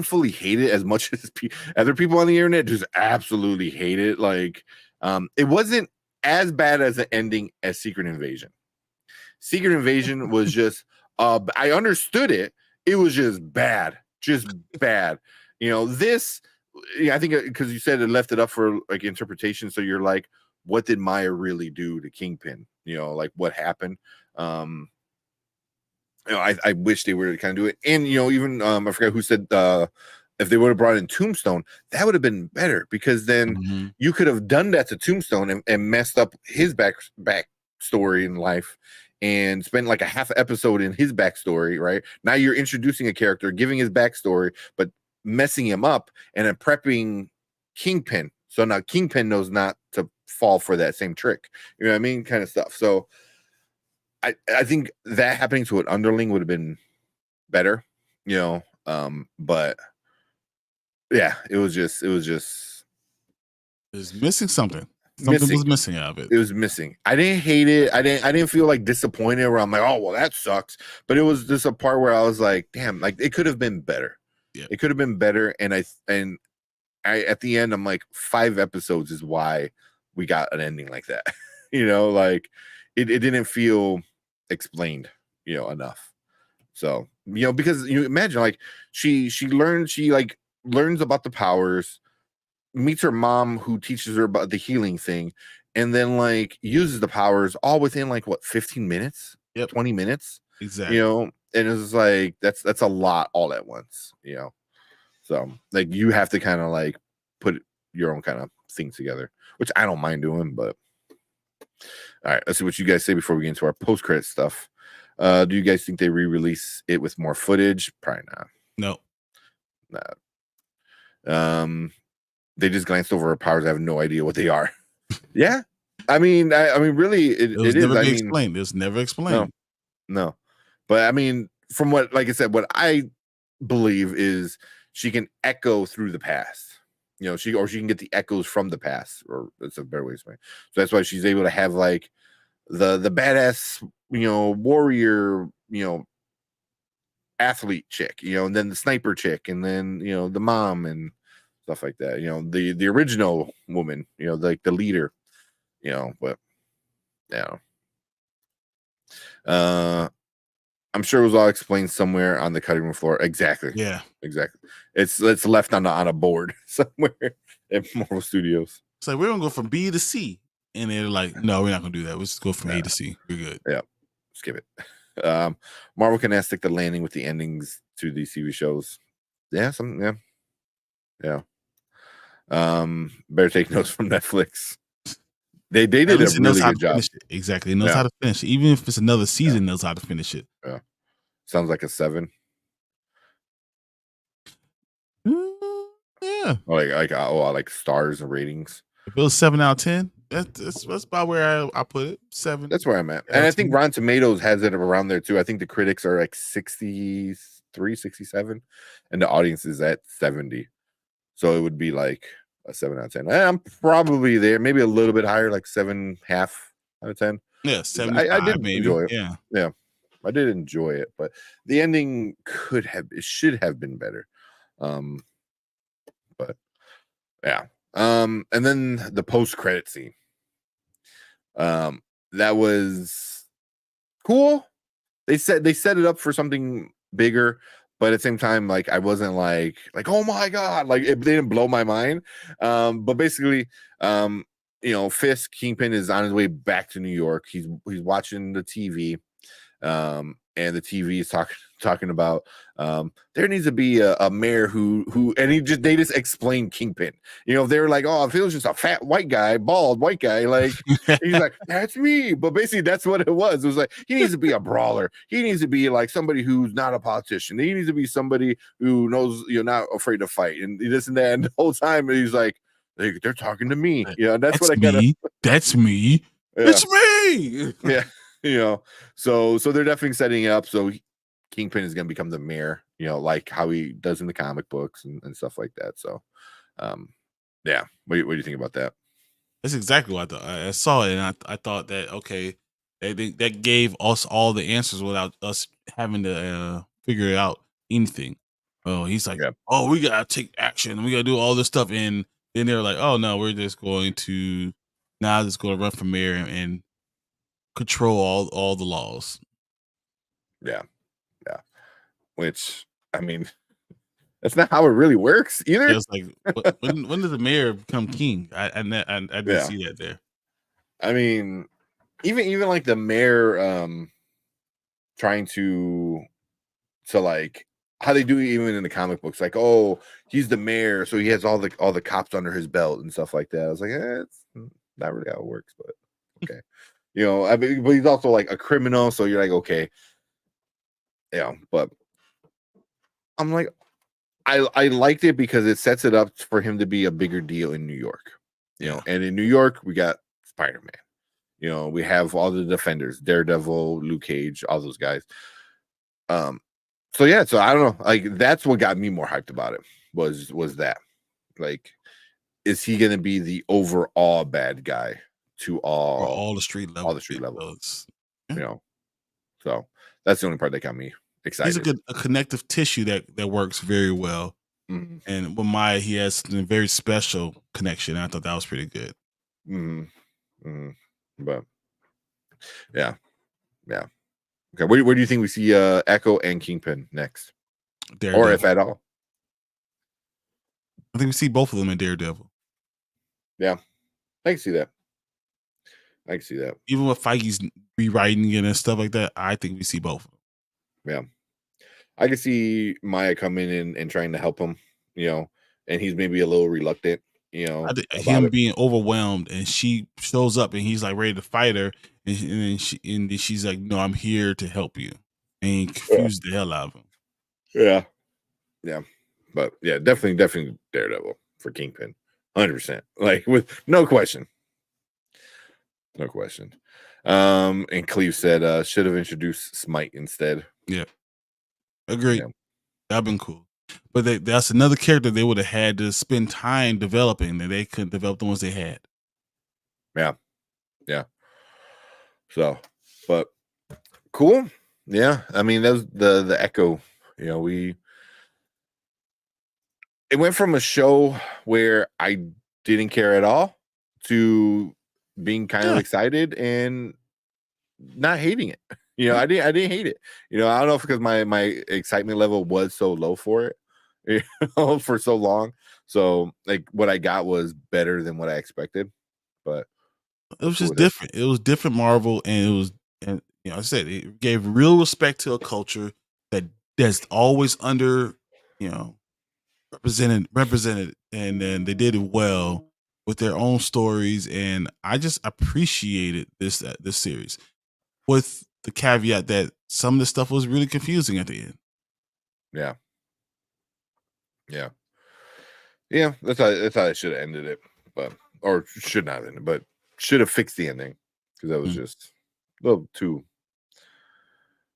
A: fully hate it as much as other people on the internet just absolutely hate it. Like, it wasn't as bad as the ending as Secret Invasion. Secret Invasion was just, I understood it. It was just bad. You know, this, I think because you said it left it up for like interpretation. So you're like, what did Maya really do to Kingpin? You know, like what happened? You know, I wish they were to kind of do it. And, you know, even I forgot who said if they would have brought in Tombstone, that would have been better, because then you could have done that to Tombstone and messed up his back story in life and spent like a half episode in his backstory, right? Now you're introducing a character, giving his backstory, but messing him up and then prepping Kingpin. So now Kingpin knows not to fall for that same trick. You know what I mean? Kind of stuff. So I think that happening to an underling would have been better, you know. But yeah, it was
B: missing something. Something was missing out of it.
A: It was missing. I didn't hate it. I didn't feel like disappointed where I'm like, oh well, that sucks. But it was just a part where I was like, damn, like it could have been better.
B: Yeah.
A: It could have been better. And I at the end, I'm like, 5 episodes is why we got an ending like that. You know, like it didn't feel explained, you know, enough. So, you know, because you imagine like she learns about the powers, meets her mom who teaches her about the healing thing, and then like uses the powers all within like what, 15 minutes, 20 minutes,
B: exactly,
A: you know. And it's like that's a lot all at once, you know. So like you have to kind of like put your own kind of thing together, which I don't mind doing. But all right, let's see what you guys say before we get into our post-credit stuff. Do you guys think they re-release it with more footage? Probably not. No. They just glanced over her powers. I have no idea what they are. Yeah. I mean, really, it
B: was
A: is.
B: Never explained. It was never explained.
A: No. But I mean, from what, like I said, what I believe is she can echo through the past. You know, she can get the echoes from the past, or that's a better way to explain. So that's why she's able to have like the badass, you know, warrior, you know, athlete chick, you know, and then the sniper chick, and then, you know, the mom and stuff like that. You know, the original woman, you know, like the leader, you know. But yeah, I'm sure it was all explained somewhere on the cutting room floor. Exactly.
B: Yeah.
A: Exactly. It's left on a board somewhere at Marvel Studios.
B: So we're gonna go from B to C, and they're like, "No, we're not gonna do that. We'll just go from A to C. We're good."
A: Yeah, skip it. Marvel can now stick the landing with the endings to these TV shows. Yeah, yeah. Better take notes from Netflix. They did a really good job.
B: Exactly. It knows how to finish it. Even if it's another season, knows how to finish it.
A: Yeah. Sounds like a 7.
B: Yeah.
A: Like stars and ratings.
B: If it was 7 out of 10, that's about where I put it. 7.
A: That's where I'm at. And I think Rotten Tomatoes has it around there too. I think the critics are like 63, 67, and the audience is at 70. So it would be like a 7 out of 10. I'm probably there, maybe a little bit higher, like 7.5 out of 10.
B: Yeah, 7.
A: I did maybe enjoy it.
B: Yeah.
A: I did enjoy it, but the ending should have been better. But yeah. And then the post-credit scene. That was cool. They set it up for something bigger, but at the same time, like I wasn't like oh my god, like it didn't blow my mind. But basically, Fisk Kingpin is on his way back to New York. He's watching the TV, and the TV is talking about there needs to be a mayor who and they just explained Kingpin. They were like, oh, if it was just a fat white guy, bald white guy, like he's like, that's me. But basically that's what it was. It was like he needs to be a brawler. He needs to be like somebody who's not a politician. He needs to be somebody who knows you're not afraid to fight and this and that. And the whole time he's like, they're talking to me. That's what I got.
B: That's me.
A: Yeah.
B: It's me.
A: Yeah. So they're definitely setting it up. So Kingpin is going to become the mayor, like how he does in the comic books and stuff like that. So, yeah. What do you think about that?
B: That's exactly what I thought. I saw it and I thought that, okay, that gave us all the answers without us having to figure out anything. Oh, he's like, oh, we got to take action. We got to do all this stuff. And then they're like, oh, no, we're just going to run for mayor and control all the laws.
A: Yeah. Which, I mean, that's not how it really works either.
B: It's like, when does the mayor become king? I didn't see that there.
A: I mean, even like the mayor trying to like how they do it even in the comic books, like, oh, he's the mayor, so he has all the cops under his belt and stuff like that. I was like, it's not really how it works, but okay. I mean, but he's also like a criminal, so you're like, okay. Yeah, but I'm like, I liked it because it sets it up for him to be a bigger deal in New York. And in New York, we got Spider-Man. We have all the Defenders, Daredevil, Luke Cage, all those guys. So I don't know. Like that's what got me more hyped about it was that. Like, is he gonna be the overall bad guy to
B: all the street levels?
A: All the street levels. Yeah. So that's the only part that got me excited.
B: He's a connective tissue that works very well.
A: Mm-hmm.
B: And with Maya, he has a very special connection. I thought that was pretty good.
A: But yeah. Okay, where do you think we see Echo and Kingpin next?
B: Daredevil.
A: Or if at all?
B: I think we see both of them in Daredevil.
A: Yeah, I can see that.
B: Even with Feige's rewriting it and stuff like that, I think we see both of them.
A: Yeah. I can see Maya coming in and trying to help him, and he's maybe a little reluctant,
B: him being overwhelmed, and she shows up and he's like ready to fight her, and then she's like, no, I'm here to help you, and confused the hell out of him.
A: Yeah. But yeah, definitely Daredevil for Kingpin. 100%. Like with no question. And Cleve said should have introduced Smite instead.
B: Yeah. Agreed. Yeah. That'd been cool. But that's another character they would have had to spend time developing that they couldn't develop the ones they had.
A: Yeah. So, but cool. Yeah. I mean, that was the Echo. It went from a show where I didn't care at all to being kind of excited and not hating it. I didn't hate it. I don't know if because my excitement level was so low for it, for so long. So like what I got was better than what I expected. But
B: it was just different. It was different Marvel, and I said it gave real respect to a culture that's always under, represented, and then they did it well with their own stories, and I just appreciated this series, with the caveat that some of the stuff was really confusing at the end.
A: Yeah. That's how I should have ended it, or should not have ended, but should have fixed the ending because that was just a little too.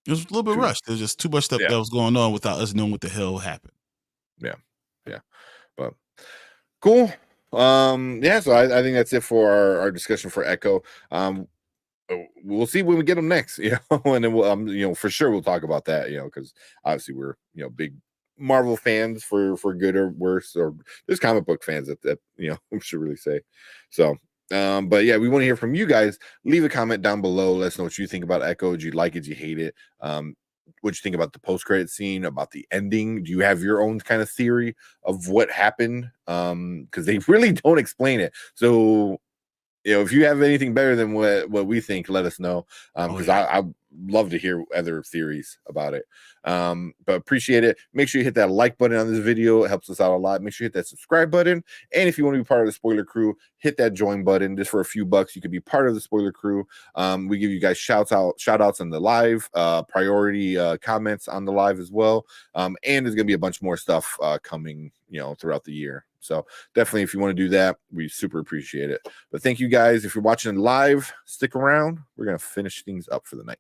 B: It was a little bit rushed. There's just too much stuff that was going on without us knowing what the hell happened.
A: Yeah. But cool. So I think that's it for our discussion for Echo. we'll see when we get them next, and then we'll, for sure we'll talk about that, because obviously we're, big Marvel fans for good or worse, or there's comic book fans that we should really say. So, but yeah, we want to hear from you guys. Leave a comment down below. Let us know what you think about Echo. Did you like it? Did you hate it? What you think about the post-credit scene, about the ending? Do you have your own kind of theory of what happened? Because they really don't explain it. So, if you have anything better than what we think, let us know. Because I love to hear other theories about it. But appreciate it. Make sure you hit that like button on this video. It helps us out a lot. Make sure you hit that subscribe button. And if you want to be part of the spoiler crew, hit that join button. Just for a few bucks, you could be part of the spoiler crew. We give you guys shout outs on the live, priority comments on the live as well. And there's gonna be a bunch more stuff coming, throughout the year. So definitely, if you want to do that, we super appreciate it. But thank you guys. If you're watching live, stick around. We're going to finish things up for the night.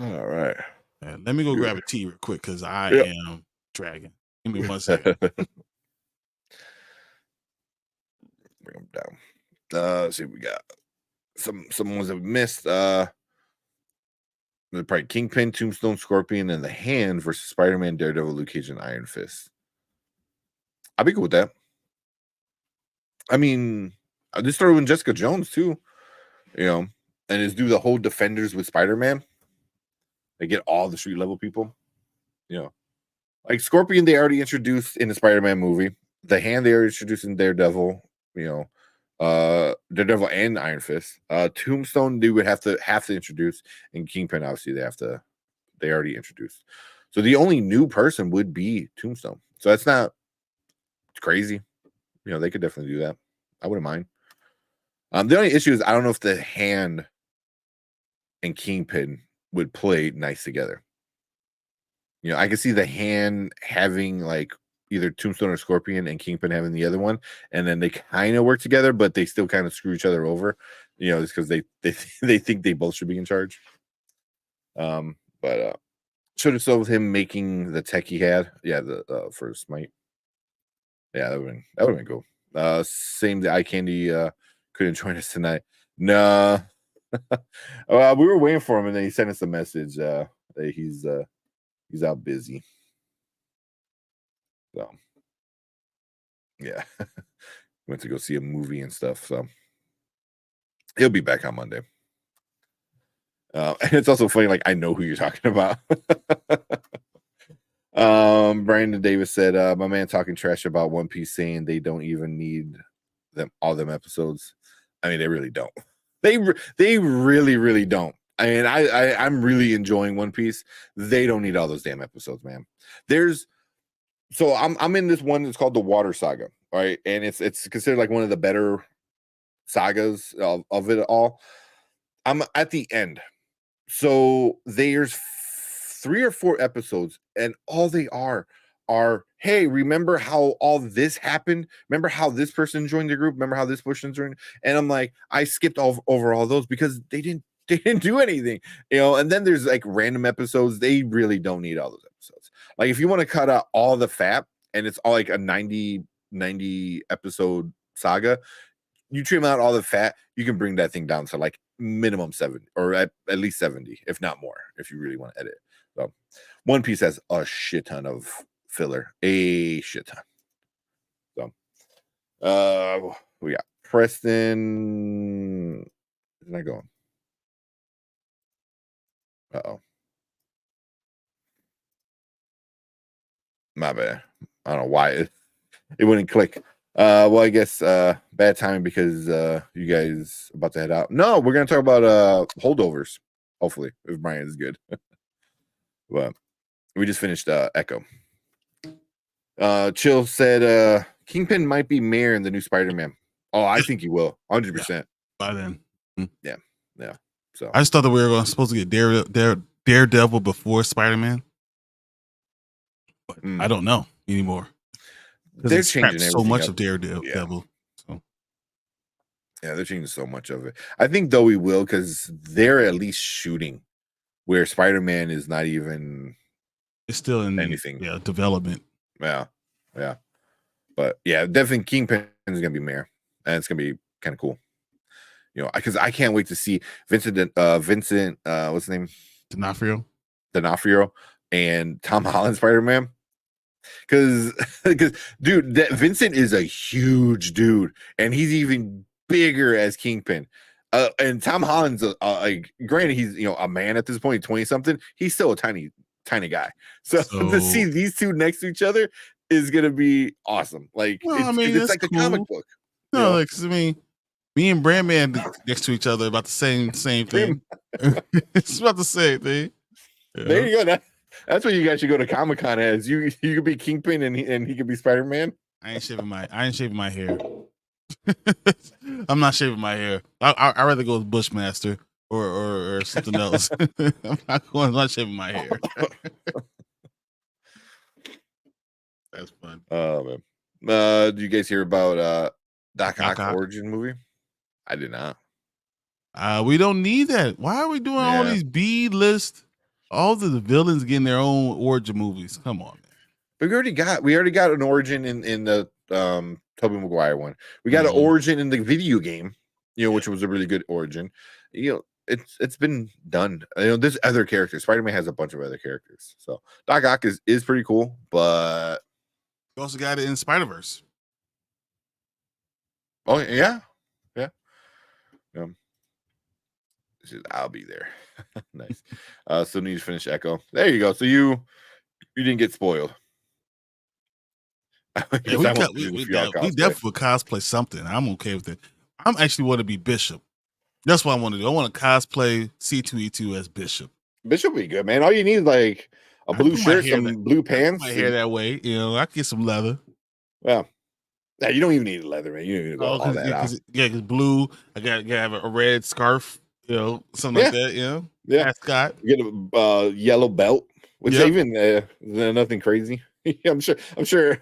A: All right.
B: Let me go grab a tea real quick because I am dragging. Give me 1 second.
A: Bring them down. Let's see what we got. Some ones that we missed. Probably Kingpin, Tombstone, Scorpion, and the Hand versus Spider-Man, Daredevil, Luke Cage, and Iron Fist. I'd be good with that. I mean, I just started with Jessica Jones too, and just do the whole Defenders with Spider-Man. They get all the street level people, like Scorpion. They already introduced in the Spider-Man movie. The Hand they already introduced in Daredevil. Daredevil and Iron Fist. Tombstone they would have to introduce, and Kingpin obviously they already introduced. So the only new person would be Tombstone. So that's not crazy. They could definitely do that. I wouldn't mind. The only issue is I don't know if the Hand and Kingpin would play nice together. I can see the Hand having like either Tombstone or Scorpion and Kingpin having the other one, and then they kind of work together, but they still kind of screw each other over, just because they think they both should be in charge. But should have sold with him making the tech he had, the for Smite. Yeah, that would have been cool. Same the Eye Candy couldn't join us tonight. No, we were waiting for him, and then he sent us a message that he's out busy. So, yeah, went to go see a movie and stuff. So he'll be back on Monday. And it's also funny, like I know who you're talking about. Brandon Davis said, "My man talking trash about One Piece, saying they don't even need all them episodes. I mean, they really don't. They really, really don't. I mean, I'm really enjoying One Piece. They don't need all those damn episodes, man. So I'm in this one that's called the Water Saga, right? And it's considered like one of the better sagas of it all. I'm at the end. So there's 3 or 4 episodes, and all they are, hey, remember how all this happened? Remember how this person joined the group? Remember how this person joined? And I'm like, I skipped over all those because they didn't do anything, and then there's like random episodes. They really don't need all those episodes. Like if you want to cut out all the fat and it's all like a 90 episode saga, you trim out all the fat, you can bring that thing down to like minimum 70 or at least 70, if not more, if you really want to edit. So One Piece has a shit ton of filler, a shit ton. So we got Preston. Where's that going? Uh-oh. My bad. I don't know why it wouldn't click. Well, I guess bad timing because you guys about to head out. No, we're gonna talk about holdovers. Hopefully, if Brian is good. Well, we just finished Echo. Chill said Kingpin might be mayor in the new Spider-Man. Oh, I think he will, 100%.
B: By then,
A: yeah. So
B: I just thought that we were supposed to get Daredevil before Spider-Man, but I don't know anymore.
A: They're changing
B: so much of Daredevil. Yeah. So.
A: Yeah, they're changing so much of it. I think though we will because they're at least shooting, where Spider-Man is not even.
B: It's still in
A: anything.
B: Development.
A: Yeah. But yeah, definitely Kingpin is gonna be mayor. and it's gonna be kind of cool. Because I can't wait to see Vincent. What's his name? D'Onofrio and Tom Holland Spider-Man. Because dude, that Vincent is a huge dude, and he's even bigger as Kingpin. And Tom Holland's granted, he's a man at this point, 20 something. He's still a tiny guy. So to see these two next to each other is gonna be awesome. Like, it's like the comic book.
B: No, like, I mean, me and Brandman next to each other about the same thing. It's about the same thing.
A: Yeah. There you go. That's what you guys should go to Comic-Con as. You could be Kingpin and he could be Spider-Man.
B: I ain't shaving my hair. I'm not shaving my hair. I'd rather go with Bushmaster or something else. I'm not shaving my hair. That's fun.
A: Oh man. Do you guys hear about Doc Ock origin movie? I did not.
B: We don't need that. Why are we doing all these B-list? All the villains getting their own origin movies. Come on, man.
A: But we already got an origin in the Tobey Maguire one. We got an origin in the video game, which was a really good origin. It's been done. There's other characters. Spider-Man has a bunch of other characters. So Doc Ock is pretty cool, but
B: you also got it in Spider-Verse.
A: Oh yeah. I'll be there. Nice. Still need to finish Echo. There you go. So you didn't get spoiled.
B: We definitely cosplay something. I'm okay with it. I'm actually want to be Bishop. That's what I want to do. I want to cosplay C2E2 as Bishop.
A: Bishop would be good, man. All you need is like a blue shirt, some blue pants.
B: My hair that way. I can get some leather.
A: Well, yeah, you don't even need leather, man. You don't need to go all that out.
B: Because blue. I got to have a red scarf. Something like that.
A: Yeah,
B: Scott.
A: You get a yellow belt, which even nothing crazy. I'm sure.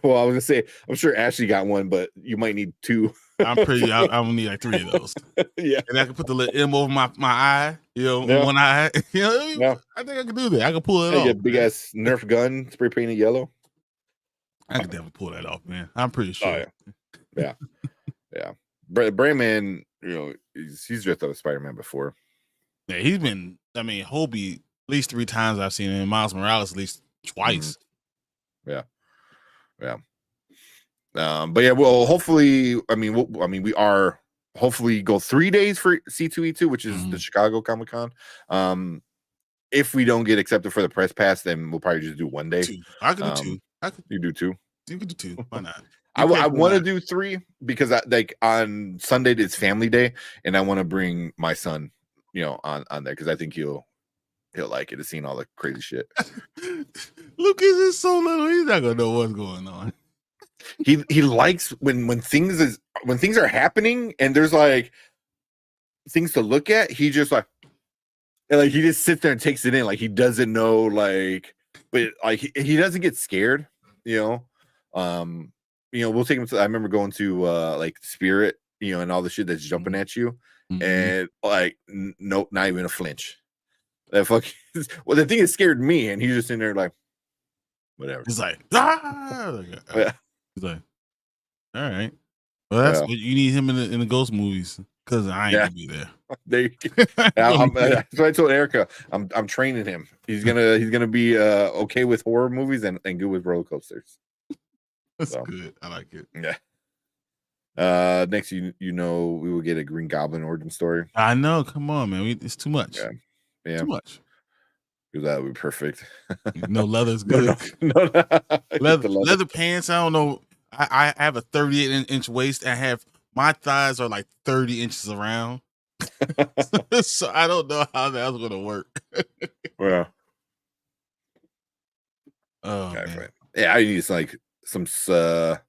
A: Well, I was gonna say, I'm sure Ashley got one, but you might need two.
B: I'm gonna need like 3 of those.
A: Yeah,
B: and I can put the little M over my eye. One eye. I think I can do that. I can pull it off.
A: Get a big ass Nerf gun, spray painted yellow.
B: I can definitely pull that off, man. I'm pretty sure.
A: Oh, yeah. Brandman, he's dressed up as Spider-Man before.
B: Yeah, he's been. I mean, Hobie at least 3 times I've seen him. Miles Morales at least twice.
A: Yeah. But yeah, well, hopefully, we are hopefully go 3 days for C2E2, which is the Chicago Comic-Con. If we don't get accepted for the press pass, then we'll probably just do 1 day.
B: 2. I could do 2.
A: You do 2.
B: You could do 2. Why not?
A: I want to do 3 because on Sunday it's family day, and I want to bring my son, on there because I think he'll like it to seeing all the crazy shit.
B: Lucas is so little; he's not gonna know what's going on.
A: He likes when things are happening and there's like things to look at. He just he just sits there and takes it in. Like he doesn't know, but he doesn't get scared. We'll take him to. I remember going to Spirit, and all the shit that's jumping at you, and nope, not even a flinch. That fucking well, the thing that scared me, and he's just in there like, whatever.
B: He's like, He's like, all right. Well, that's what you need him in the ghost movies because I ain't gonna be there.
A: That's what I told Erica. I'm training him. He's gonna be okay with horror movies and good with roller coasters.
B: That's good. I like it.
A: Yeah. Next, we will get a Green Goblin origin story.
B: I know. Come on, man. It's too much.
A: Yeah.
B: Too much.
A: Because that would be perfect.
B: No, leather's good.
A: No.
B: Leather pants. I don't know. I have a 38-inch waist. And my thighs are like 30 inches around. So I don't know how that's gonna work.
A: Well.
B: Oh man.
A: Yeah, I need some I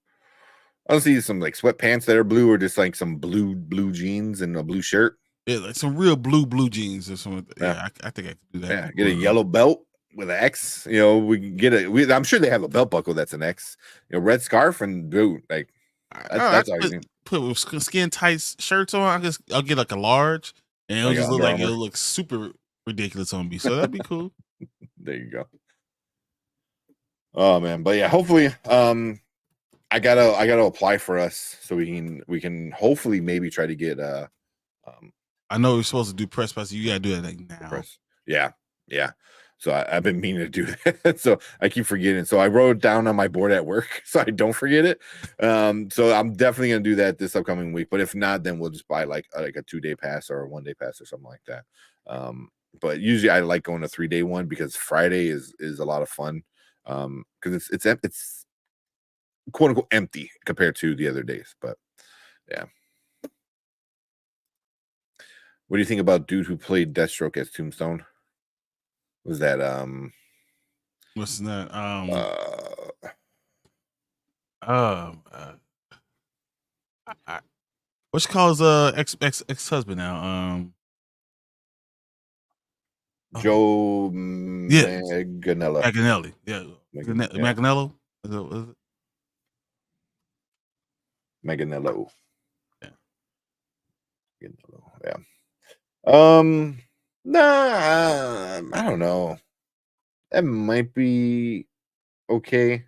A: don't see some sweatpants that are blue or just some blue jeans and a blue shirt.
B: Yeah, like some real blue jeans or something. Yeah, I think I can do that.
A: Yeah, get a yellow belt with an X. We can get I'm sure they have a belt buckle that's an X. Red scarf and dude, that's all you need.
B: Put with skin tight shirts on. I'll get a large, and it'll just look it'll look super ridiculous on me. So that'd be cool.
A: There you go. Oh man, but yeah, hopefully, I gotta apply for us so we can hopefully maybe try to get
B: I know you're supposed to do press pass. You gotta do it like now.
A: press. Yeah. So I've been meaning to do that. So I keep forgetting. So I wrote it down on my board at work so I don't forget it. So I'm definitely gonna do that this upcoming week. But if not, then we'll just buy like a 2-day pass or a 1-day pass or something like that. But usually I like going a 3-day one because Friday is a lot of fun. Because it's quote unquote empty compared to the other days. But yeah. What do you think about dude who played Deathstroke as Tombstone? Was that
B: What's that? What you call his ex husband now?
A: Joe
B: Yeah.
A: Manganiello.
B: Manganiello. Yeah. Manganiello. Is it?
A: Manganiello.
B: Yeah.
A: Yeah. Nah, I don't know. That might be okay.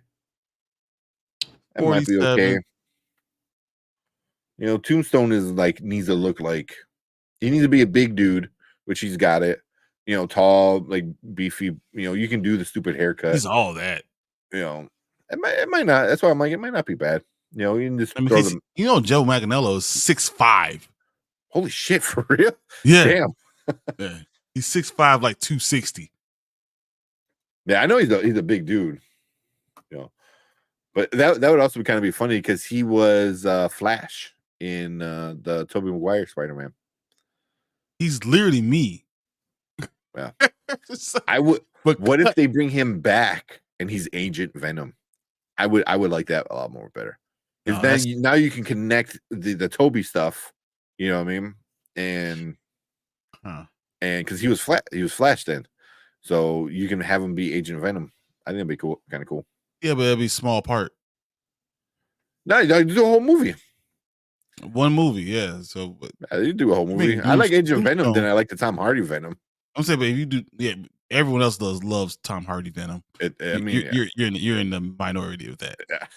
A: That might be
B: 47.
A: okay. You know, Tombstone is like needs to look like he needs to be a big dude, which he's got it. You know, tall, like beefy. You know, you can do the stupid haircut.
B: He's all that.
A: You know, it might not. That's why I'm like, it might not be bad. You know, you can just
B: I mean,
A: throw them.
B: you know, Joe Manganiello is 6'5".
A: Holy shit, for real?
B: Yeah.
A: Damn.
B: Yeah. He's 6'5", like 260.
A: Yeah, I know he's a big dude. You know, but that would also kind of be funny because he was Flash in the Tobey Maguire Spider-Man.
B: He's literally me.
A: Yeah. I would. But what if they bring him back and he's Agent Venom? I would like that a lot more better. Because then now you can connect the Toby stuff. You know what I mean? And because he was Flash then, so you can have him be Agent Venom. I think it'd be cool, kind of cool.
B: Yeah, but it'd be a small part.
A: No, you do a whole movie.
B: One movie, yeah. So
A: you do a whole movie. I like Agent Venom, then I like the Tom Hardy Venom.
B: I'm saying, but if you do, yeah, everyone else loves Tom Hardy Venom.
A: I mean,
B: you're in the minority of that.
A: Yeah.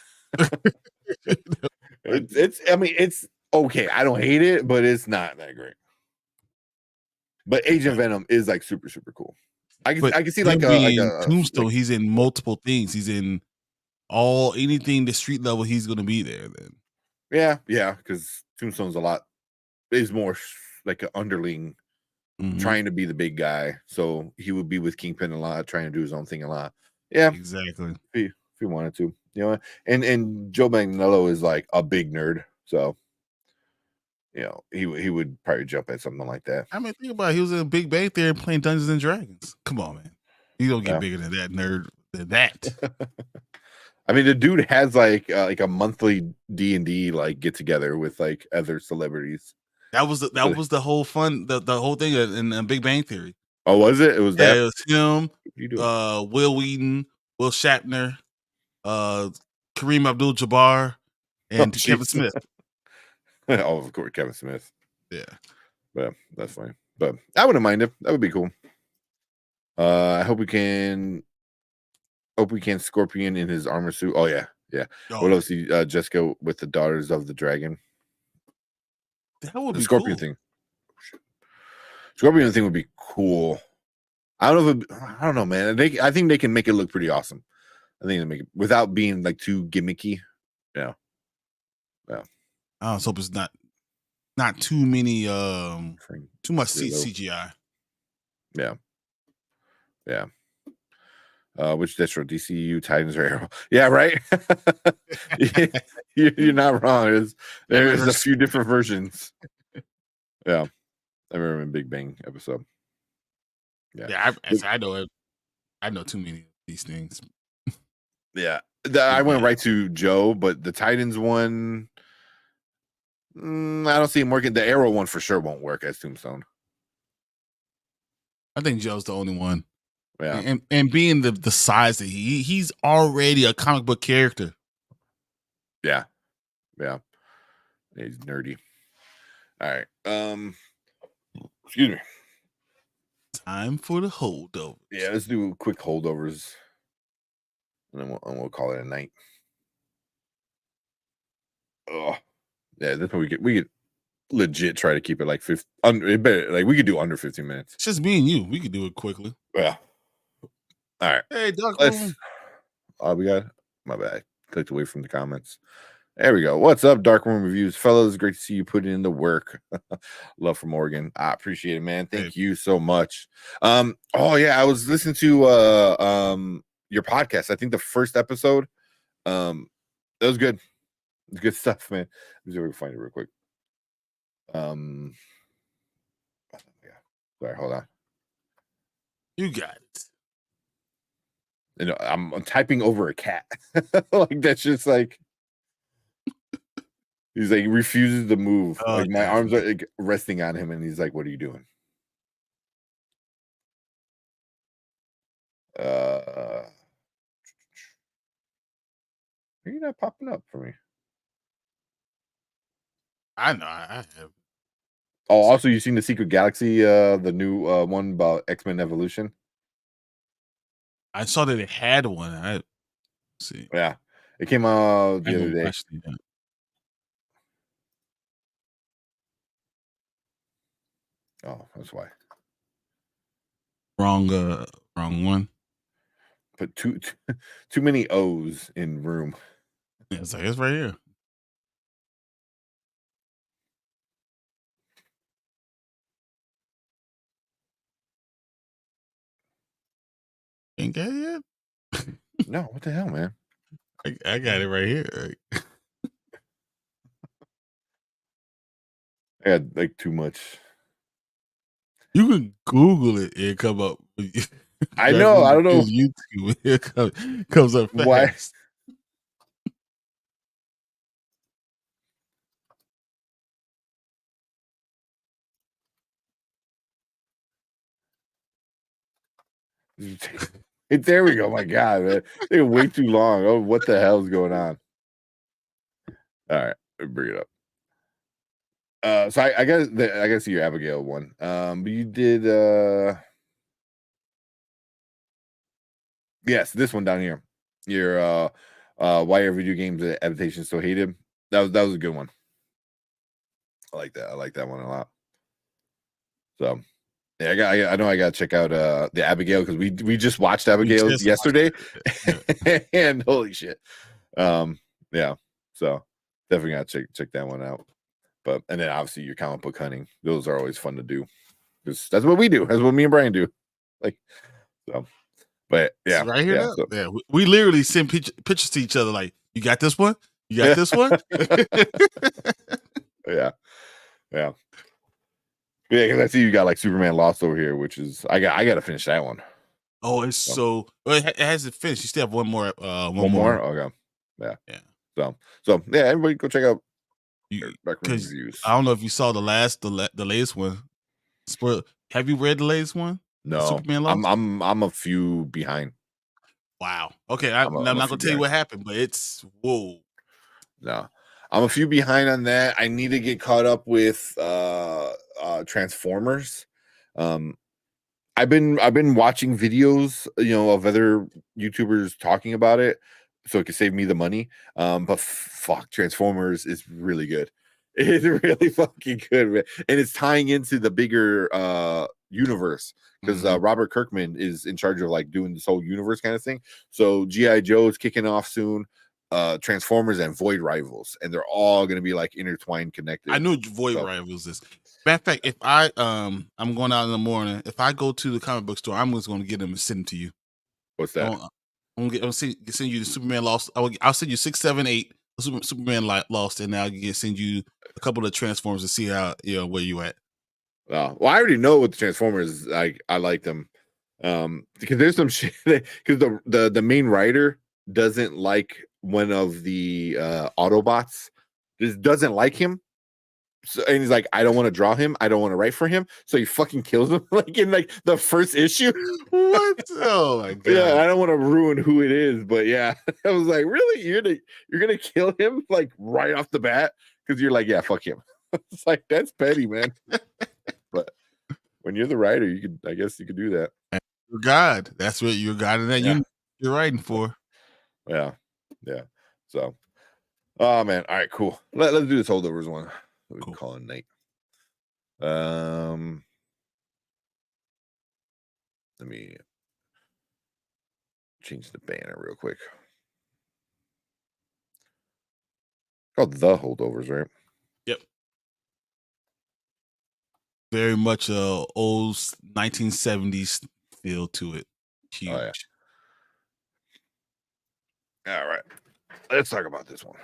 A: it's okay. I don't hate it, but it's not that great. But Agent Venom is like super cool. I can see like a
B: Tombstone. He's in multiple things. He's in anything the street level. He's going to be there then.
A: Yeah, because Tombstone's is more like an underling trying to be the big guy. So he would be with Kingpin a lot, trying to do his own thing a lot. Yeah,
B: exactly.
A: If he wanted to, you know, and Joe Manganiello is like a big nerd, so you know he would probably jump at something like that.
B: I mean, think about it. He was in Big Bang Theory playing Dungeons and Dragons. Come on, man, you don't get bigger than that nerd than that.
A: I mean, the dude has like a monthly D&D like get together with like other celebrities.
B: That was the whole fun, the whole thing in Big Bang Theory.
A: Oh, was it? It was that.
B: It was him, Will Wheaton, Will Shatner, Kareem Abdul-Jabbar, and Kevin Smith.
A: Oh, of course, Kevin Smith.
B: Yeah,
A: but that's fine. But I wouldn't mind it. That would be cool. I hope we can Scorpion in his armor suit. Oh yeah. What else? Jessica with the Daughters of the Dragon.
B: That would be
A: Scorpion
B: cool.
A: thing. Scorpion thing would be cool. I don't know, man. I think they can make it look pretty awesome. I think they make it without being like too gimmicky. Yeah.
B: I just hope it's not too many too much CGI.
A: Yeah. Which Destro, DCU, Titans, or Arrow? Yeah, right. You're not wrong. There's a few different versions. Yeah, I remember in Big Bang episode.
B: Yeah, I know it. I know too many of these things.
A: Yeah, I went right to Joe, but the Titans one, I don't see him working. The Arrow one for sure won't work as Tombstone.
B: I think Joe's the only one.
A: Yeah,
B: and being the size that he's already a comic book character.
A: Yeah, he's nerdy. All right, excuse me.
B: Time for the holdover.
A: Yeah, let's do quick holdovers, and then we'll call it a night. Oh, yeah, that's what we could legit try to keep it like 50. Like we could do under 15 minutes.
B: It's just me and you. We could do it quickly.
A: Yeah. All right.
B: Hey, Dark
A: Let's.
B: Room.
A: We got. My bad. Clicked away from the comments. There we go. What's up, Dark Room Reviews, fellas? Great to see you putting in the work. Love from Oregon. I appreciate it, man. Thank you so much. Oh yeah, I was listening to your podcast. I think the first episode. That was good. It's good stuff, man. Let me see if we can find it real quick. Yeah. Sorry, hold on.
B: You got it.
A: You know, I'm typing over a cat. Like that's just like he's like refuses to move.
B: Oh,
A: like my arms are like resting on him, and he's like, "What are you doing?" Are you not popping up for me?
B: I know. I have.
A: Oh, also, you seen the Secret Galaxy, the new one about X-Men Evolution?
B: I saw that it had one. I see.
A: Yeah, it came out the other day. Oh, that's why.
B: Wrong one.
A: Put too many O's in room.
B: Yeah, it's like it's right here. Ain't got it yet?
A: No, what the hell, man?
B: I got it right here.
A: I had like too much.
B: You can Google it and come up.
A: I know. I don't know.
B: YouTube it comes up fast.
A: Why? There we go. My God, man. They way too long. Oh, what the hell's going on? All right, bring it up. So I guess your Abigail one. But you did yes, this one down here. Your why are video games adaptations so hated? That was a good one. I like that. I like that one a lot. So yeah, I know I gotta check out the Abigail because we just watched Abigail yesterday. And holy shit. Yeah. So definitely gotta check that one out. But and then obviously your comic book hunting. Those are always fun to do. Because that's what we do. That's what me and Brian do. Like so. But yeah.
B: It's right here.
A: Yeah,
B: yeah. We literally send pictures to each other like, you got this one? You got this one?
A: Yeah. Yeah. Yeah, because I see you got like Superman Lost over here, which is I got to finish that one.
B: Oh, it's so it hasn't finished. You still have one more.
A: One more. Okay.
B: Yeah.
A: So yeah, everybody go check out.
B: Because I don't know if you saw the latest one. Have you read the latest one?
A: No,
B: Superman Lost?
A: I'm a few behind.
B: Wow. Okay, I'm not gonna tell you what happened, but it's whoa.
A: No, I'm a few behind on that. I need to get caught up with Transformers. I've been watching videos, of other YouTubers talking about it, so it could save me the money. But fuck, Transformers is really good. It's really fucking good, man. And it's tying into the bigger universe because Robert Kirkman is in charge of like doing this whole universe kind of thing. So G.I. Joe is kicking off soon. Transformers and Void Rivals, and they're all going to be like intertwined, connected.
B: I knew Void Rivals is. Matter of fact, if I'm going out in the morning, if I go to the comic book store, I'm just going to get them and send them to you.
A: What's that?
B: I'll send you the Superman Lost. I'll send you 6, 7, 8 Superman Lost, and I'll send you a couple of Transformers to see how where you at.
A: Well, I already know what the Transformers like. I like them because there's some shit because the main writer doesn't like one of the Autobots. Just doesn't like him. So, and he's like, I don't want to draw him. I don't want to write for him. So he fucking kills him like in like the first issue.
B: What? Oh my god!
A: Yeah, I don't want to ruin who it is, but yeah, I was like, really, you're gonna kill him like right off the bat because you're like, yeah, fuck him. It's like that's petty, man. But when you're the writer, I guess you could do that.
B: You're God. That's what you're God, and that you're writing for.
A: Yeah. So. Oh man. All right, cool. Let's do this holdovers one. We can
B: Cool.
A: call it night. Let me change the banner real quick. Called the holdovers, right?
B: Yep. Very much a old 1970s feel to it. Huge.
A: Oh, yeah. All right. Let's talk about this one.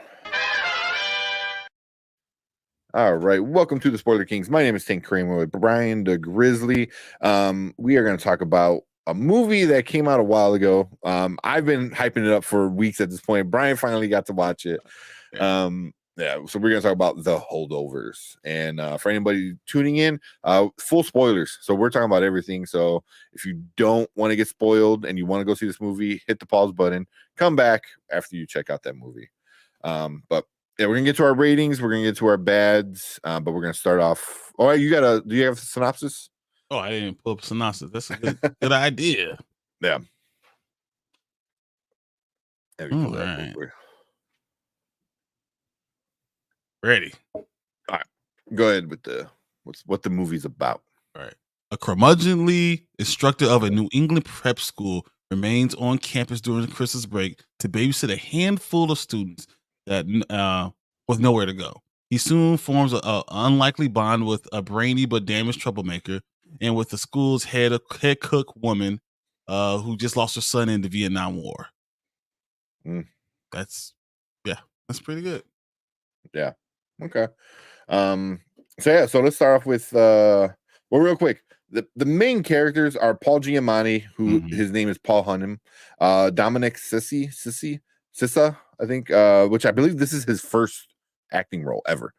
A: All right. Welcome to the Spoiler Kings. My name is Tank Kramer with Brian the Grizzly. We are going to talk about a movie that came out a while ago. I've been hyping it up for weeks at this point. Brian finally got to watch it. Yeah, so we're going to talk about The Holdovers. And for anybody tuning in, full spoilers. So we're talking about everything. So if you don't want to get spoiled and you want to go see this movie, hit the pause button. Come back after you check out that movie. But yeah, we're gonna get to our ratings. We're gonna get to our bads, but we're gonna start off. Oh, do you have a synopsis?
B: Oh, I didn't pull up a synopsis. That's a good idea.
A: Yeah.
B: All right. Ready.
A: All right. Go ahead with what the movie's about.
B: All right. A curmudgeonly instructor of a New England prep school remains on campus during the Christmas break to babysit a handful of students that with nowhere to go. He soon forms an unlikely bond with a brainy but damaged troublemaker, and with the school's head cook woman, who just lost her son in the Vietnam War. That's pretty good.
A: Yeah. Okay. So let's start off with well, real quick. The main characters are Paul Giamatti, who his name is Paul Hunnam, Dominic Sissa, I think, which I believe this is his first acting role ever.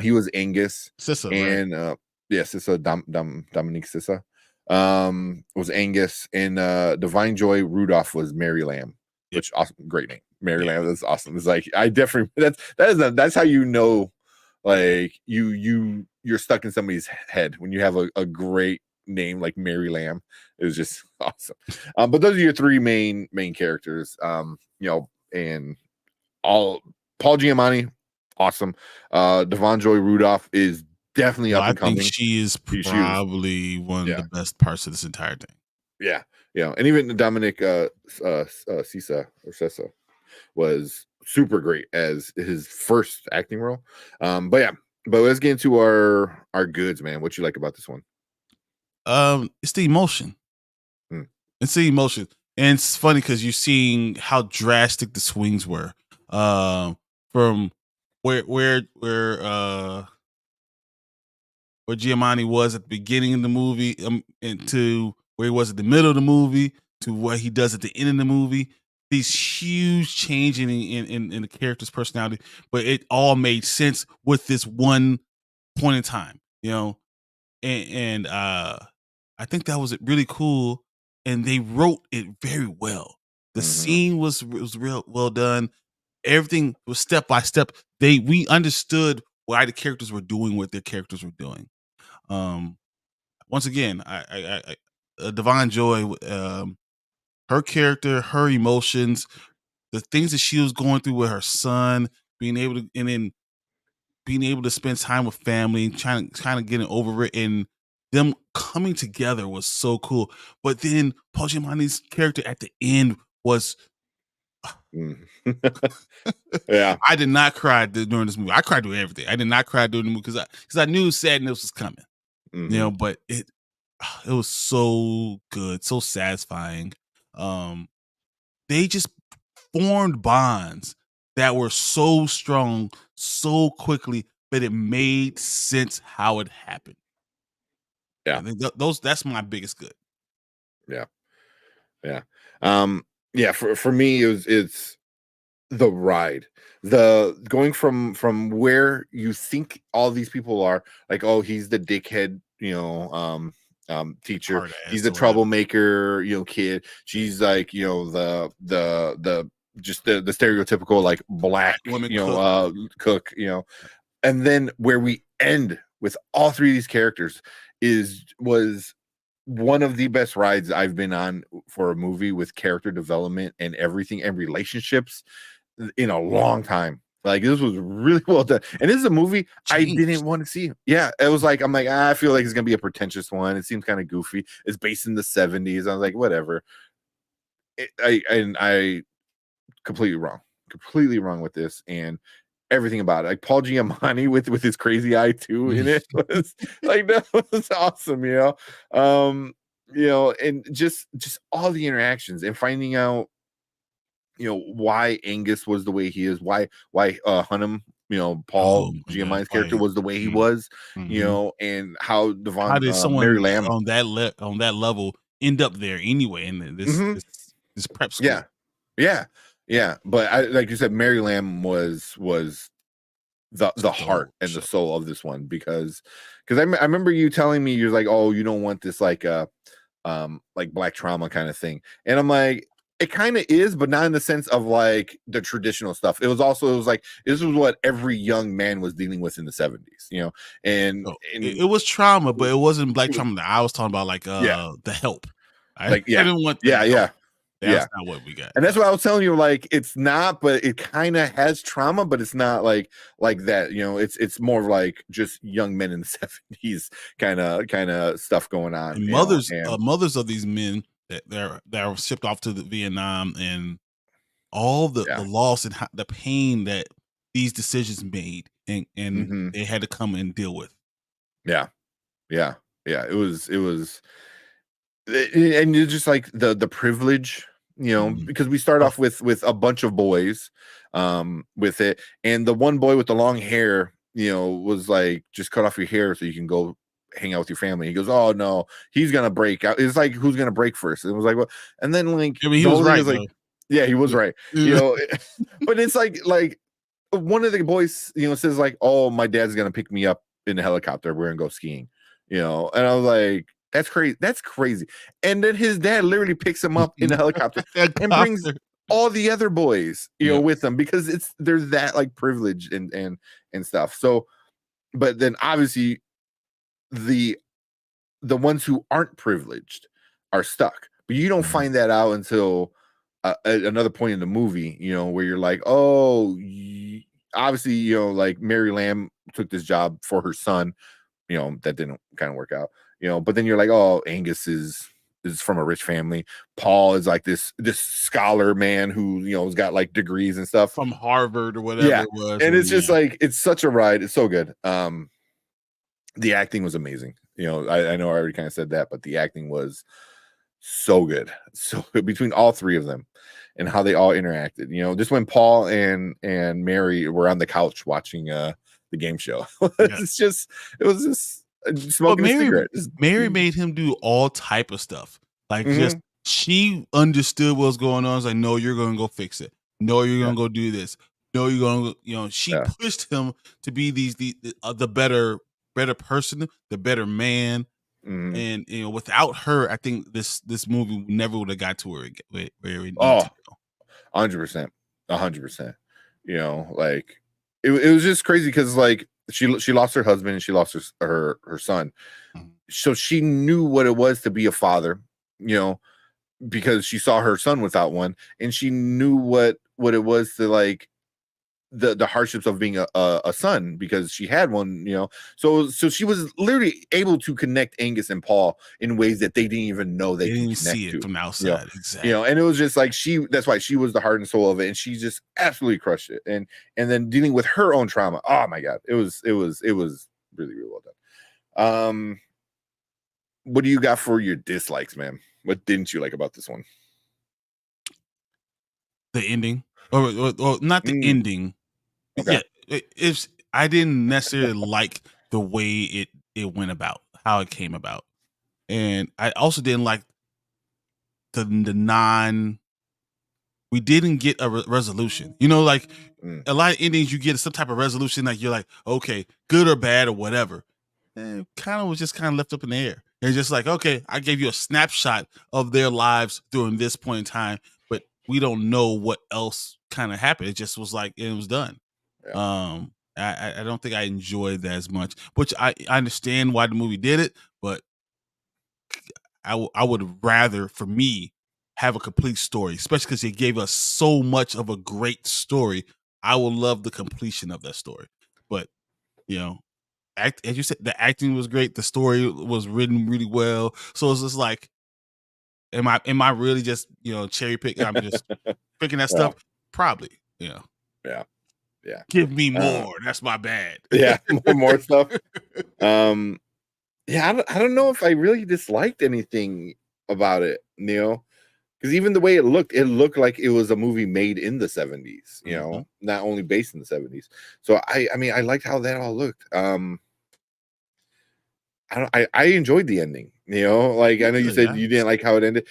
A: He was Angus
B: Sissa,
A: and
B: right?
A: Sissa, Dominique Sissa was Angus, and Divine Joy Rudolph was Mary Lamb, which awesome, great name. Mary Lamb, that's awesome. It's like I definitely that's how you know, like you're stuck in somebody's head when you have a great name like Mary Lamb. It was just awesome. But those are your three main characters. And all Paul Giamatti, awesome. Devon Joy Rudolph is definitely up and coming.
B: I think she is probably one of the best parts of this entire thing.
A: Yeah, and even Dominic Sissa was super great as his first acting role. But let's get into our goods, man. What you like about this one?
B: It's the emotion. It's the emotion, and it's funny because you're seeing how drastic the swings were from where Giamatti was at the beginning of the movie, and to where he was at the middle of the movie, to what he does at the end of the movie. These huge change in the character's personality, but it all made sense with this one point in time, and I think that was really cool, and they wrote it very well. The scene was real well done. Everything was step by step. We understood why the characters were doing what their characters were doing. Once again, I Divine Joy, her character, her emotions, the things that she was going through with her son, being able to spend time with family, kind of getting over it, and them coming together was so cool. But then Paul Giamatti's character at the end was, I did not cry during this movie. I cried during everything. I did not cry during the movie because I knew sadness was coming. But it was so good, so satisfying. They just formed bonds that were so strong so quickly that it made sense how it happened. I think that's my biggest good. For me it's the ride, the going from where you think all these people are, like, oh, he's the dickhead, teacher, he's the troublemaker, kid, she's like, the just the stereotypical like black woman cook, and then where we end with all three of these characters was one of the best rides I've been on for a movie with character development and everything and relationships in a long time.
A: Like this was really well done, and this is a movie I
B: Changed.
A: didn't want to see. Yeah, it was like I'm like I feel like it's gonna be a pretentious one. It seems kind of goofy. It's based in the '70s. I was like, whatever. I completely wrong with this, and everything about it. Like Paul Giamatti with his crazy eye too in it was like that was awesome. And just all the interactions and finding out why Angus was the way he is, why Hunnam,
B: Oh
A: Paul
B: my god!
A: Giamatti's character
B: Why?
A: was the way he
B: Mm,
A: was,
B: mhm.
A: and how
B: How
A: Devon
B: did
A: Mary
B: someone
A: Lamb.
B: on that level end up there anyway in
A: Mhm.
B: this prep
A: Yeah,
B: school?
A: yeah, yeah. But I like you said, Mary Lamb was the heart
B: So
A: and the
B: so
A: soul of this one because I remember you telling me you're like, oh, you don't want this like black trauma kind of thing, and I'm like, it kind of is, but not in the sense of like the traditional stuff. It was like this was what every young man was dealing with in the '70s, and
B: so
A: and
B: it was trauma, but it wasn't black
A: it was
B: trauma that I was talking about, like
A: yeah,
B: The Help. I
A: like
B: I
A: yeah,
B: didn't want The
A: yeah,
B: Help.
A: yeah,
B: That's
A: yeah.
B: not what we got.
A: And
B: No.
A: that's what I was telling you. Like, it's not, but it kind of has trauma, but it's not like that. It's more of like just young men in the '70s kind of stuff going on.
B: And
A: And
B: mothers of these men that are shipped off to the Vietnam, and all the
A: yeah,
B: loss and the pain that these decisions made, and
A: hmm
B: they had to come and deal with.
A: yeah, yeah, yeah. And it's just like the privilege,
B: Mhm.
A: because we start
B: Oh,
A: off with a bunch of boys, with it, and the one boy with the long hair, was like, just cut off your hair so you can go hang out with your family. He goes, oh no, he's gonna break out. It's like who's gonna break first? And it was like, well, and then like
B: I mean, he
A: the
B: was
A: whole thing
B: right
A: is like,
B: though.
A: yeah, he was right, you
B: Yeah.
A: know, but it's like one of the boys, says like, oh, my dad's gonna pick me up in a helicopter. We're gonna go skiing, and I was like, that's crazy. That's crazy. And then his dad literally picks him up in a helicopter and brings
B: Helicopter.
A: all the other boys,
B: Yep.
A: with them because there's that like privilege and stuff. So, but then obviously the the ones who aren't privileged are stuck. But you don't
B: Mhm.
A: find that out until at another point in the movie, where you're like, oh, obviously, like Mary Lamb took this job for her son, that didn't kind of work out, but then you're like, oh, Angus is from a rich family. Paul is like this scholar man who, has got like degrees and stuff.
B: From Harvard or whatever
A: Yeah.
B: it was,
A: And
B: and
A: it's just
B: yeah.
A: like it's such a ride. It's so good. The acting was amazing. I know I already kind of said that, but the acting was so good. So good between all three of them and how they all interacted. Just when Paul and Mary were on the couch watching the game show.
B: Yeah.
A: It was just
B: But
A: smoking a cigarette.
B: Mary made him do all type of stuff. Like, just
A: Mhm.
B: she understood what was going on. It's like, "No, you're gonna go fix it. No, you're
A: Yeah.
B: gonna go do this. No, you're gonna go," she
A: Yeah.
B: pushed him to be the better person, the better man,
A: Mhm.
B: and, without her, I think this movie never would have got to where it needed
A: Oh,
B: to go.
A: 100%. 100%. Like it was just crazy because like she lost her husband and she lost her son.
B: Mhm.
A: So she knew what it was to be a father, you know, because she saw her son without one, and she knew what it was to like the hardships of being a son because she had one, so she was literally able to connect Angus and Paul in ways that they didn't even know
B: They
A: they
B: didn't
A: can
B: even see
A: connect
B: it
A: to,
B: from the
A: you know
B: outside. Exactly.
A: and it was just like that's why she was the heart and soul of it, and she just absolutely crushed it. And then dealing with her own trauma, oh my god, it was really really well done. What do you got for your dislikes, man? What didn't you like about this one?
B: The ending, or not the
A: Mm,
B: ending.
A: okay.
B: Yeah, it's I didn't necessarily like the way it went about, how it came about, and I also didn't like the non. We didn't get a resolution. Like
A: Mm,
B: a lot of endings, you get some type of resolution. Like you're like, okay, good or bad or whatever. And kind of was just kind of left up in the air. It's just like, okay, I gave you a snapshot of their lives during this point in time, but we don't know what else kind of happened. It just was like it was done.
A: yeah.
B: I don't think I enjoyed that as much, which I understand why the movie did it, but I would rather, for me, have a complete story, especially because they gave us so much of a great story I will love the completion of that story. But as you said, the acting was great. The story was written really well. So it's just like, am I really just cherry picking? I'm just picking that
A: Well,
B: stuff. Probably.
A: yeah.
B: Give me more. That's my bad.
A: Yeah, more stuff. Yeah, I don't know if I really disliked anything about it, because even the way it looked like it was a movie made in the 70s, not only based in the 70s. So I mean, I liked how that all looked. I enjoyed the ending, like I know you said you didn't like how it ended.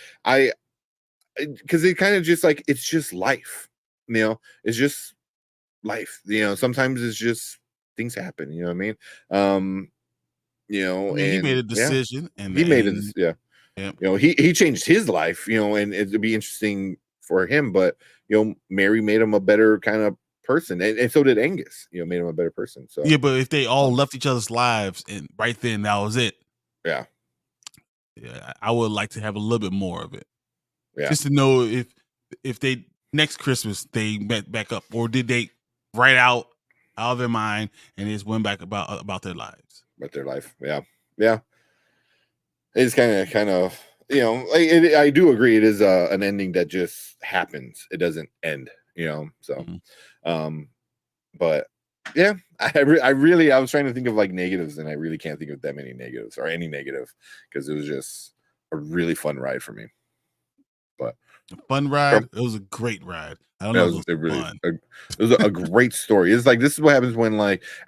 A: Because it kind of just like, it's just life, it's just life, sometimes it's just things happen, you know what I mean?
B: He made a
A: And
B: decision, and
A: he made it. Yeah.
B: Yep.
A: He changed his life, and it'd be interesting for him, but Mary made him a better kind of person, and so did Angus, made him a better person. So
B: Yeah, but if they all left each other's lives and right then that was it.
A: Yeah,
B: I would like to have a little bit more of it.
A: Yeah.
B: Just to know if they next Christmas they met back up, or did they write out of their mind and just went back about their lives.
A: About their life. Yeah. It's kind of I do agree it is an ending that just happens. It doesn't end, so but yeah, I was trying to think of like negatives, and I really can't think of that many negatives or any negative, because it was just a really fun ride for me. But
B: a fun ride. It was a great ride. I don't know.
A: It was a great story. It's like, this is what happens when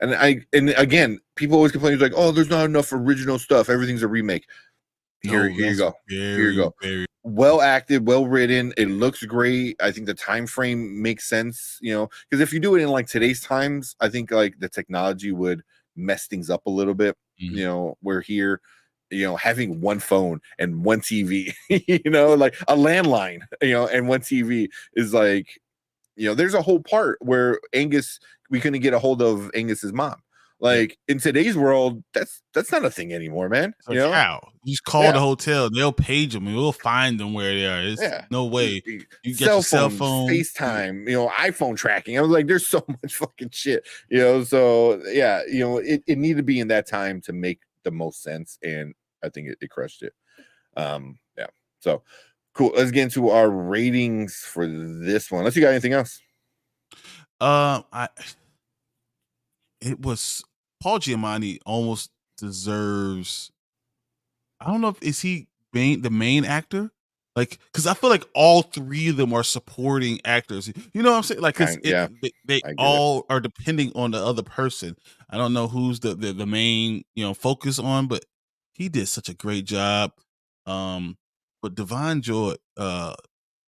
A: and again, people always complain like, oh, there's not enough original stuff. Everything's a remake. Here you go. Here you go. Well acted, well written. It looks great. I think the time frame makes sense, because if you do it in like today's times, I think like the technology would mess things up a little bit. We're here, having one phone and one TV, like a landline, and one TV is like, there's a whole part where we couldn't get a hold of Angus's mom. Like in today's world, that's not a thing anymore, man.
B: How? You just call the hotel, they'll page them, and we'll find them where they are. It's no way. You get your cell phone,
A: FaceTime, iPhone tracking. I was like, there's so much fucking shit, so yeah, it needed to be in that time to make the most sense, and I think it crushed it. Yeah. So cool. Let's get into our ratings for this one. Unless you got anything else.
B: It was Paul Giamatti almost deserves. I don't know if he the main actor, like, because I feel like all three of them are supporting actors. You know what I'm saying? Like, they all are depending on the other person. I don't know who's the main focus on, but he did such a great job. But Devon Joy,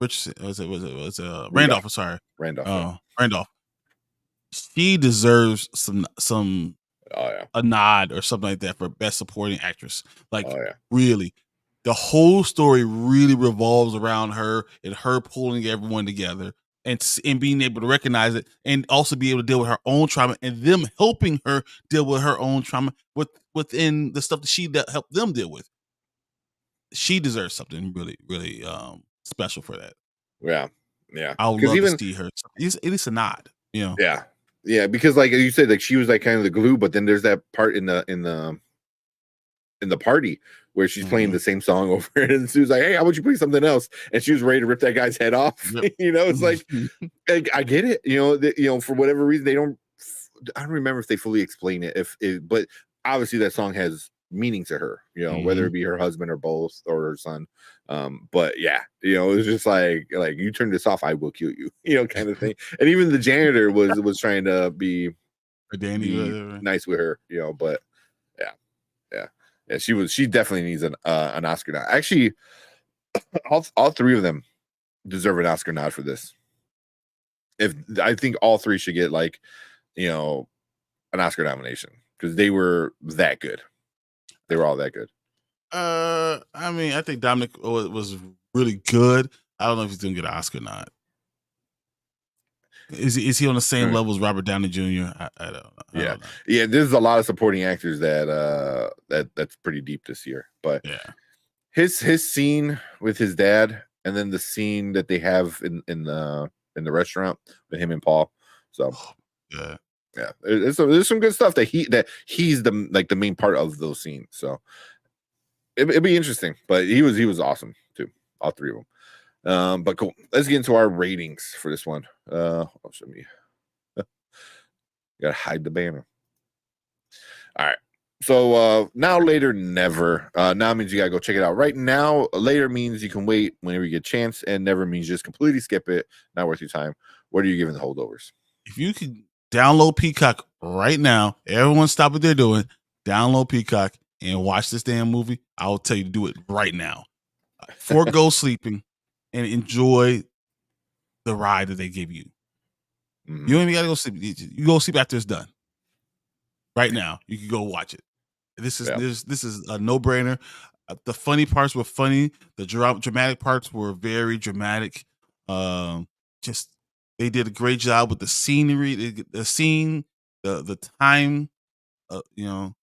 B: Richardson, was it Randolph? I'm sorry, Randolph. She deserves some a nod or something like that for best supporting actress. Like, really, the whole story really revolves around her and her pulling everyone together and being able to recognize it, and also be able to deal with her own trauma, and them helping her deal with her own trauma within the stuff that she helped them deal with. She deserves something really, really special for that.
A: Yeah.
B: I would love to see her. At least a nod.
A: Yeah, because like you said, like she was like kind of the glue, but then there's that part in the party where she's playing the same song over, and Sue's like, hey, how about you play something else? And she was ready to rip that guy's head off. It's like, I get it. For whatever reason, I don't remember if they fully explain it, but obviously that song has meaning to her, whether it be her husband or both, or her son. But yeah, it was just like you turn this off, I will kill you, kind of thing. And even the janitor was trying to be nice with her, but yeah, she definitely needs an Oscar nod. Actually, all three of them deserve an Oscar nod for this. I think all three should get like, an Oscar nomination, because they were that good. They were all that good.
B: I mean, I think Dominic was really good. I don't know if he's gonna get an Oscar nod. Is he on the same level as Robert Downey Jr.? I don't know.
A: Yeah. There's a lot of supporting actors that's pretty deep this year. But
B: yeah,
A: his scene with his dad, and then the scene that they have in the restaurant with him and Paul, So
B: Yeah.
A: yeah, there's some good stuff that he's the main part of those scenes. So it'd be interesting. But he was awesome too, all three of them. But cool. Let's get into our ratings for this one. Show me. Gotta hide the banner. All right. So now, later, never. Now means you gotta go check it out right now. Later means you can wait whenever you get a chance, and never means just completely skip it. Not worth your time. What are you giving the holdovers?
B: If you can download Peacock right now, everyone stop what they're doing, download Peacock and watch this damn movie. I will tell you to do it right now. Forego sleeping and enjoy the ride that they give you.
A: Mhm.
B: You don't even gotta go sleep. You go sleep after it's done. Right now, you can go watch it. This is a no brainer. The funny parts were funny. The dramatic parts were very dramatic. Just they did a great job with the scenery, the scene, the time. You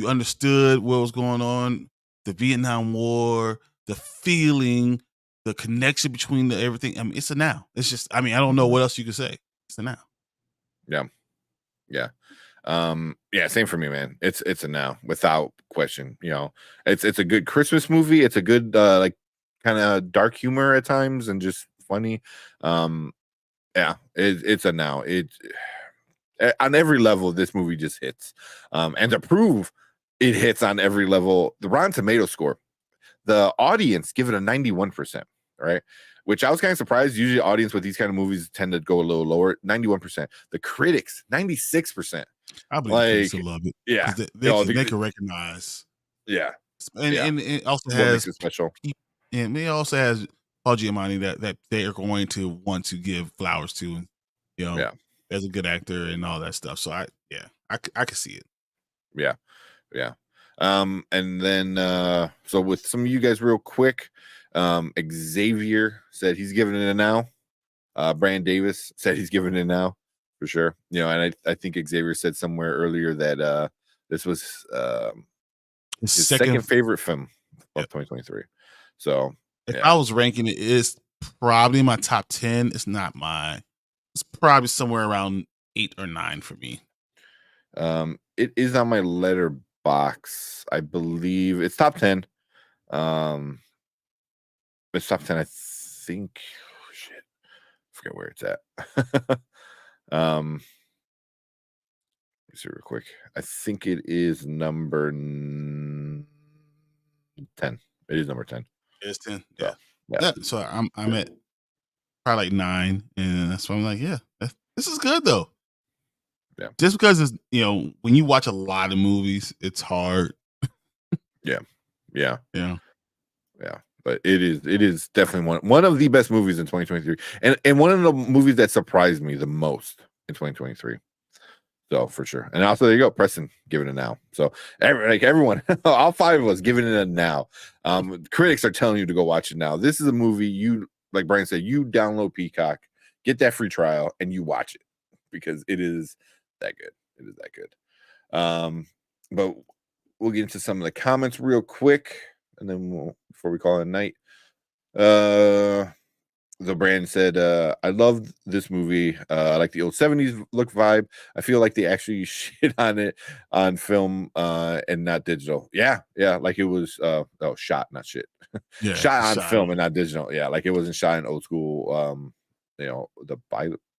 B: understood what was going on. The Vietnam War, the feeling, the connection between everything. I mean, it's a now. It's just. I mean, I don't know what else you could say. It's a now.
A: Yeah. Yeah, same for me, man. It's a now without question. It's a good Christmas movie. It's a good like kind of dark humor at times and just funny. Yeah, it's a now. It on every level this movie just hits. And to prove it hits on every level, the Rotten Tomato score, the audience give it a 91%, right? Which I was kind of surprised. Usually audience with these kind of movies tend to go a little lower. 91%. The critics, 96%.
B: I believe the critics will love it.
A: Yeah,
B: they can recognize.
A: Yeah,
B: and it also
A: what
B: has
A: makes it special.
B: And it also has Paul Giamatti that they are going to want to give flowers to, as a good actor and all that stuff. So I can see it.
A: Yeah. And then so with some of you guys real quick, Xavier said he's giving it a now. Brandon Davis said he's giving it a now for sure. And I think Xavier said somewhere earlier that this was his second favorite film of 2023. So
B: if I was ranking it's probably my top 10. It's probably somewhere around 8 or 9 for me.
A: It is on my Letterboxd. I believe it's top 10. It's top 10, I think. Oh, shit. I forget where it's at. Let me see real quick. I think it is number 10. It is number 10.
B: It's 10. Yeah. So I'm at probably like 9, and that's why I'm like, yeah, this is good though.
A: Yeah.
B: Just because it's when you watch a lot of movies, it's hard.
A: Yeah.
B: Yeah.
A: But it is definitely one of the best movies in 2023, and one of the movies that surprised me the most in 2023. So for sure. And also there you go, Preston giving it now. So everyone, all 5 of us giving it a now. Critics are telling you to go watch it now. This is a movie you, like Brian said, you download Peacock, get that free trial, and you watch it because it is that good. It is that good. But we'll get into some of the comments real quick, and then before we call it a night. The brand said, I love this movie. I like the old 70s look vibe. I feel like they actually shit on it on film and not digital. Yeah. Like it was shot, not shit.
B: Yeah,
A: shot on film and not digital. Yeah, like it wasn't shot in old school the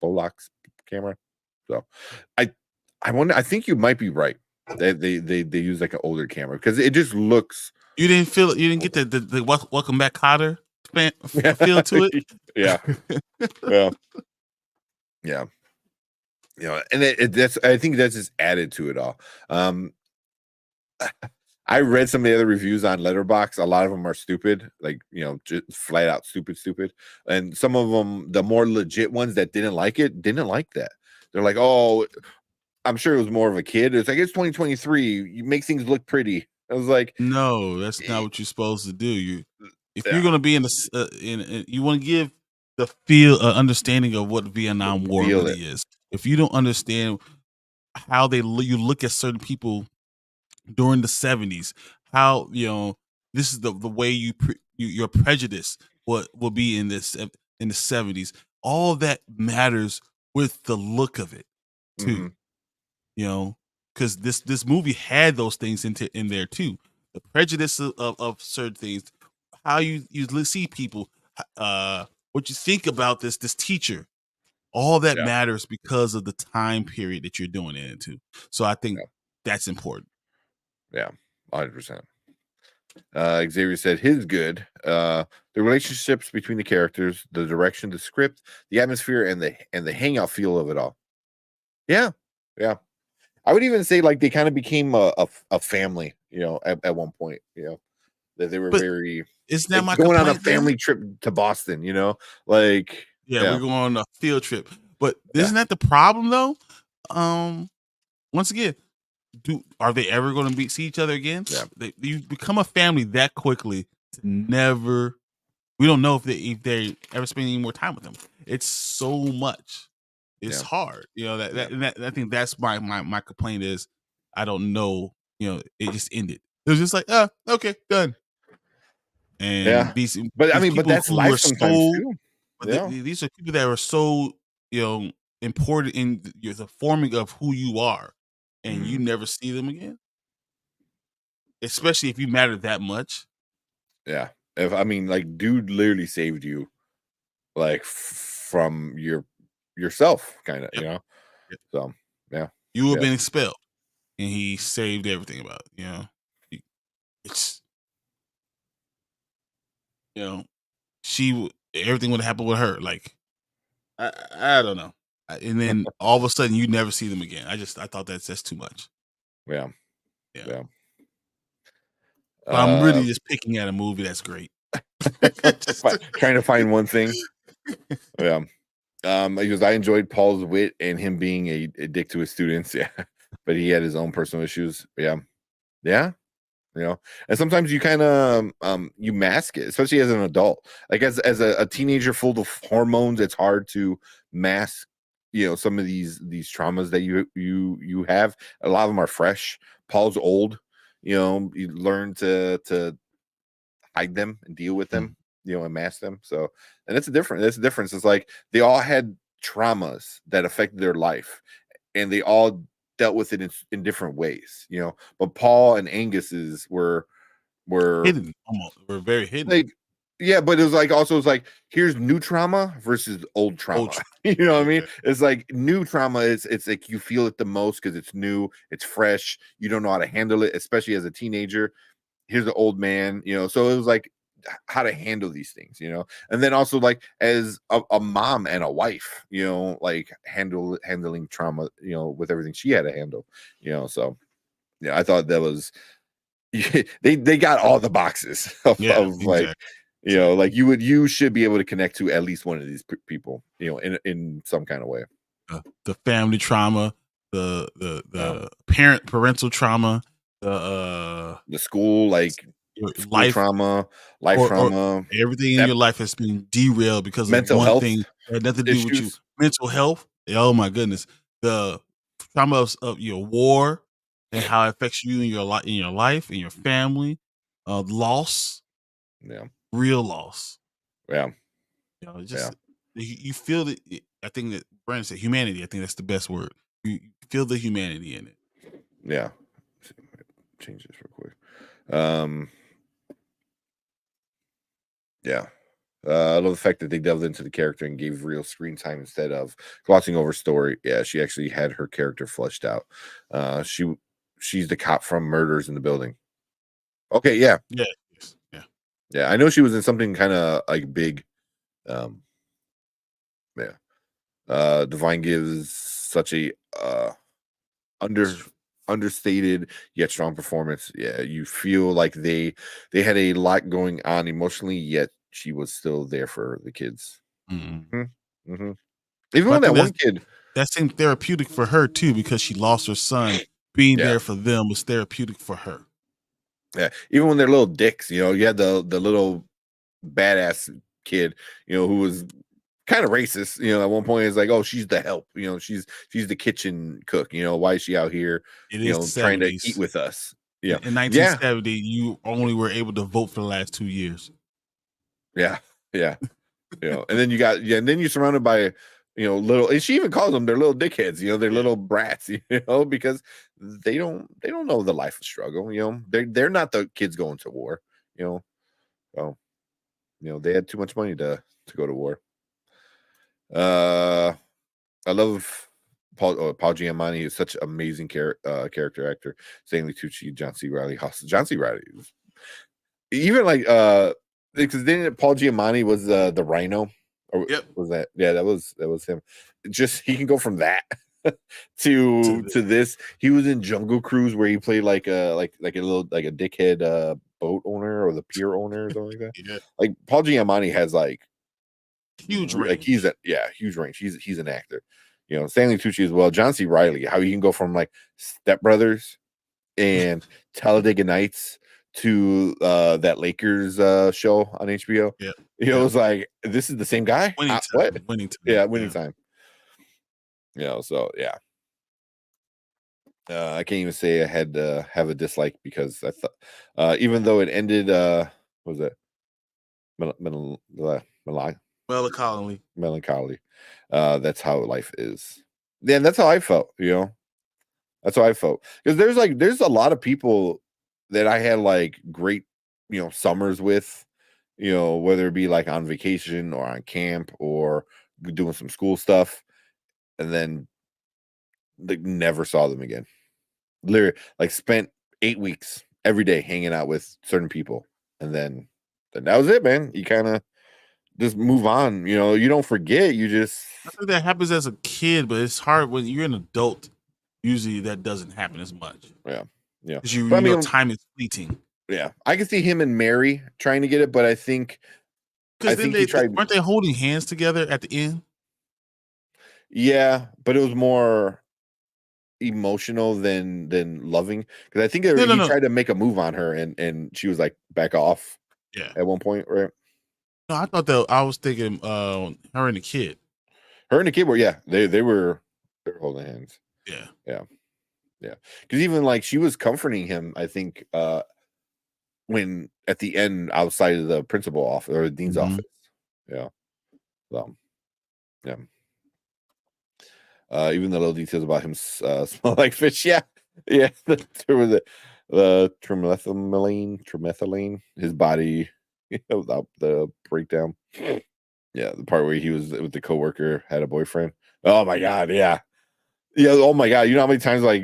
A: Bolox camera. So I wonder, I think you might be right. They use like an older camera because it just looks.
B: You didn't get the Welcome Back Kotter feel to it.
A: Yeah. And that's, I think that's just added to it all. I read some of the other reviews on Letterboxd. A lot of them are stupid, like just flat out stupid, and some of them, the more legit ones that didn't like that. They're like, oh, I'm sure it was more of a kid. It's like, it's 2023. You make things look pretty. I was like,
B: no, that's not what you're supposed to do. If you're going to be in you want to give the understanding of what Vietnam War really is. If you don't understand how you look at certain people during the 70s, how this is the way your prejudice will be in the 70s. All that matters with the look of it too.
A: Mhm.
B: You know, because this movie had those things in there too. The prejudice of certain things, how you see people, what you think about this teacher, all that
A: Yeah.
B: matters because of the time period that you're doing it into. So I think
A: Yeah.
B: that's important.
A: Yeah. 100%. Xavier said his good. The relationships between the characters, the direction, the script, the atmosphere, and the hangout feel of it all. Yeah. Yeah. I would even say like they kind of became a family, at one point, that they were
B: But
A: very
B: isn't that
A: like
B: my
A: going on a
B: complaint though?
A: family trip to Boston, like
B: Yeah,
A: yeah,
B: we're going on a field trip. But
A: yeah,
B: isn't that the problem though? Once again, are they ever going to see each other again?
A: yeah,
B: You become a family that quickly to never. We don't know if they ever spend any more time with them. It's so much. It's
A: yeah,
B: hard, that,
A: yeah,
B: that, and that I think that's my complaint is I don't know. It just ended. It was just like, okay, done.
A: yeah.
B: And these
A: But I
B: these
A: mean, but
B: people
A: that's
B: who
A: life
B: are
A: sometimes
B: so,
A: too.
B: but
A: Yeah.
B: these are people that are so important in the forming of who you are, and you
A: Mhm.
B: never see them again, especially if you matter that much.
A: Yeah. If I mean, like, dude literally saved you, like from yourself, kind of,
B: Yep. Yep.
A: So, yeah,
B: You would have
A: yeah,
B: been expelled, and he saved everything about it. He- it's you know everything would happen with her. Like I don't know, and then all of a sudden you never see them again. I thought that's too much.
A: yeah,
B: Yeah,
A: yeah.
B: but I'm
A: Uh,
B: really just picking at a movie that's great.
A: trying to find one thing. Yeah. Because I enjoyed Paul's wit and him being a dick to his students. Yeah, but he had his own personal issues. Yeah, yeah. And sometimes you kind of you mask it, especially as an adult. Like as a teenager full of hormones, it's hard to mask some of these traumas that you have. A lot of them are fresh. Paul's old. You learn to hide them and deal with them,
B: Mm.
A: and mask them. So, and it's a difference. It's like they all had traumas that affected their life, and they all dealt with it in different ways. But Paul and Angus's were
B: Hidden, almost. We're very hidden.
A: like, yeah, but it was like also it's like here's new trauma versus old
B: Old
A: trauma.
B: tr-
A: You know what I mean?
B: okay.
A: It's like new trauma is it's like you feel it the most because it's new, it's fresh, you don't know how to handle it, especially as a teenager. Here's the old man. So it was like how to handle these things. And then also like as a mom and a wife, like handling trauma, with everything she had to handle. So yeah, I thought that was they got all the boxes
B: Yeah,
A: of like,
B: exactly. Exactly.
A: like you should be able to connect to at least one of these people, in some kind of way.
B: The family trauma, the the
A: Um,
B: the parental trauma, the
A: the school, like
B: your
A: school
B: life
A: trauma, life
B: or
A: trauma,
B: everything in
A: that
B: your life has been derailed because of
A: mental
B: one
A: health
B: thing that had nothing to do with you.
A: issues.
B: Mental health. Oh my goodness. The trauma of your war and how it affects you in your life, in your family, loss,
A: Yeah,
B: real loss.
A: yeah, yeah,
B: Just you feel that. I think that Brandon said humanity. I think that's the best word. You feel the humanity in it.
A: yeah. Change this real quick. Yeah. I love the fact that they delved into the character and gave real screen time instead of glossing over story. Yeah, she actually had her character fleshed out. She's the cop from Murders in the Building. Okay, yeah,
B: Yeah. Yes, yeah.
A: yeah. I know she was in something kind of like big. Um, yeah. Divine gives such a under understated yet strong performance. Yeah, you feel like they had a lot going on emotionally, yet she was still there for the kids.
B: Mm.
A: Mm-hmm. Even
B: But I
A: when that
B: think
A: one kid,
B: that seemed therapeutic for her too because she lost her son. Being
A: yeah,
B: there for them was therapeutic for her.
A: yeah, even when they're little dicks, you had the little badass kid, who was kind of racist. At one point, it's like, oh, she's the help. She's the kitchen cook. Why is she out here,
B: It is the
A: trying to eat
B: 70s.
A: with us? Yeah,
B: In
A: yeah,
B: 1970, you only were able to vote for the last 2 years.
A: yeah, yeah. And then you got and then you're surrounded by little, and she even calls them, they're little dickheads, they're little brats, because they don't know the life of struggle. They're not the kids going to war. So they had too much money to go to war. I love Paul Giamatti. Is such an amazing character actor. Stanley Tucci, John C. Reilly. John C. Reilly, even like because then Paul Giamatti was the Rhino. Or
B: Yep.
A: Was that? Yeah, that was him. Just he can go from that to this. He was in Jungle Cruise where he played like a little like a dickhead boat owner or the pier owner or something like that.
B: Yeah.
A: Like Paul Giamatti has like
B: huge range.
A: Like huge range. He's an actor. Stanley Tucci as well. John C. Reilly. How he can go from like Step Brothers and Talladega Nights to that Lakers show on HBO.
B: Yeah.
A: It was like, this is the same guy.
B: Winning time.
A: What?
B: Winning time.
A: Yeah, winning time. So yeah. I can't even say I had to have a dislike because I thought, even though it ended, what was it? Melancholy. That's how life is. Yeah, that's how I felt. That's how I felt. Because there's a lot of people that I had like great, summers with, whether it be like on vacation or on camp or doing some school stuff, and then like never saw them again. Literally, like spent 8 weeks every day hanging out with certain people, and then that was it, man. You kind of just move on. You don't forget. You just.
B: I think that happens as a kid, but it's hard when you're an adult. Usually, that doesn't happen as much.
A: Yeah.
B: Because time is fleeting.
A: Yeah, I can see him and Mary trying to get it, but I think
B: he tried. Weren't they holding hands together at the end?
A: Yeah, but it was more emotional than loving, because I think he tried to make a move on her and she was like back off.
B: Yeah,
A: at one point, right?
B: No, I thought that I was thinking her and the kid.
A: Her and the kid were they were holding hands. Yeah. Because even like she was comforting him, I think, when at the end outside of the principal office or the dean's office. Yeah. Yeah. Even the little details about him smell like fish. Yeah. There was the trimethylene, his body, without the breakdown. Yeah, the part where he was with the coworker, had a boyfriend. Oh my god, yeah. Oh my god, you know how many times like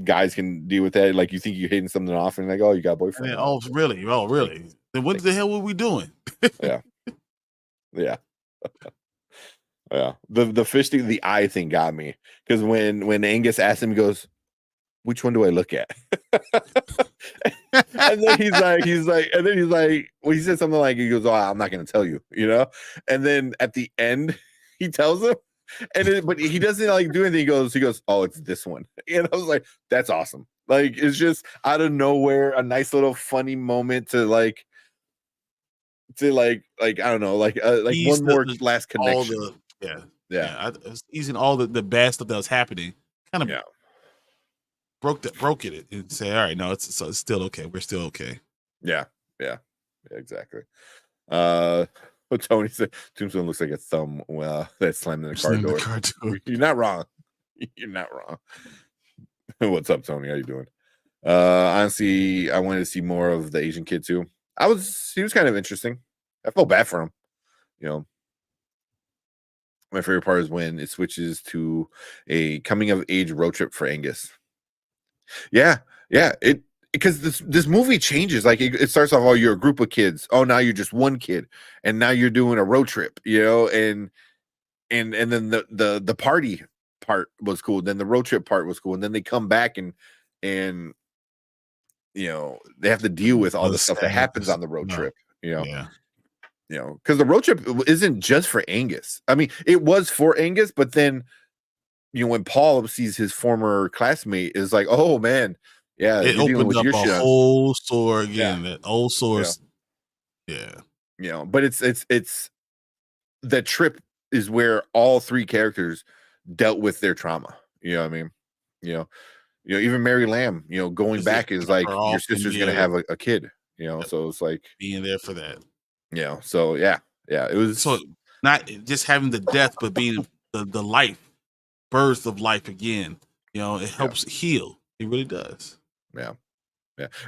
A: guys can deal with that? Like you think you're hitting something off and like, oh, you got a boyfriend.
B: Then, oh really? Then what the hell were we doing?
A: Yeah. Yeah. The fish thing, the eye thing got me, because when Angus asked him, he goes, which one do I look at? And then he's like, well, he said something like, he goes, oh, I'm not gonna tell you, and then at the end he tells him, but he doesn't like do anything. He goes, oh, it's this one. And I was like, that's awesome. Like, it's just out of nowhere, a nice little funny moment to I don't know, like one more last connection.
B: I was easing all the bad stuff that was happening. Kind of broke it and say, all right, no, it's still okay. We're still okay.
A: Yeah, exactly. What Tony said, Tombstone looks like a thumb that slammed in the car door. You're not wrong. What's up, Tony? How you doing? Honestly, I wanted to see more of the Asian kid too. He was kind of interesting. I felt bad for him. My favorite part is when it switches to a coming of age road trip for Angus. Yeah. Because this movie changes. Like it starts off, oh, you're a group of kids. Oh, now you're just one kid, and now you're doing a road trip. And then the party part was cool. Then the road trip part was cool, and then they come back and they have to deal with all the stuff that happens on the road trip. Because the road trip isn't just for Angus. I mean, it was for Angus, but then when Paul sees his former classmate, is like, oh man, yeah,
B: it opens up a whole store again. That old source,
A: but it's the trip is where all three characters dealt with their trauma. You know what I mean? Even Mary Lamb, going back is like, your sister's gonna have a kid. So it's like
B: being there for that.
A: So it was
B: so not just having the death, but being the life, birth of life again. You know, it
A: Yeah.
B: helps heal. It really does.
A: Yeah.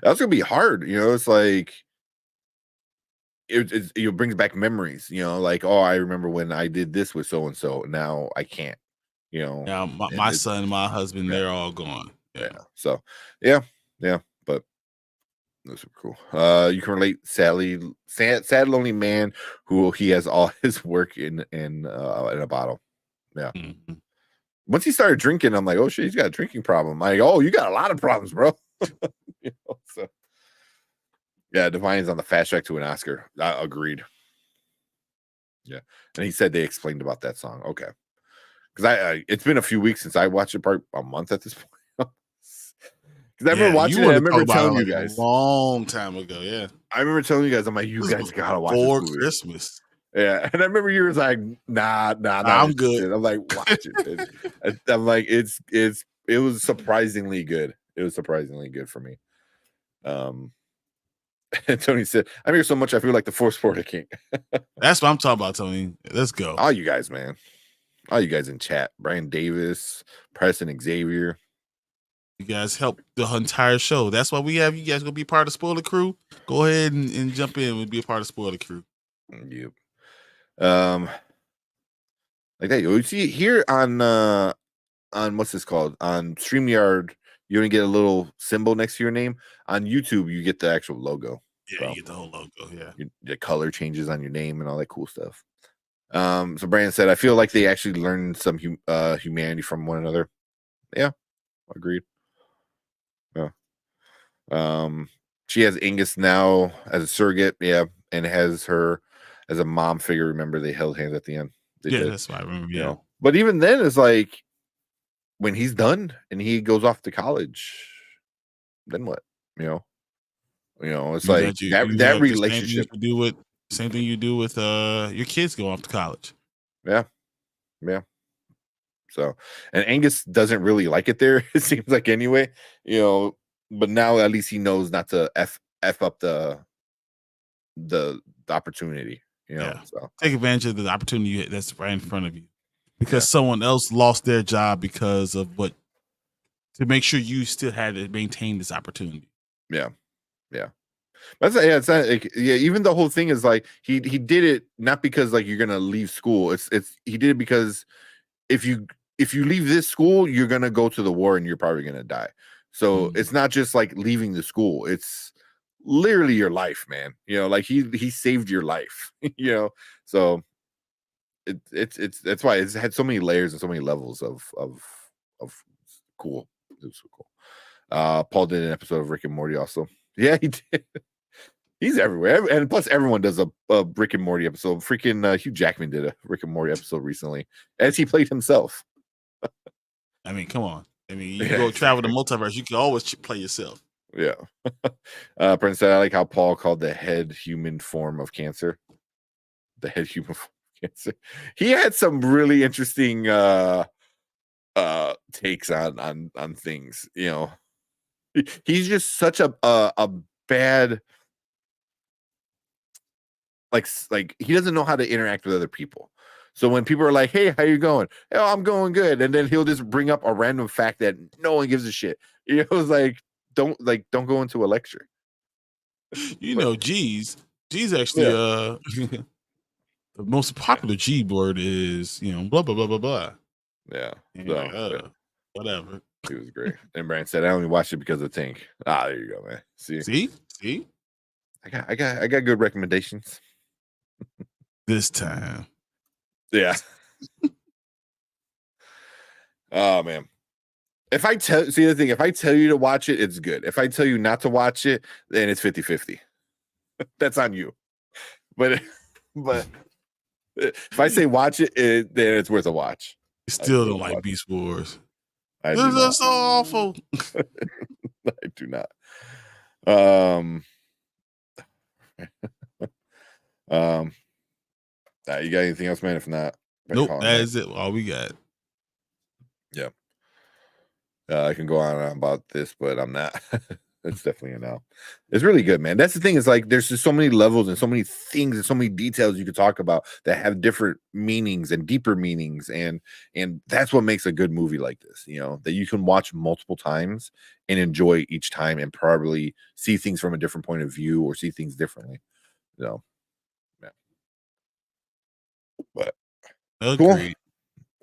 A: That's gonna be hard. It's like it brings back memories. Like, oh, I remember when I did this with so and so. Now I can't.
B: Now, my,
A: and
B: my
A: it,
B: son, my husband,
A: yeah,
B: they're all gone.
A: yeah.
B: Yeah.
A: So, yeah, but that's super cool. You can relate sad lonely man who he has all his work in a bottle. Yeah.
B: Mhm.
A: Once he started drinking, I'm like, oh shit, he's got a drinking problem. I'm like, oh, you got a lot of problems, bro. So yeah, Devine's on the fast track to an Oscar. I agreed. Yeah, and he said they explained about that song. Okay, because I it's been a few weeks since I watched it, probably a month at this point. Because I remember watching it. I remember telling you guys
B: a long time ago. Yeah,
A: I remember telling you guys, I'm like, you guys gotta watch this
B: before
A: movie.
B: Christmas.
A: Yeah, and I remember you was like, nah,
B: I'm good.
A: I'm like, watch it. I'm like, it was surprisingly good. It was surprisingly good for me. And Tony said, I'm here so much I feel like the Force Porter King.
B: That's what I'm talking about, Tony. Let's go.
A: All you guys, man. All you guys in chat. Brian Davis, Preston Xavier.
B: You guys help the entire show. That's why we have you guys gonna be part of the Spoiler Crew. Go ahead and jump in and be a part of Spoiler Crew.
A: Yep. Like that. You see here on what's this called? On StreamYard, you only get a little symbol next to your name. On YouTube, you get the actual logo.
B: Yeah, you get the whole logo. Yeah.
A: The color changes on your name and all that cool stuff. So Brandon said, I feel like they actually learned some humanity from one another. Yeah, agreed. Yeah. She has Angus now as a surrogate, yeah, and has her as a mom figure. Remember, they held hands at the end.
B: That's what I remember. Yeah.
A: But even then, it's like when he's done and he goes off to college, then what? It's like that relationship.
B: Same thing you do with your kids go off to college.
A: Yeah. So, and Angus doesn't really like it there. It seems like anyway, but now at least he knows not to f up the opportunity. So
B: take advantage of the opportunity that's right in front of you, because someone else lost their job because of to make sure you still had to maintain this opportunity.
A: Yeah. It's not like, even the whole thing is like he did it not because like you're gonna leave school. It's he did it because if you leave this school, you're gonna go to the war and you're probably gonna die. So it's not just like leaving the school, it's literally your life, man. Like he saved your life. So it's that's why it's had so many layers and so many levels of cool. It was so cool. Paul did an episode of Rick and Morty also. Yeah, he did. He's everywhere, and plus everyone does a Rick and Morty episode. Freaking Hugh Jackman did a Rick and Morty episode recently, as he played himself.
B: I mean, come on. I mean, you go travel the multiverse, you can always play yourself.
A: Yeah. Prince said, I like how Paul called the head human form of cancer. The head human form of cancer. He had some really interesting takes on things. He's just such a bad. Like he doesn't know how to interact with other people. So when people are like, hey, how you going? Oh, I'm going good. And then he'll just bring up a random fact that no one gives a shit. It's like, don't go into a lecture.
B: G's actually the most popular G word is, blah blah blah blah blah.
A: Yeah.
B: Whatever.
A: He was great. And Brand said, I only watched it because of Tank. There you go, man. See? I got good recommendations.
B: This time.
A: Yeah. Oh man. If I tell you to watch it, it's good. If I tell you not to watch it, then it's 50-50. That's on you. But if I say watch it, then it's worth a watch.
B: You still don't like Beast Wars.
A: This
B: is so awful.
A: I do not. You got anything else, man? If not,
B: nope. That is it. All we got.
A: Yeah. I can go on about this, but I'm not. It's definitely a no. It's really good, man. That's the thing. Is like there's just so many levels and so many things and so many details you could talk about that have different meanings and deeper meanings, and that's what makes a good movie like this. You know, that you can watch multiple times and enjoy each time, and probably see things from a different point of view or see things differently. You know, yeah. But
B: Agreed.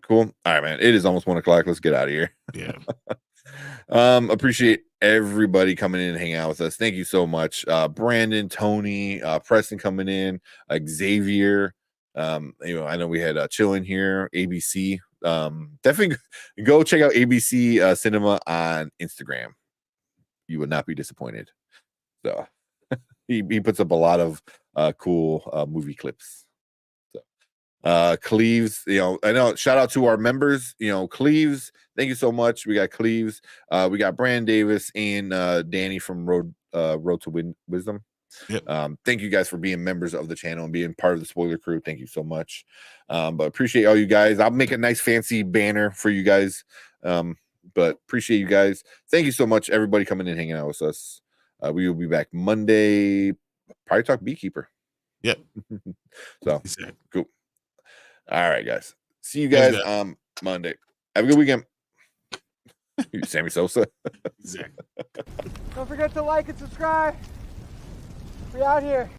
A: cool. All right, man. It is almost 1:00. Let's get out of here.
B: Yeah.
A: Appreciate everybody coming in and hanging out with us. Thank you so much. Brandon, Tony, Preston coming in, Xavier. I know we had Chill in here, ABC. Definitely go check out ABC Cinema on Instagram. You would not be disappointed. So he puts up a lot of cool movie clips. Cleves, I know, shout out to our members, Cleves, thank you so much. We got Cleves, we got Brandon Davis and Danny from Road to Wisdom.
B: Yep.
A: Thank you guys for being members of the channel and being part of the spoiler crew. Thank you so much. But appreciate all you guys. I'll make a nice fancy banner for you guys. But appreciate you guys. Thank you so much, everybody coming in and hanging out with us. We will be back Monday, probably talk Beekeeper.
B: Yep.
A: So
B: Exactly.
A: cool. All right, guys. See you guys Monday. Have a good weekend. Sammy Sosa.
B: Exactly.
C: Don't forget to like and subscribe. We out here.